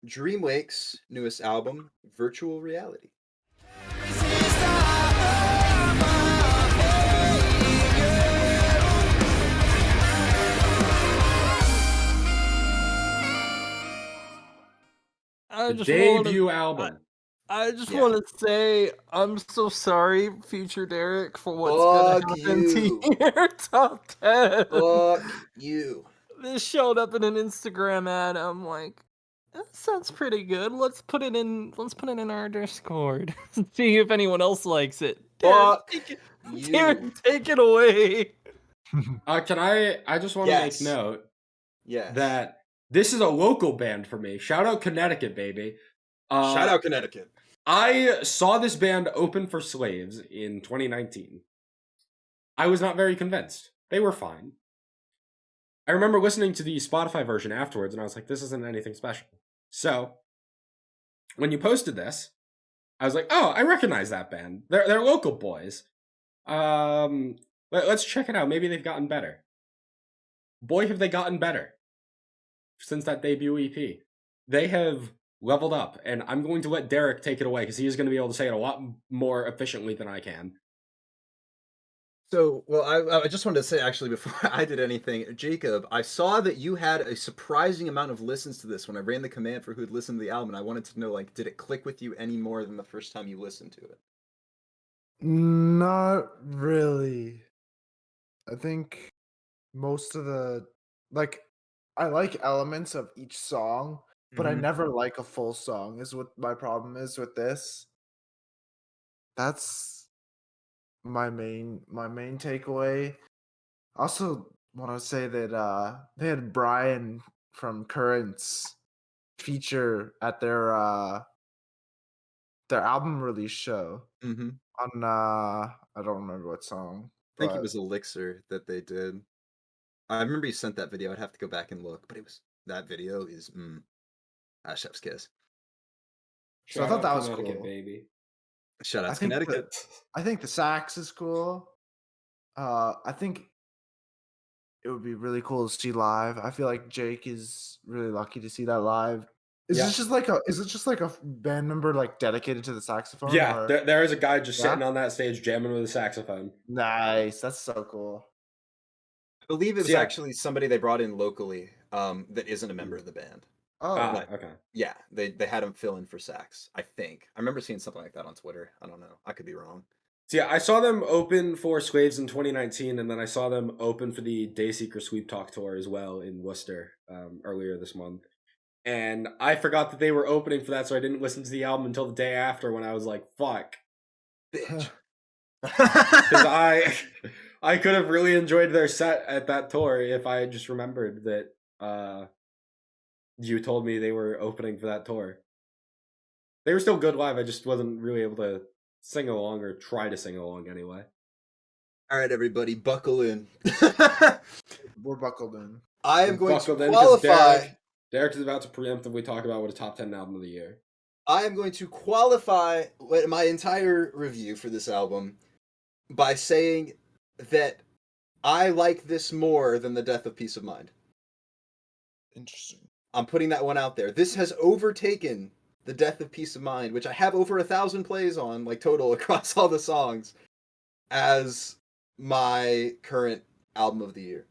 Dreamwake's newest album, Virtual Reality. I The just debut wanna, album. I just Yeah. want to say I'm so sorry, future Derek, for what's gonna Fuck happen you. to your top 10. Fuck you. This showed up in an Instagram ad. I'm like, that sounds pretty good. Let's put it in. Let's put it in our Discord. See if anyone else likes it. Derek, Fuck take it, you. Derek, take it away. I just want to Yes. make note Yes. that this is a local band for me. Shout out Connecticut, baby. Shout out Connecticut. I saw this band open for Slaves in 2019. I was not very convinced. They were fine. I remember listening to the Spotify version afterwards, and I was like, this isn't anything special. So, when you posted this, I was like, oh, I recognize that band. They're local boys. Let's check it out. Maybe they've gotten better. Boy, have they gotten better since that debut EP. They have leveled up, and I'm going to let Derek take it away because he is going to be able to say it a lot more efficiently than I can. So, well, I just wanted to say, actually, before I did anything, Jacob, I saw that you had a surprising amount of listens to this when I ran the command for who had listened to the album, and I wanted to know, like, did it click with you any more than the first time you listened to it? Not really. I think most of the I like elements of each song, but I Mhm. never like a full song. Is what my problem is with this. That's my main takeaway. Also, want to say that they had Brian from Currents feature at their album release show Mhm. on I don't remember what song, I think it but was Elixir that they did. I remember you sent that video. I'd have to go back and look, but that video is chef's kiss. so I Shout thought out that was Connecticut, cool. baby. Shout out I to think Connecticut. the sax is cool. I think it would be really cool to see live. I feel like Jake is really lucky to see that live. Is Yeah. this just like a band member like dedicated to the saxophone? Yeah, or there is a guy just Yeah? sitting on that stage jamming with a saxophone. Nice. That's so cool. I believe it So was yeah. actually somebody they brought in locally that isn't a member of the band. Oh, But Okay. yeah, they had him fill in for sax, I think. I remember seeing something like that on Twitter. I don't know. I could be wrong. So yeah, I saw them open for Swaves in 2019, and then I saw them open for the Dayseeker Sweep Talk tour as well in Worcester earlier this month. And I forgot that they were opening for that, so I didn't listen to the album until the day after when I was like, fuck. Bitch. Because I could have really enjoyed their set at that tour if I had just remembered that you told me they were opening for that tour. They were still good live, I just wasn't really able to sing along or try to sing along anyway. All right, everybody, buckle in. we're buckled in. I am going to Buckled in 'cause qualify. Derek is about to preemptively talk about what a top 10 album of the year. I am going to qualify my entire review for this album by saying that I like this more than The Death of Peace of Mind. Interesting. I'm putting that one out there. This has overtaken The Death of Peace of Mind, which I have over 1,000 plays on, like total across all the songs, as my current album of the year.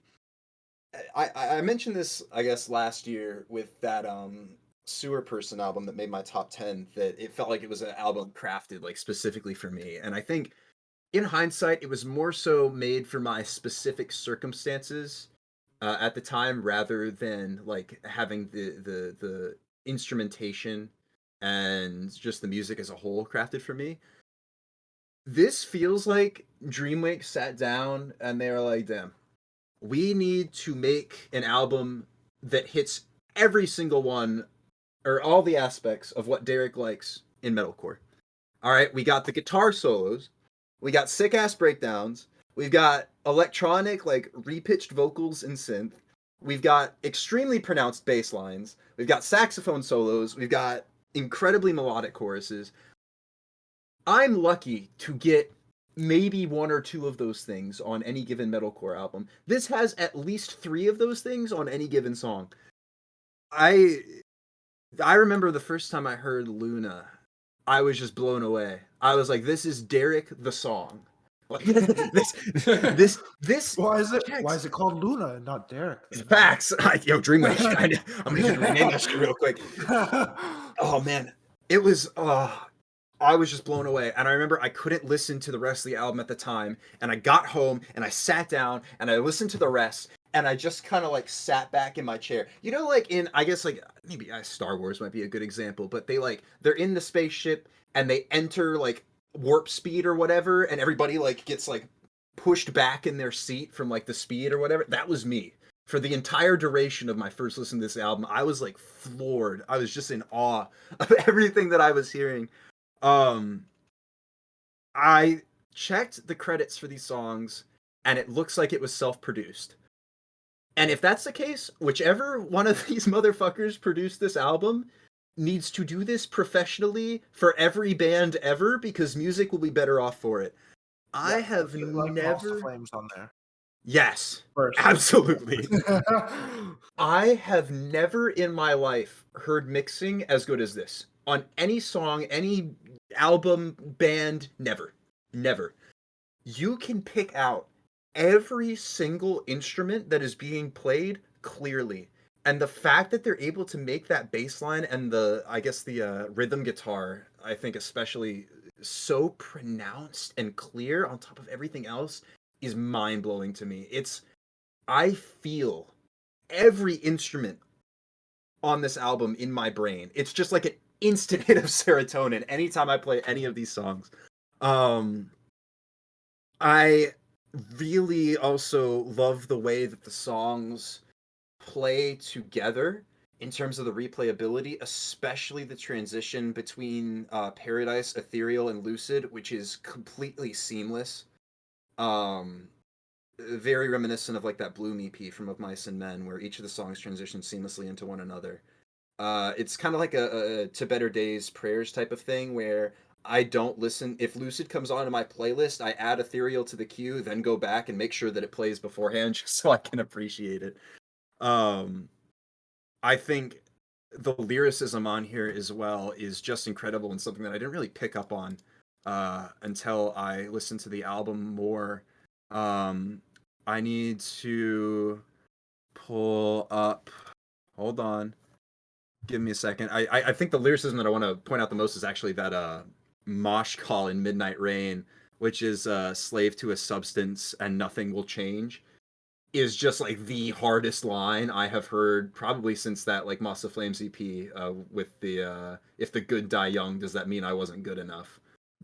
I mentioned this, I guess, last year with that Sewer Person album that made my top 10, that it felt like it was an album crafted like specifically for me. And I think in hindsight, it was more so made for my specific circumstances at the time, rather than like having the instrumentation and just the music as a whole crafted for me. This feels like Dreamwake sat down and they were like, damn, we need to make an album that hits every single one or all the aspects of what Derek likes in metalcore. All right, we got the guitar solos, we got sick ass breakdowns, we've got electronic like repitched vocals and synth, we've got extremely pronounced bass lines, we've got saxophone solos, we've got incredibly melodic choruses. I'm lucky to get maybe one or two of those things on any given metalcore album. This has at least 3 of those things on any given song. I remember the first time I heard Luna, I was just blown away. I was like, this is Derek the song. Like, this Why is checks. it called Luna and not Derek? then? Facts. Yo, Dreamwake. I'm gonna rename that shit real quick. Oh man, it was. I was just blown away, and I remember I couldn't listen to the rest of the album at the time, and I got home and I sat down and I listened to the rest, and I just kind of like sat back in my chair. You know, like in, I guess like maybe Star Wars might be a good example, but they're in the spaceship and they enter like warp speed or whatever, and everybody like gets like pushed back in their seat from like the speed or whatever. That was me. For the entire duration of my first listen to this album, I was like floored. I was just in awe of everything that I was hearing. I checked the credits for these songs, and it looks like it was self-produced. And if that's the case, whichever one of these motherfuckers produced this album needs to do this professionally for every band ever, because music will be better off for it. I have Put, like, Pulse to never... Flames on there. Yes, First. absolutely. I have never in my life heard mixing as good as this. On any song, any album, band, never. You can pick out every single instrument that is being played clearly. And the fact that they're able to make that bass line and the rhythm guitar, I think especially, so pronounced and clear on top of everything else is mind-blowing to me. I feel every instrument on this album in my brain. It's just like an instant hit of serotonin anytime I play any of these songs. I really also love the way that the songs play together in terms of the replayability, especially the transition between Paradise, Ethereal, and Lucid, which is completely seamless. Very reminiscent of like that Bloom EP from Of Mice and Men, where each of the songs transition seamlessly into one another. It's kind of like a To Better Days Prayers type of thing, where I don't listen. If Lucid comes on in my playlist, I add Ethereal to the queue, then go back and make sure that it plays beforehand just so I can appreciate it. I think the lyricism on here as well is just incredible and something that I didn't really pick up on until I listened to the album more. I need to pull up. Hold on. Give me a second. I think the lyricism that I want to point out the most is actually that mosh call in Midnight Rain, which is slave to a substance and nothing will change, is just like the hardest line I have heard probably since that like Moss of Flames EP with the if the good die young, does that mean I wasn't good enough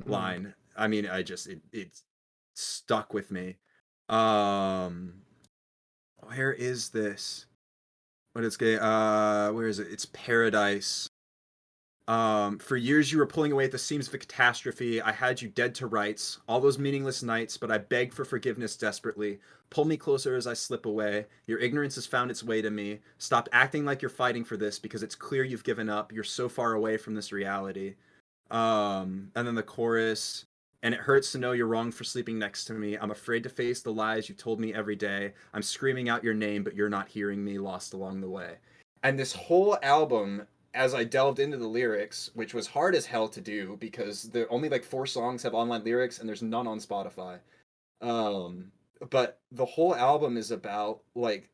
line. I mean, it stuck with me. Where is this? What is gay? Where is it? It's Paradise. For years you were pulling away at the seams of a catastrophe. I had you dead to rights. All those meaningless nights, but I begged for forgiveness desperately. Pull me closer as I slip away. Your ignorance has found its way to me. Stop acting like you're fighting for this, because it's clear you've given up. You're so far away from this reality. And then the chorus. And it hurts to know you're wrong for sleeping next to me. I'm afraid to face the lies you told me every day. I'm screaming out your name, but you're not hearing me, lost along the way. And this whole album, as I delved into the lyrics, which was hard as hell to do because there only like 4 songs have online lyrics and there's none on Spotify. But the whole album is about like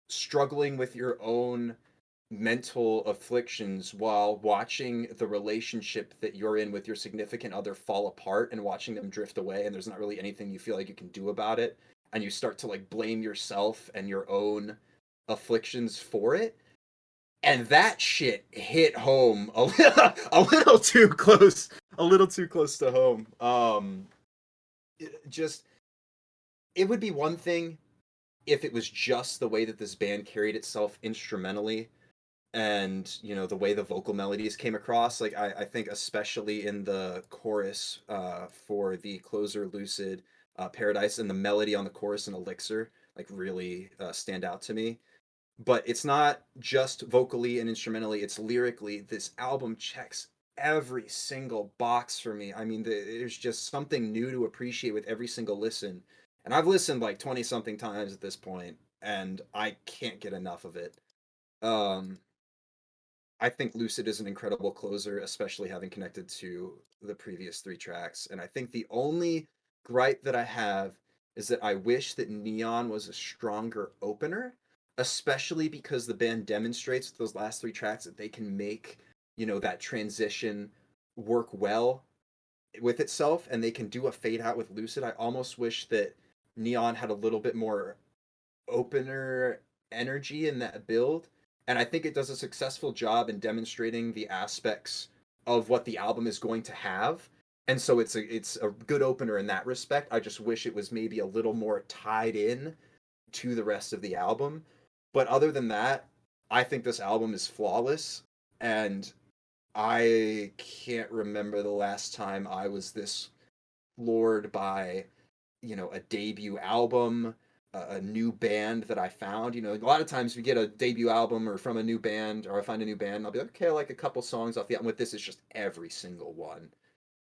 struggling with your own mental afflictions while watching the relationship that you're in with your significant other fall apart and watching them drift away, and there's not really anything you feel like you can do about it, and you start to like blame yourself and your own afflictions for it. And that shit hit home a little too close to home. It would be one thing if it was just the way that this band carried itself instrumentally, and you know the way the vocal melodies came across. Like I think especially in the chorus for the closer Lucid, Paradise, and the melody on the chorus and Elixir like really stand out to me. But it's not just vocally and instrumentally, it's lyrically. This album checks every single box for me. I mean, there's just something new to appreciate with every single listen. And I've listened like 20 something times at this point, and I can't get enough of it. I think Lucid is an incredible closer, especially having connected to the previous 3 tracks. And I think the only gripe that I have is that I wish that Neon was a stronger opener, especially because the band demonstrates with those last 3 tracks that they can make, you know, that transition work well with itself, and they can do a fade out with Lucid. I almost wish that Neon had a little bit more opener energy in that build. And I think it does a successful job in demonstrating the aspects of what the album is going to have. And so it's a good opener in that respect. I just wish it was maybe a little more tied in to the rest of the album. But other than that, I think this album is flawless. And I can't remember the last time I was this floored by, you know, a debut album, a new band that I found. You know, a lot of times we get a debut album or from a new band, or I find a new band and I'll be like, okay, I like a couple songs off the album. With this, it's just every single one.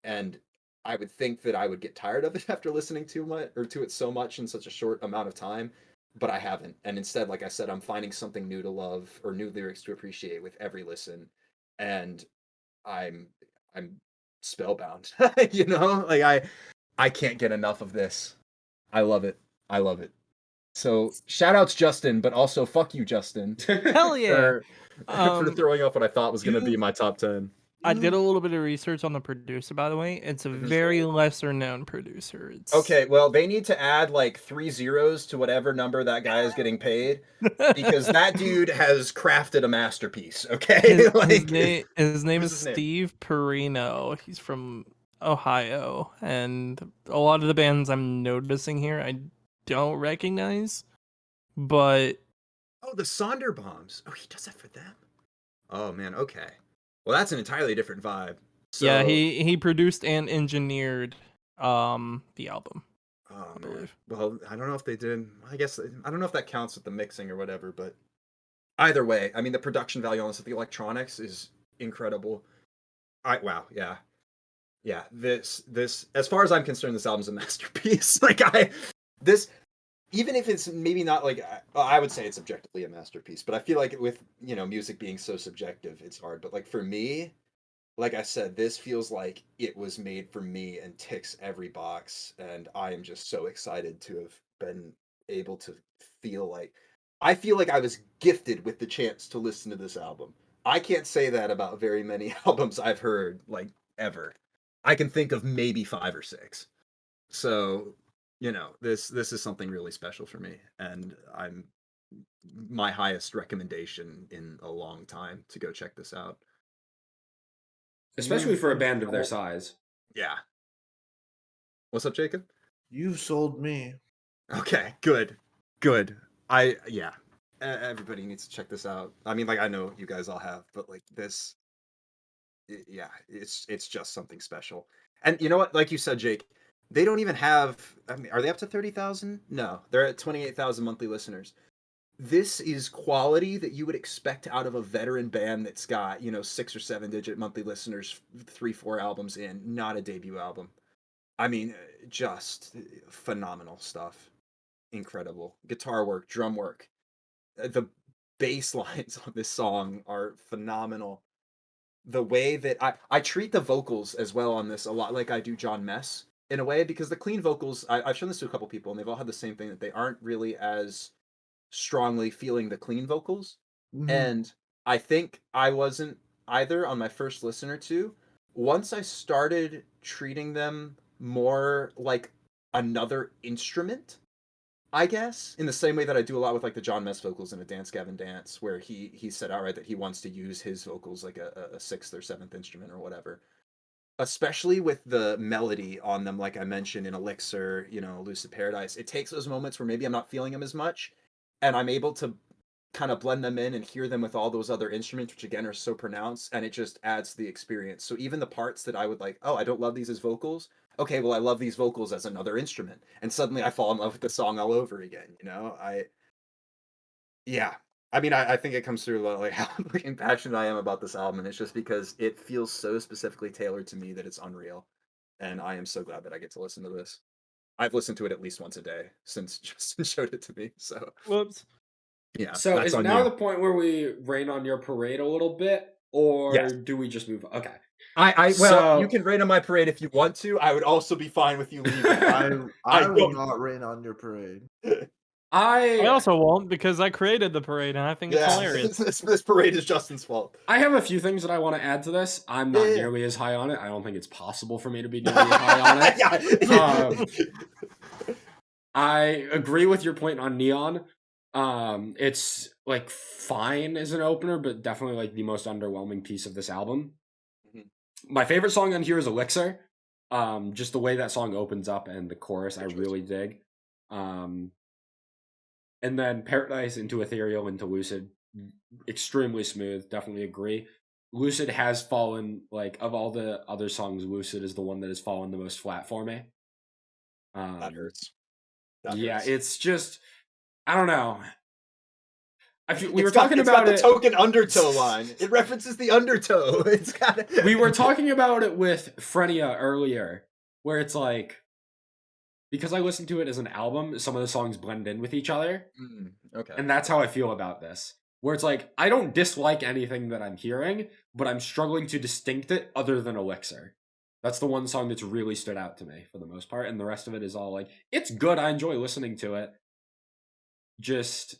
And I would think that I would get tired of it after listening to it so much in such a short amount of time, but I haven't. And instead, like I said, I'm finding something new to love or new lyrics to appreciate with every listen. And I'm spellbound. You know, like I can't get enough of this. I love it. So shout outs Justin, but also fuck you, Justin. Hell yeah. for throwing up what I thought was going to be my top 10. I did a little bit of research on the producer, by the way. It's a very lesser known producer. It's Okay, well, they need to add like 3 zeros to whatever number that guy is getting paid because that dude has crafted a masterpiece. Okay, his like name is what's his name? Steve Perino. He's from Ohio, and a lot of the bands I'm noticing here I don't recognize, but Oh, the Sonderbombs. Oh, he does that for them. Oh man, okay. Well, that's an entirely different vibe. So, yeah, he produced and engineered the album. oh I man. believe. Well, I don't know if they did. I guess I don't know if that counts with the mixing or whatever, but either way, I mean, the production value on this, the electronics is incredible. Wow, yeah. Yeah, this as far as I'm concerned, this album's a masterpiece. Like this even if it's maybe not like I would say it's objectively a masterpiece, but I feel like with, music being so subjective, it's hard. But like for me, like I said, this feels like it was made for me and ticks every box, and I am just so excited to have been able to I feel like I was gifted with the chance to listen to this album. I can't say that about very many albums I've heard like ever. I can think of maybe 5 or 6. So, this is something really special for me, and I'm my highest recommendation in a long time to go check this out. Especially for a band of their size. Yeah. What's up, Jacob? You've sold me. Okay, good. Yeah. Everybody needs to check this out. I mean, like, I know you guys all have, but like this, yeah, it's just something special. And you know what? Like you said, Jake, they don't even have. I mean, are they up to 30,000? No, they're at 28,000 monthly listeners. This is quality that you would expect out of a veteran band that's got 6 or 7 digit monthly listeners, 3-4 albums in, not a debut album. I mean, just phenomenal stuff. Incredible guitar work, drum work. The bass lines on this song are phenomenal. The way that I treat the vocals as well on this a lot like I do John Mess in a way, because the clean vocals, I've shown this to a couple people and they've all had the same thing, that they aren't really as strongly feeling the clean vocals. Mhm. And I think I wasn't either on my first listen or two. Once I started treating them more like another instrument, I guess, in the same way that I do a lot with like the John Mess vocals in A Dance Gavin Dance, where he said outright that he wants to use his vocals like a 6th or 7th instrument or whatever. Especially with the melody on them, like I mentioned in Elixir, Lucid Paradise, it takes those moments where maybe I'm not feeling them as much, and I'm able to kind of blend them in and hear them with all those other instruments, which again are so pronounced, and it just adds to the experience. So even the parts that I would like, oh, I don't love these as vocals. Okay, well, I love these vocals as another instrument, and suddenly I fall in love with the song all over again. Yeah. I mean, I think it comes through like how fucking passionate I am about this album, and it's just because it feels so specifically tailored to me that it's unreal, and I am so glad that I get to listen to this. I've listened to it at least once a day since Justin showed it to me. So Whoops. yeah. So that's is on now you. the point where we rain on your parade a little bit, or Yes. do we just move? Okay. Well, So- you can rain on my parade if you want to. I would also be fine with you leaving. I will don't- not rain on your parade. I also won't, because I created the parade and I think it's hilarious. This parade is Justin's fault. I have a few things that I want to add to this. I'm not Yeah. nearly as high on it. I don't think it's possible for me to be nearly as high on it. Yeah. I agree with your point on Neon. It's like fine as an opener, but definitely like the most underwhelming piece of this album. Mhm. My favorite song on here is Elixir. Just the way that song opens up and the chorus, I really dig. And then Paradise into Ethereal into Lucid, extremely smooth. Definitely agree. Lucid has fallen, like, of all the other songs, Lucid is the one that has fallen the most flat for me. That hurts. Yeah, it's just, I don't know. We were It's got talking about the it. token undertow line. It references the undertow. It's got. We were talking about it with Frenia earlier, where it's like, because I listened to it as an album, some of the songs blend in with each other. Okay. And that's how I feel about this. Where it's like, I don't dislike anything that I'm hearing, but I'm struggling to distinct it other than Elixir. That's the one song that's really stood out to me for the most part. And the rest of it is all like, it's good. I enjoy listening to it. Just,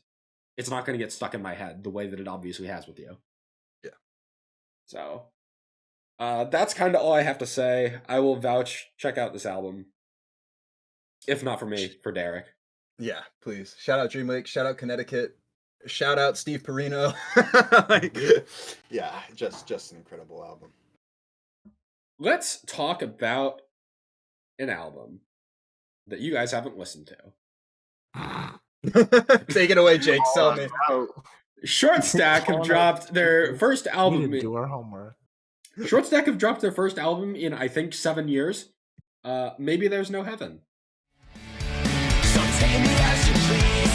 it's not going to get stuck in my head the way that it obviously has with you. Yeah. So, That's kind of all I have to say. I will vouch. Check out this album. If not for me, for Derek. Yeah, please. Shout out Dreamwake. Shout out Connecticut. Shout out Steve Perino. Like, yeah, just an incredible album. Let's talk about an album that you guys haven't listened to. Take it away, Jake. Sell me. Short Stack have dropped their first We album. didn't do our homework. Short Stack have dropped their first album in, I think, 7 years. Maybe There's No Heaven. So take me as you please.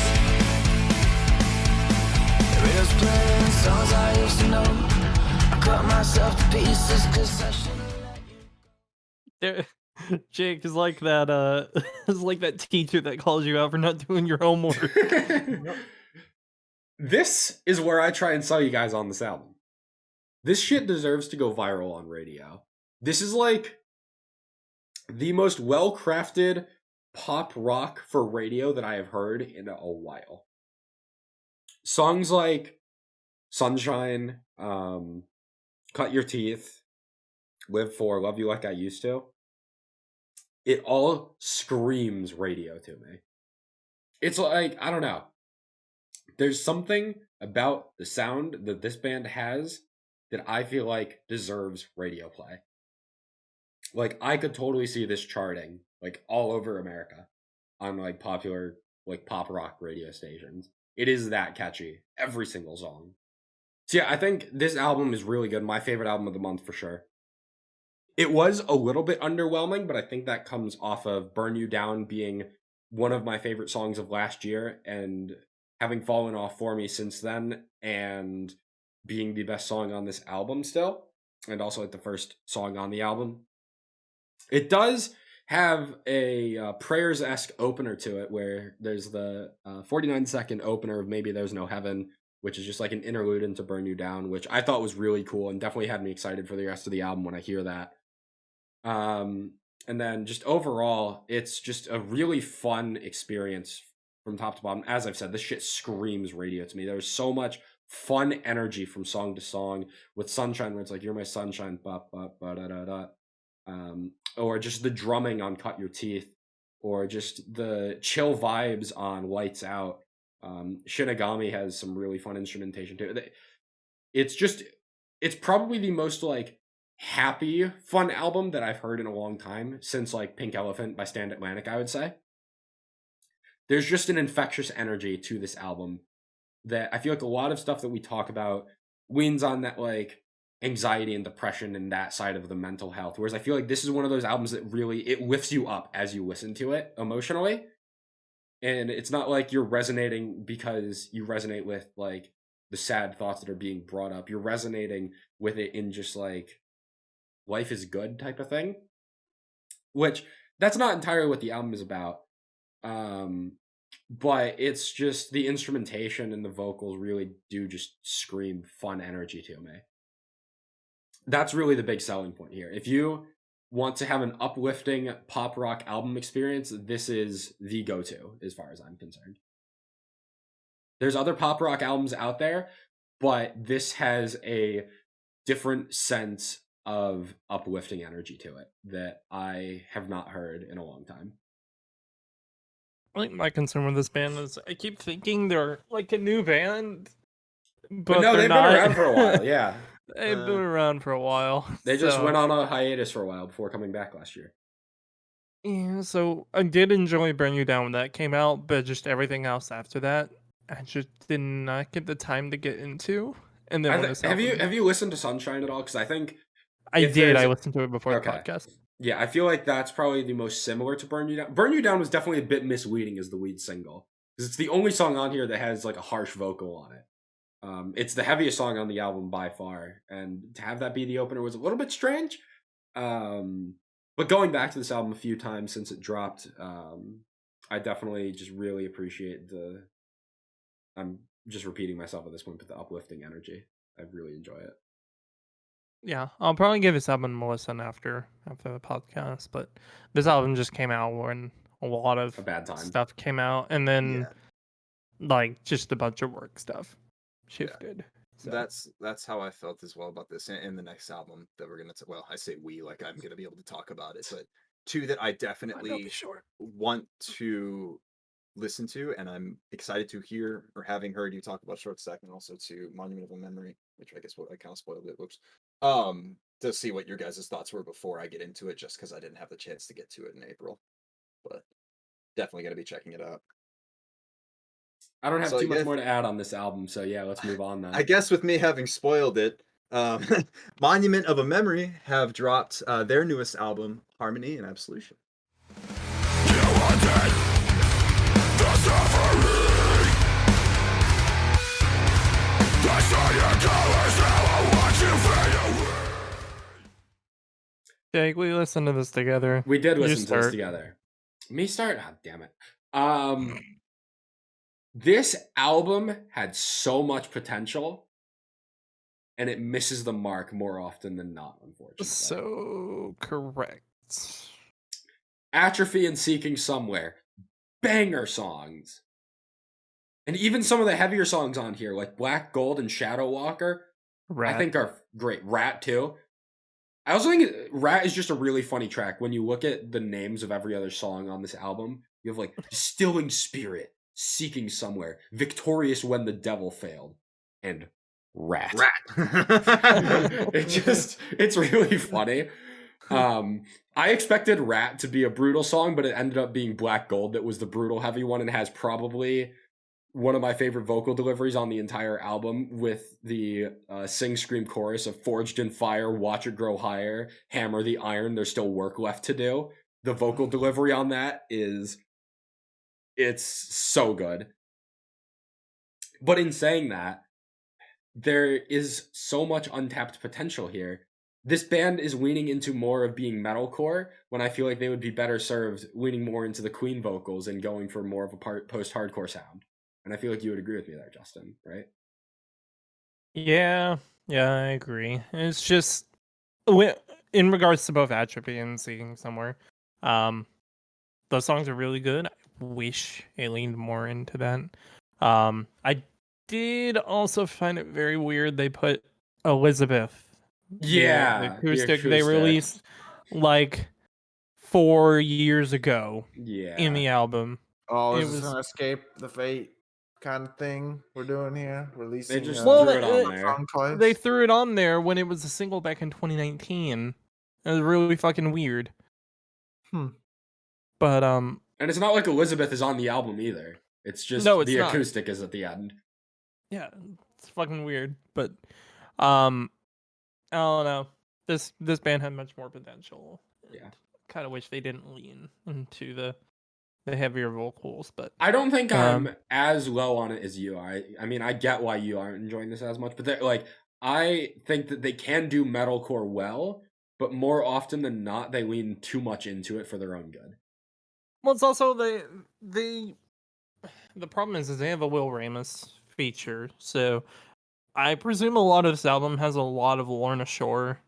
There's plenty of songs I used to know. I cut myself to pieces 'cause I shouldn't let you. Jake is like that. Is like that teacher that calls you out for not doing your homework. This is where I try and sell you guys on this album. This shit deserves to go viral on radio. This is like the most well-crafted pop rock for radio that I have heard in a while. Songs like Sunshine, Cut Your Teeth, Live For, Love You Like I Used To. It all screams radio to me. It's like, I don't know. There's something about the sound that this band has that I feel like deserves radio play. Like, I could totally see this charting, like, all over America on, like, popular, like, pop rock radio stations. It is that catchy. Every single song. So yeah, I think this album is really good. My favorite album of the month for sure. It was a little bit underwhelming, but I think that comes off of Burn You Down being one of my favorite songs of last year and having fallen off for me since then and being the best song on this album still, and also like the first song on the album. It does have a Prayers-esque opener to it where there's the 49-second opener of Maybe There's No Heaven, which is just like an interlude into Burn You Down, which I thought was really cool and definitely had me excited for the rest of the album when I hear that. And then just overall, it's just a really fun experience from top to bottom. As I've said, this shit screams radio to me. There's so much fun energy from song to song. With Sunshine, where it's like, you're my sunshine, ba ba ba da da da. Or just the drumming on Cut Your Teeth, or just the chill vibes on Lights Out. Shinigami has some really fun instrumentation too. It's probably the most like happy, fun album that I've heard in a long time, since like Pink Elephant by Stand Atlantic, I would say. There's just an infectious energy to this album that I feel like a lot of stuff that we talk about leans on that like anxiety and depression and that side of the mental health. Whereas I feel like this is one of those albums that really, it lifts you up as you listen to it emotionally. And it's not like you're resonating because you resonate with like the sad thoughts that are being brought up. You're resonating with it in just like life is good type of thing, which that's not entirely what the album is about. But it's just the instrumentation and the vocals really do just scream fun energy to me. That's really the big selling point here. If you want to have an uplifting pop rock album experience, this is the go-to as far as I'm concerned. There's other pop rock albums out there, but this has a different sense of uplifting energy to it that I have not heard in a long time. I think my concern with this band is I keep thinking they're like a new band, but no, they're they've not. been around for a while, yeah. They've been around for a while. They just so- went on a hiatus for a while before coming back last year. Yeah, so I did enjoy Burn You Down when that came out, but just everything else after that, I just did not get the time to get into. And then when this have album- you listened to Sunshine at all? Because I think I if did. there's- I listened to it before Okay. the podcast. yeah, I feel like that's probably the most similar to Burn You Down. Burn You Down was definitely a bit misleading as the lead single, because it's the only song on here that has like a harsh vocal on it. It's the heaviest song on the album by far, and to have that be the opener was a little bit strange. But going back to this album a few times since it dropped, I definitely just really appreciate I'm just repeating myself at this point, but the uplifting energy. I really enjoy it. Yeah, I'll probably give this album a listen after the podcast, but this album just came out when a lot of A bad time. stuff came out, and then like just a bunch of work stuff shifted. So. That's how I felt as well about this and the next album that we're gonna. Well, I say we, like I'm gonna be able to talk about it, but two that I definitely want to listen to, and I'm excited to hear or having heard you talk about Short Stack, and also to Monument of a Memory, which I guess I kind of spoiled it. Whoops. To see what your guys' thoughts were before I get into it, just because I didn't have the chance to get to it in April, but definitely gonna be checking it out. I don't have too much more to add on this album, so yeah, let's move on then. I guess with me having spoiled it, Monument of a Memory have dropped their newest album, Harmony and Absolution. Jake, we listened to this together. We did listen to this together. Me start? Oh, damn it. This album had so much potential, and it misses the mark more often than not, unfortunately. So correct. Atrophy and Seeking Somewhere. Banger songs. And even some of the heavier songs on here, like Black Gold and Shadow Walker, I think are great. Rat, too. I also think Rat is just a really funny track. When you look at the names of every other song on this album, you have like Distilling Spirit, Seeking Somewhere, Victorious When the Devil Failed, and Rat. It's really funny. I expected Rat to be a brutal song, but it ended up being Black Gold that was the brutal heavy one, and has probably one of my favorite vocal deliveries on the entire album, with the sing scream chorus of Forged in Fire, Watch It Grow Higher, Hammer the Iron, there's still work left to do. The vocal delivery on that it's so good. But in saying that, there is so much untapped potential here. This band is leaning into more of being metalcore, when I feel like they would be better served leaning more into the Queen vocals and going for more of a post-hardcore sound. And I feel like you would agree with me there, Justin, right? Yeah, I agree. It's just, in regards to both Atrophy and Seeking Somewhere, those songs are really good. I wish it leaned more into that. I did also find it very weird they put Elizabeth. Yeah, the acoustic they released like 4 years ago. Yeah, in the album. Oh, is this gonna escape the fate kind of thing we're doing here? Releasing. They just threw it on there. They threw it on there when it was a single back in 2019. It was really fucking weird. But and it's not like Elizabeth is on the album either. It's just the acoustic is at the end. Yeah, it's fucking weird. But I don't know. This band had much more potential. Yeah, kind of wish they didn't lean into the heavier vocals, but I don't think I'm as low on it as you are. I mean, I get why you aren't enjoying this as much, but like, I think that they can do metalcore well, but more often than not, they lean too much into it for their own good. Well, it's also the problem is they have a Will Ramus feature, so I presume a lot of this album has a lot of Lorna Shore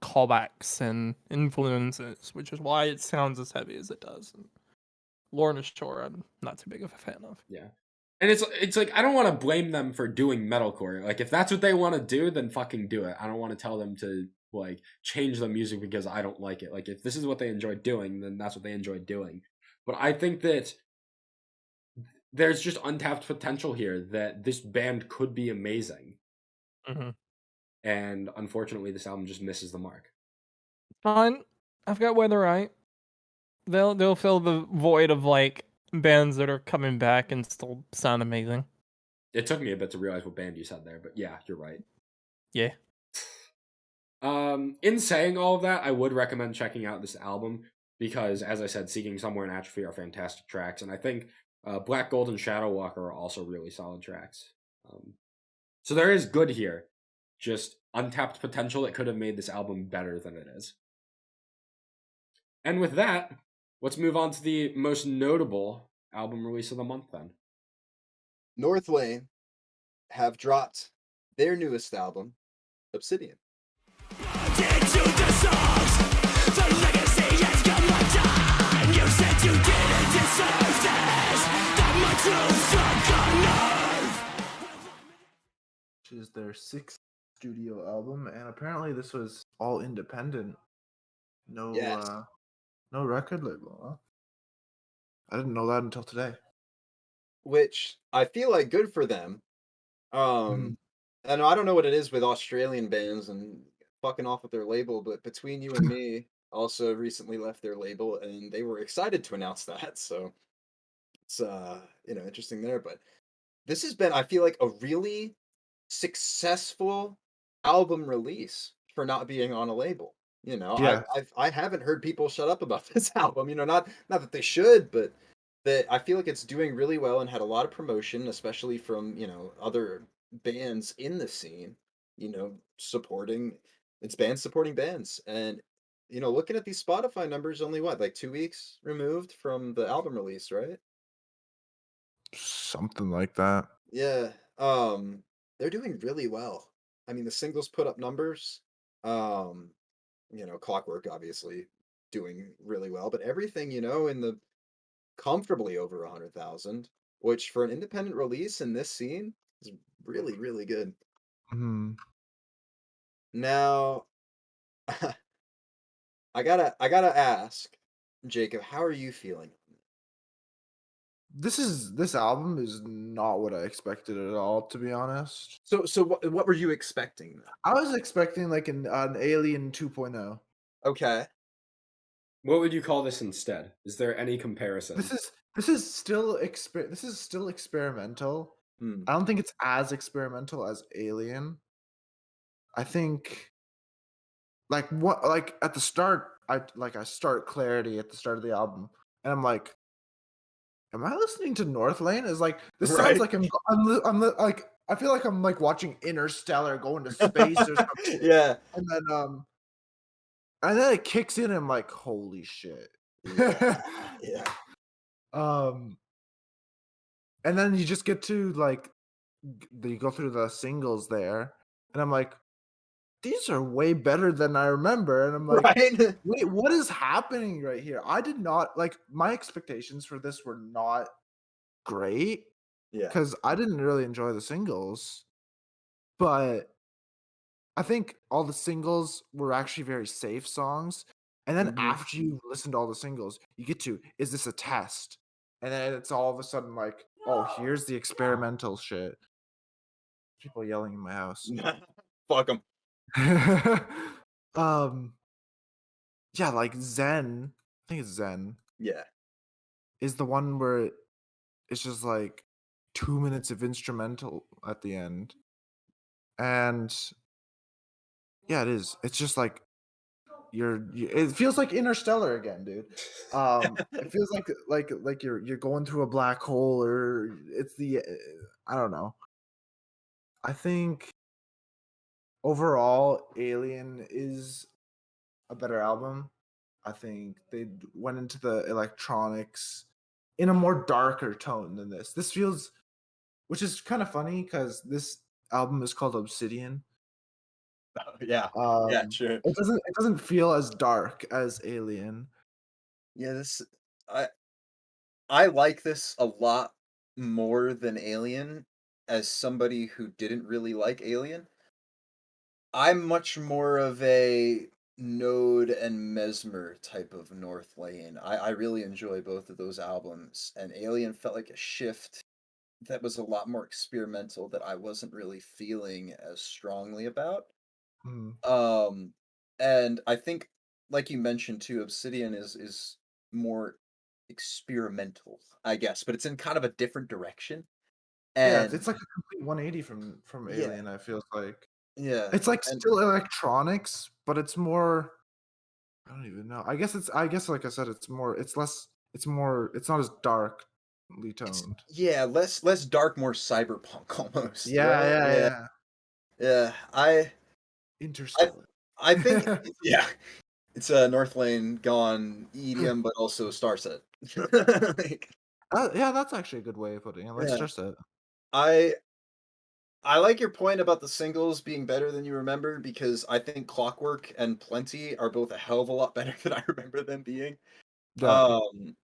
callbacks and influences, which is why it sounds as heavy as it does. And Lorna Shore, I'm not too big of a fan of. Yeah, and it's like, I don't want to blame them for doing metalcore. Like, if that's what they want to do, then fucking do it. I don't want to tell them to like change the music because I don't like it. Like, if this is what they enjoy doing, then that's what they enjoy doing. But I think that there's just untapped potential here, that this band could be amazing. Mm-hmm. And unfortunately, this album just misses the mark. Fine, I've got Weather Right. They'll fill the void of like bands that are coming back and still sound amazing. It took me a bit to realize what band you said there, but yeah, you're right. Yeah. In saying all of that, I would recommend checking out this album because, as I said, Seeking Somewhere and Atrophy are fantastic tracks, and I think Black Gold and Shadow Walker are also really solid tracks. So there is good here. Just untapped potential that could have made this album better than it is. And with that, let's move on to the most notable album release of the month then. Northlane have dropped their newest album, Obsidian. their 6th studio album, and apparently this was all independent. No, Yes. no record label. Huh? I didn't know that until today. Which I feel like good for them. Mhm. And I don't know what it is with Australian bands and fucking off with their label, but Between You and Me also recently left their label, and they were excited to announce that. So it's interesting there. But this has been, I feel like, a really successful album release for not being on a label. Yeah. I haven't heard people shut up about this album. Not that they should, but that I feel like it's doing really well and had a lot of promotion, especially from other bands in the scene. Supporting it's bands supporting bands, and looking at these Spotify numbers, only what, like 2 weeks removed from the album release, right? Something like that. Yeah. They're doing really well. I mean, the singles put up numbers. Um, Clockwork obviously doing really well, but everything, in the comfortably over 100,000, which for an independent release in this scene is really, really good. Mhm. Now, I gotta ask, Jacob, how are you feeling? This album is not what I expected at all, to be honest. So what were you expecting then? I was expecting like an Alien 2.0. Okay. What would you call this instead? Is there any comparison? This is still experimental. Hmm. I don't think it's as experimental as Alien. I think like at the start, I start Clarity at the start of the album, and I'm like, am I listening to Northlane? Is like this Right. sounds like like I feel like I'm like watching Interstellar going to space or something. Yeah. And then it kicks in and I'm like, holy shit. Yeah. And then you just get to like you go through the singles there, and I'm like, these are way better than I remember. And I'm like, Right? wait, what is happening right here? I did not like my expectations for this were not great Yeah. because I didn't really enjoy the singles, but I think all the singles were actually very safe songs. And then Mhm. after you listen to all the singles, you get to, is this a test? And then it's all of a sudden like, oh, here's the experimental shit. People yelling in my house. Fuck them. Yeah, like Zen, I think it's Zen, Yeah. is the one where it's just like 2 minutes of instrumental at the end. And yeah, it is. It's just like it feels like Interstellar again, dude. It feels like you're going through a black hole, or it's the I don't know. I think overall Alien is a better album. I think they went into the electronics in a more darker tone than this. This feels, which is kind of funny because this album is called Obsidian. Yeah. Yeah, sure. It doesn't feel as dark as Alien. Yeah, I like this a lot more than Alien. As somebody who didn't really like Alien, I'm much more of a Node and Mesmer type of Northlane. I really enjoy both of those albums, and Alien felt like a shift that was a lot more experimental that I wasn't really feeling as strongly about. Mm. And I think, like you mentioned too, Obsidian is more experimental, I guess, but it's in kind of a different direction. Yeah, And it's like a complete 180 from yeah, Alien. I feel like yeah, it's like and still electronics, but it's more. I don't even know. I guess like I said, it's more. It's less. It's more. It's not as darkly it's toned. less dark, more cyberpunk almost, Yeah, right? yeah, Yeah, yeah. yeah. I Interstellar. I think yeah, it's a Northlane gone EDM, but also Starset. Like, Yeah, that's actually a good way of putting it. Let's yeah, stress it. I I like your point about the singles being better than you remember, because I think Clockwork and Plenty are both a hell of a lot better than I remember them being. Yeah. Um,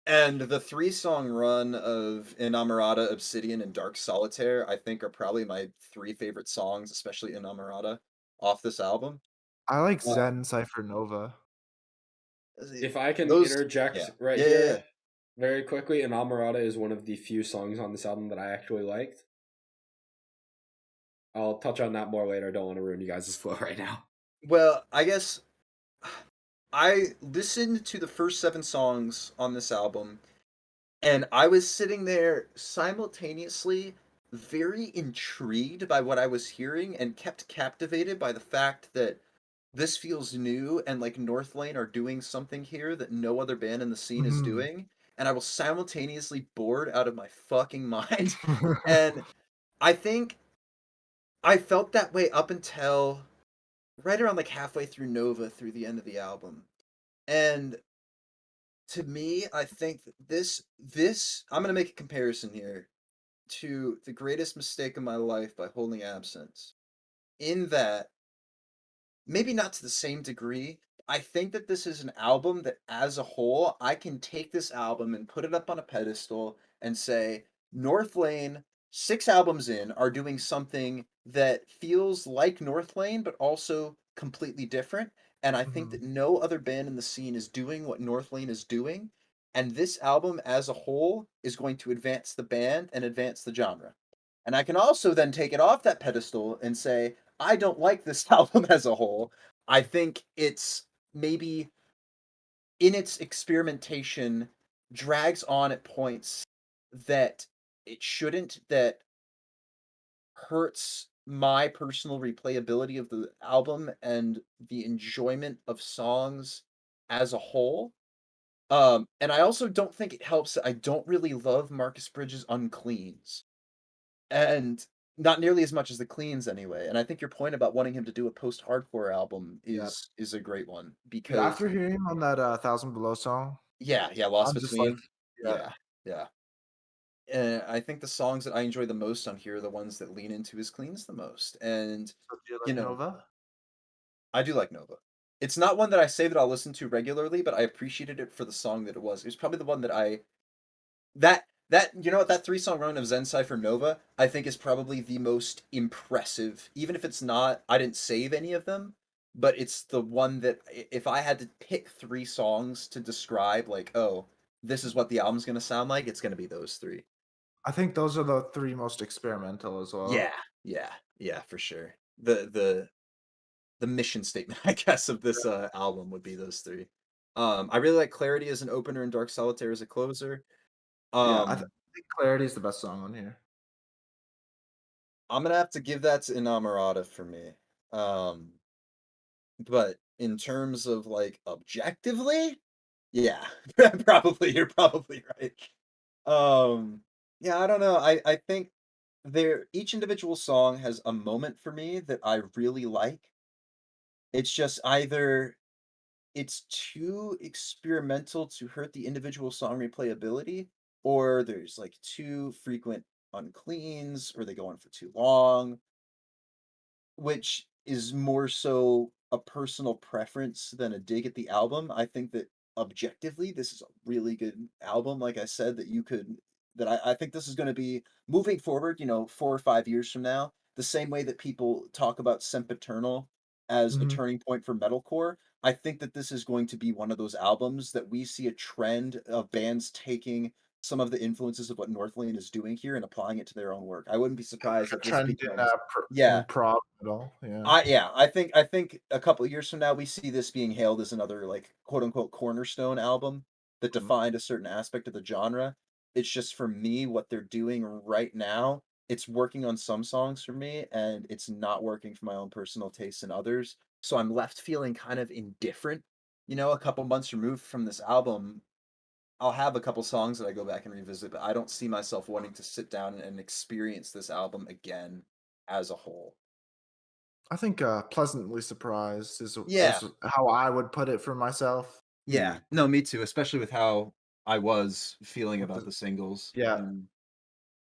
And the 3-song run of Inamorata, Obsidian, and Dark Solitaire, I think, are probably my 3 favorite songs, especially Inamorata, off this album. I like Uh, Zen Cypher Nova. If I can Those, interject right yeah, here very quickly, Inamorata is one of the few songs on this album that I actually liked. I'll touch on that more later. I don't want to ruin you guys' flow right now. Well, I guess I listened to the first 7 songs on this album, and I was sitting there simultaneously very intrigued by what I was hearing and kept captivated by the fact that this feels new and like Northlane are doing something here that no other band in the scene is Mhm. doing. And I was simultaneously bored out of my fucking mind. And I think I felt that way up until right around like halfway through Nova, through the end of the album. And to me, I think that this I'm gonna make a comparison here to The Greatest Mistake of My Life by Holding Absence. In that, maybe not to the same degree, I think that this is an album that as a whole, I can take this album and put it up on a pedestal and say, Northlane, 6 albums in, are doing something that feels like Northlane, but also completely different. And I think that Mhm. no other band in the scene is doing what Northlane is doing. And this album as a whole is going to advance the band and advance the genre. And I can also then take it off that pedestal and say, I don't like this album as a whole. I think it's maybe in its experimentation drags on at points that it shouldn't, that hurts my personal replayability of the album and the enjoyment of songs as a whole. And I also don't think it helps that I don't really love Marcus Bridges' Uncleans. And not nearly as much as the Cleans anyway. And I think your point about wanting him to do a post-hardcore album Yeah. is a great one Dude, because after hearing him on that Thousand Below song, yeah, Lost I'm just like, Between. yeah, Yeah, yeah. And I think the songs that I enjoy the most on here are the ones that lean into his cleans the most. And so do you you like know, Nova? I do like Nova. It's not one that I say that I'll listen to regularly, but I appreciated it for the song that it was. It was probably the one that that you know what, that 3-song run of Zen Cypher Nova, I think is probably the most impressive. Even if it's not, I didn't save any of them, but it's the one that if I had to pick 3 songs to describe, like, oh, this is what the album's gonna sound like, it's gonna be those 3. I think those are the 3 most experimental as well. Yeah, yeah, for sure. The mission statement, I guess, of this album would be those 3. I really like Clarity as an opener and Dark Solitaire as a closer. Yeah, I Um, think Clarity is the best song on here. I'm gonna have to give that to Inamorata for me. Um, but in terms of like objectively, yeah, probably you're probably right. Um, yeah, I don't know. I think each individual song has a moment for me that I really like. It's just either it's too experimental to hurt the individual song replayability, or there's like too frequent uncleans, or they go on for too long, which is more so a personal preference than a dig at the album. I think that objectively, this is a really good album. Like I said, I think this is going to be moving forward, 4 or 5 years from now, the same way that people talk about Sempiternal as a Mhm. turning point for metalcore. I think that this is going to be one of those albums that we see a trend of bands taking some of the influences of what Northlane is doing here and applying it to their own work. I wouldn't be surprised A if this trend in, becomes, in yeah, prog metal, yeah. I think a couple of years from now we see this being hailed as another like quote unquote cornerstone album that Mhm. defined a certain aspect of the genre. It's just for me what they're doing right now. It's working on some songs for me, and it's not working for my own personal tastes in others. So I'm left feeling kind of indifferent. A couple months removed from this album, I'll have a couple songs that I go back and revisit, but I don't see myself wanting to sit down and experience this album again as a whole. I think pleasantly surprised Yeah. is how I would put it for myself. Yeah. No, me too, especially with how I was feeling With about the, the singles, yeah,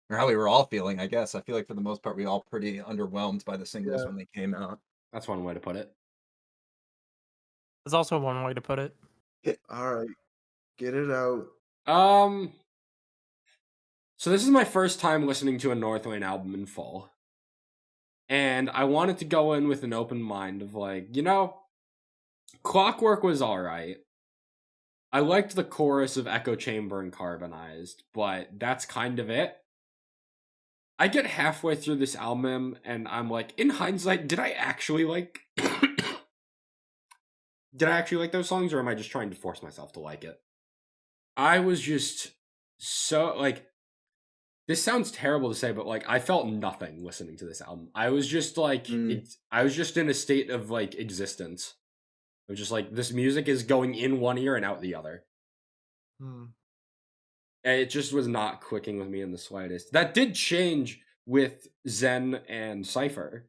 or how we were all feeling, I guess. I feel like for the most part, we all pretty underwhelmed by the singles yeah. when they came out. That's one way to put it. There's also one way to put it. All right, get it out. So this is my first time listening to a Northlane album in full. And I wanted to go in with an open mind of like, Clockwork was alright. I liked the chorus of Echo Chamber and Carbonized, but that's kind of it. I get halfway through this album and I'm like, in hindsight, did I actually like those songs, or am I just trying to force myself to like it? I was just so like, this sounds terrible to say, but like I felt nothing listening to this album. I was just like I was just in a state of like existence. It was just like this music is going in one ear and out the other. And it just was not clicking with me in the slightest. That did change with Zen and Cypher.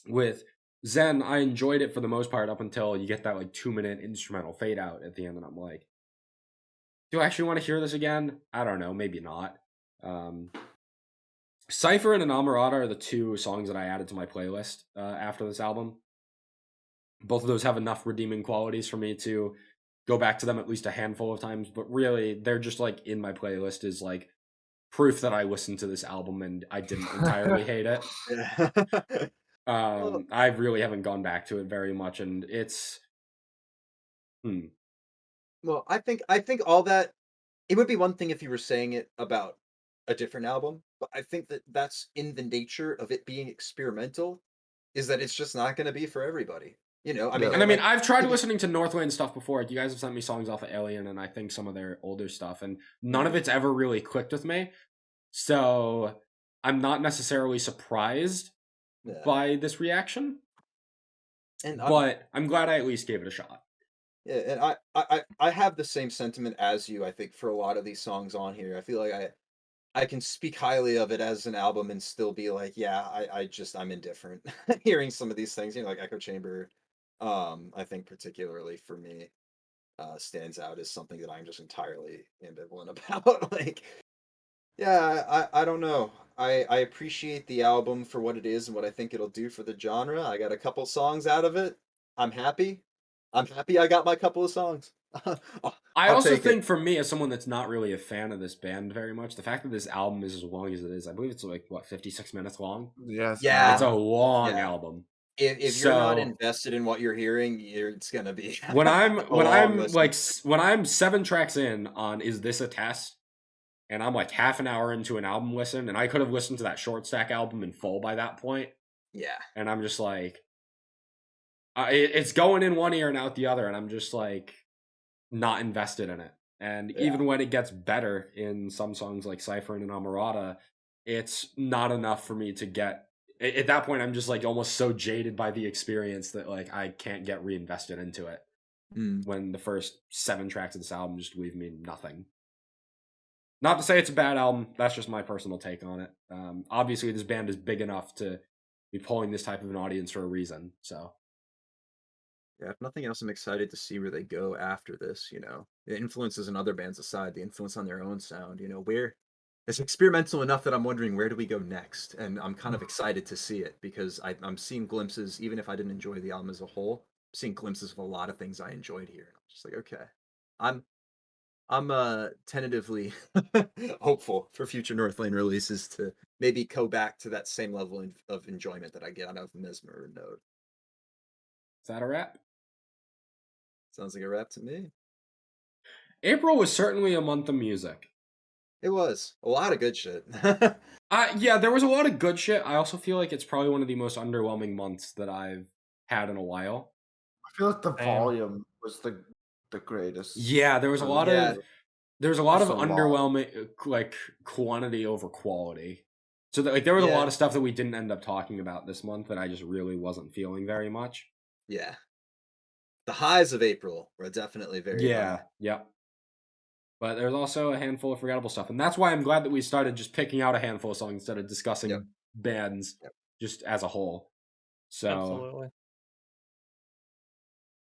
With Zen, I enjoyed it for the most part up until you get that like 2-minute instrumental fade out at the end, and I'm like, do I actually want to hear this again? I don't know, maybe not. Cypher and Enamorada are the two songs that I added to my playlist after this album. Both of those have enough redeeming qualities for me to go back to them at least a handful of times, but really they're just like in my playlist is like proof that I listened to this album and I didn't entirely hate it. I really haven't gone back to it very much, and it's Well, I think all that, it would be one thing if you were saying it about a different album, but I think that that's in the nature of it being experimental, is that it's just not going to be for everybody. I've tried listening to Northlane stuff before. You guys have sent me songs off of Alien and I think some of their older stuff, and none of it's ever really clicked with me. So I'm not necessarily surprised by this reaction, but I'm glad I at least gave it a shot. Yeah, and I have the same sentiment as you. I think for a lot of these songs on here, I feel like I can speak highly of it as an album and still be like, yeah, I'm indifferent hearing some of these things. Like Echo Chamber, I think particularly for me, stands out as something that I'm just entirely ambivalent about. Like, yeah, I don't know. I appreciate the album for what it is and what I think it'll do for the genre. I got a couple songs out of it. I'm happy. I got my couple of songs. I also think for me, as someone that's not really a fan of this band very much, the fact that this album is as long as it is, I believe it's like, 56 minutes long? Yes. Yeah. It's a long album. If you're not invested in what you're hearing, it's gonna be when I'm 7 tracks in on Is This a Test? And I'm like half an hour into an album listen, and I could have listened to that Short Stack album in full by that point. Yeah. And I'm just like, it's going in one ear and out the other, and I'm just like not invested in it. And even when it gets better in some songs like Cypher and Enamorada, it's not enough for me to get. At that point, I'm just like almost so jaded by the experience that like I can't get reinvested into it. When the first 7 tracks of this album just leave me nothing. Not to say it's a bad album, that's just my personal take on it. Obviously, this band is big enough to be pulling this type of an audience for a reason, so. Yeah, if nothing else, I'm excited to see where they go after this, The influences in other bands aside, the influence on their own sound, where it's experimental enough that I'm wondering where do we go next? And I'm kind of excited to see it because I'm seeing glimpses, even if I didn't enjoy the album as a whole, I'm seeing glimpses of a lot of things I enjoyed here. I'm just like, okay. I'm tentatively hopeful for future Northlane releases to maybe go back to that same level of enjoyment that I get out of Mesmer and Node. Is that a wrap? Sounds like a wrap to me. April was certainly a month of music. It was. A lot of good shit. Yeah, there was a lot of good shit. I also feel like it's probably one of the most underwhelming months that I've had in a while. I feel like the volume was the greatest. Yeah, there was a lot of underwhelming like quantity over quality. So that, like there was a lot of stuff that we didn't end up talking about this month that I just really wasn't feeling very much. Yeah. The highs of April were definitely very high. Yep. But there's also a handful of forgettable stuff, and that's why I'm glad that we started just picking out a handful of songs instead of discussing bands just as a whole. So absolutely.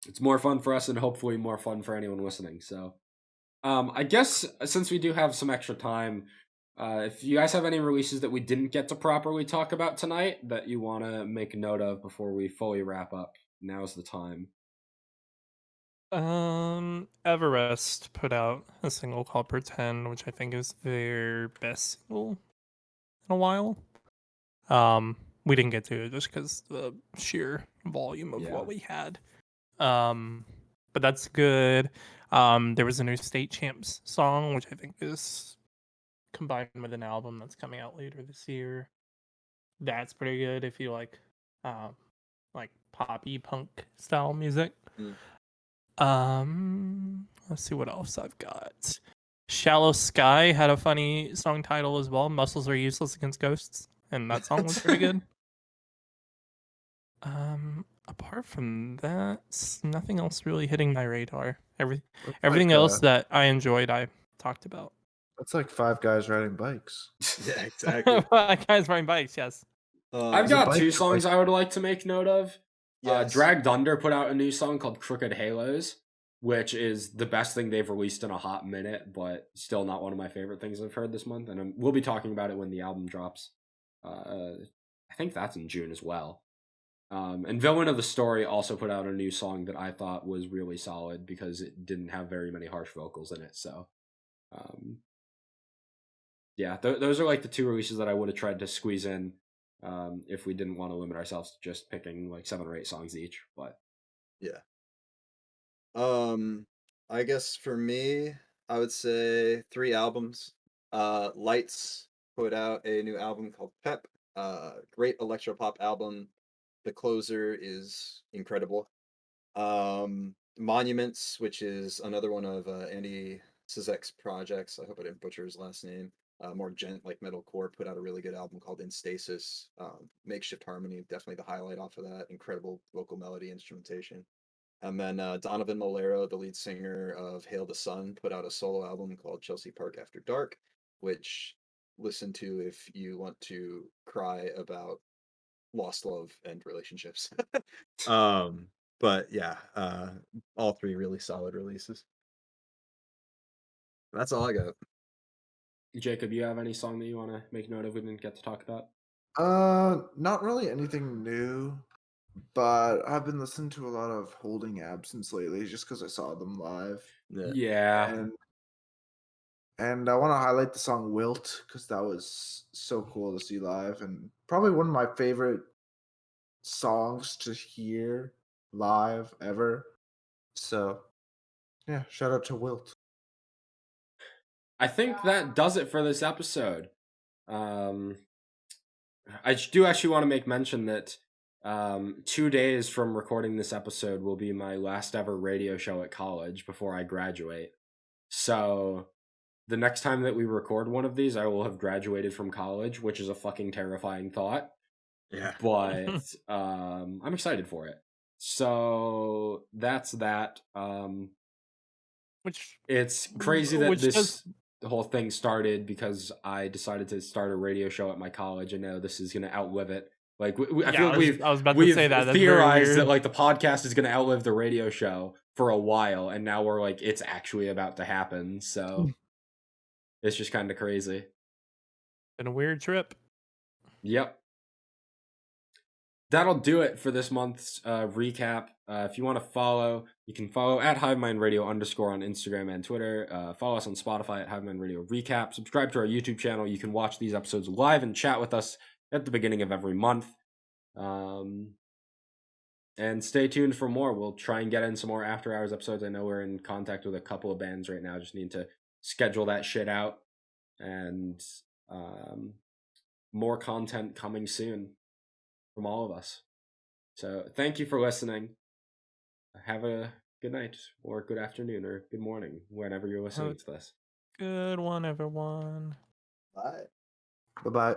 It's more fun for us and hopefully more fun for anyone listening. So I guess since we do have some extra time, if you guys have any releases that we didn't get to properly talk about tonight that you want to make a note of before we fully wrap up, now's the time. Everest put out a single called Pretend, which I think is their best single in a while. We didn't get to it just because the sheer volume of Yeah. what we had. But that's good. There was a new State Champs song, which I think is combined with an album that's coming out later this year. That's pretty good if you like poppy punk style music. Let's see what else I've got. Shallow Sky had a funny song title as well. Muscles are useless against ghosts, and that song was pretty good. Apart from that, nothing else really hitting my radar. Everything else that I enjoyed, I talked about. That's like 5 guys riding bikes. Yeah, exactly. Guys riding bikes, yes. I've Is it got bike 2 or songs bike? I would like to make note of. Yes. Drag Thunder put out a new song called Crooked Halos, which is the best thing they've released in a hot minute, but still not one of my favorite things I've heard this month. And we'll be talking about it when the album drops. I think that's in June as well. And Villain of the Story also put out a new song that I thought was really solid because it didn't have very many harsh vocals in it. So, yeah, those are like the 2 releases that I would have tried to squeeze in if we didn't want to limit ourselves to just picking like 7 or 8 songs each. But Yeah. I guess for me, I would say 3 albums. Lights put out a new album called Pep. Great electropop album. The closer is incredible. Monuments, which is another one of Andy Sizek's projects. I hope I didn't butcher his last name. More gent like metalcore, put out a really good album called In Stasis. Makeshift Harmony, definitely the highlight off of that. Incredible vocal melody, instrumentation. And then Donovan Molero, the lead singer of Hail the Sun, put out a solo album called Chelsea Park After Dark, which listen to if you want to cry about lost love and relationships. But yeah, all 3 really solid releases. That's all I got. Jacob, you have any song that you want to make note of we didn't get to talk about? Not really anything new, but I've been listening to a lot of Holding Absence lately just because I saw them live. Yeah. And I want to highlight the song Wilt because that was so cool to see live and probably one of my favorite songs to hear live ever. So, yeah, shout out to Wilt. I think that does it for this episode. I do actually want to make mention that 2 days from recording this episode will be my last ever radio show at college before I graduate. So the next time that we record one of these, I will have graduated from college, which is a fucking terrifying thought. Yeah. But I'm excited for it. So that's that. It's crazy that the whole thing started because I decided to start a radio show at my college, and now this is going to outlive it. Like I feel like I was about to say that. That's theorized that like the podcast is going to outlive the radio show for a while, and now we're like it's actually about to happen. So it's just kind of crazy. Been a weird trip. Yep. That'll do it for this month's recap. If you want to follow, you can follow at Hivemind Radio _ on Instagram and Twitter. Follow us on Spotify at Hivemind Radio Recap. Subscribe to our YouTube channel. You can watch these episodes live and chat with us at the beginning of every month. And stay tuned for more. We'll try and get in some more after hours episodes. I know we're in contact with a couple of bands right now. Just need to schedule that shit out. And more content coming soon from all of us. So thank you for listening. Have a good night or good afternoon or good morning whenever you're listening to this. Good one, everyone. Bye. Bye-bye.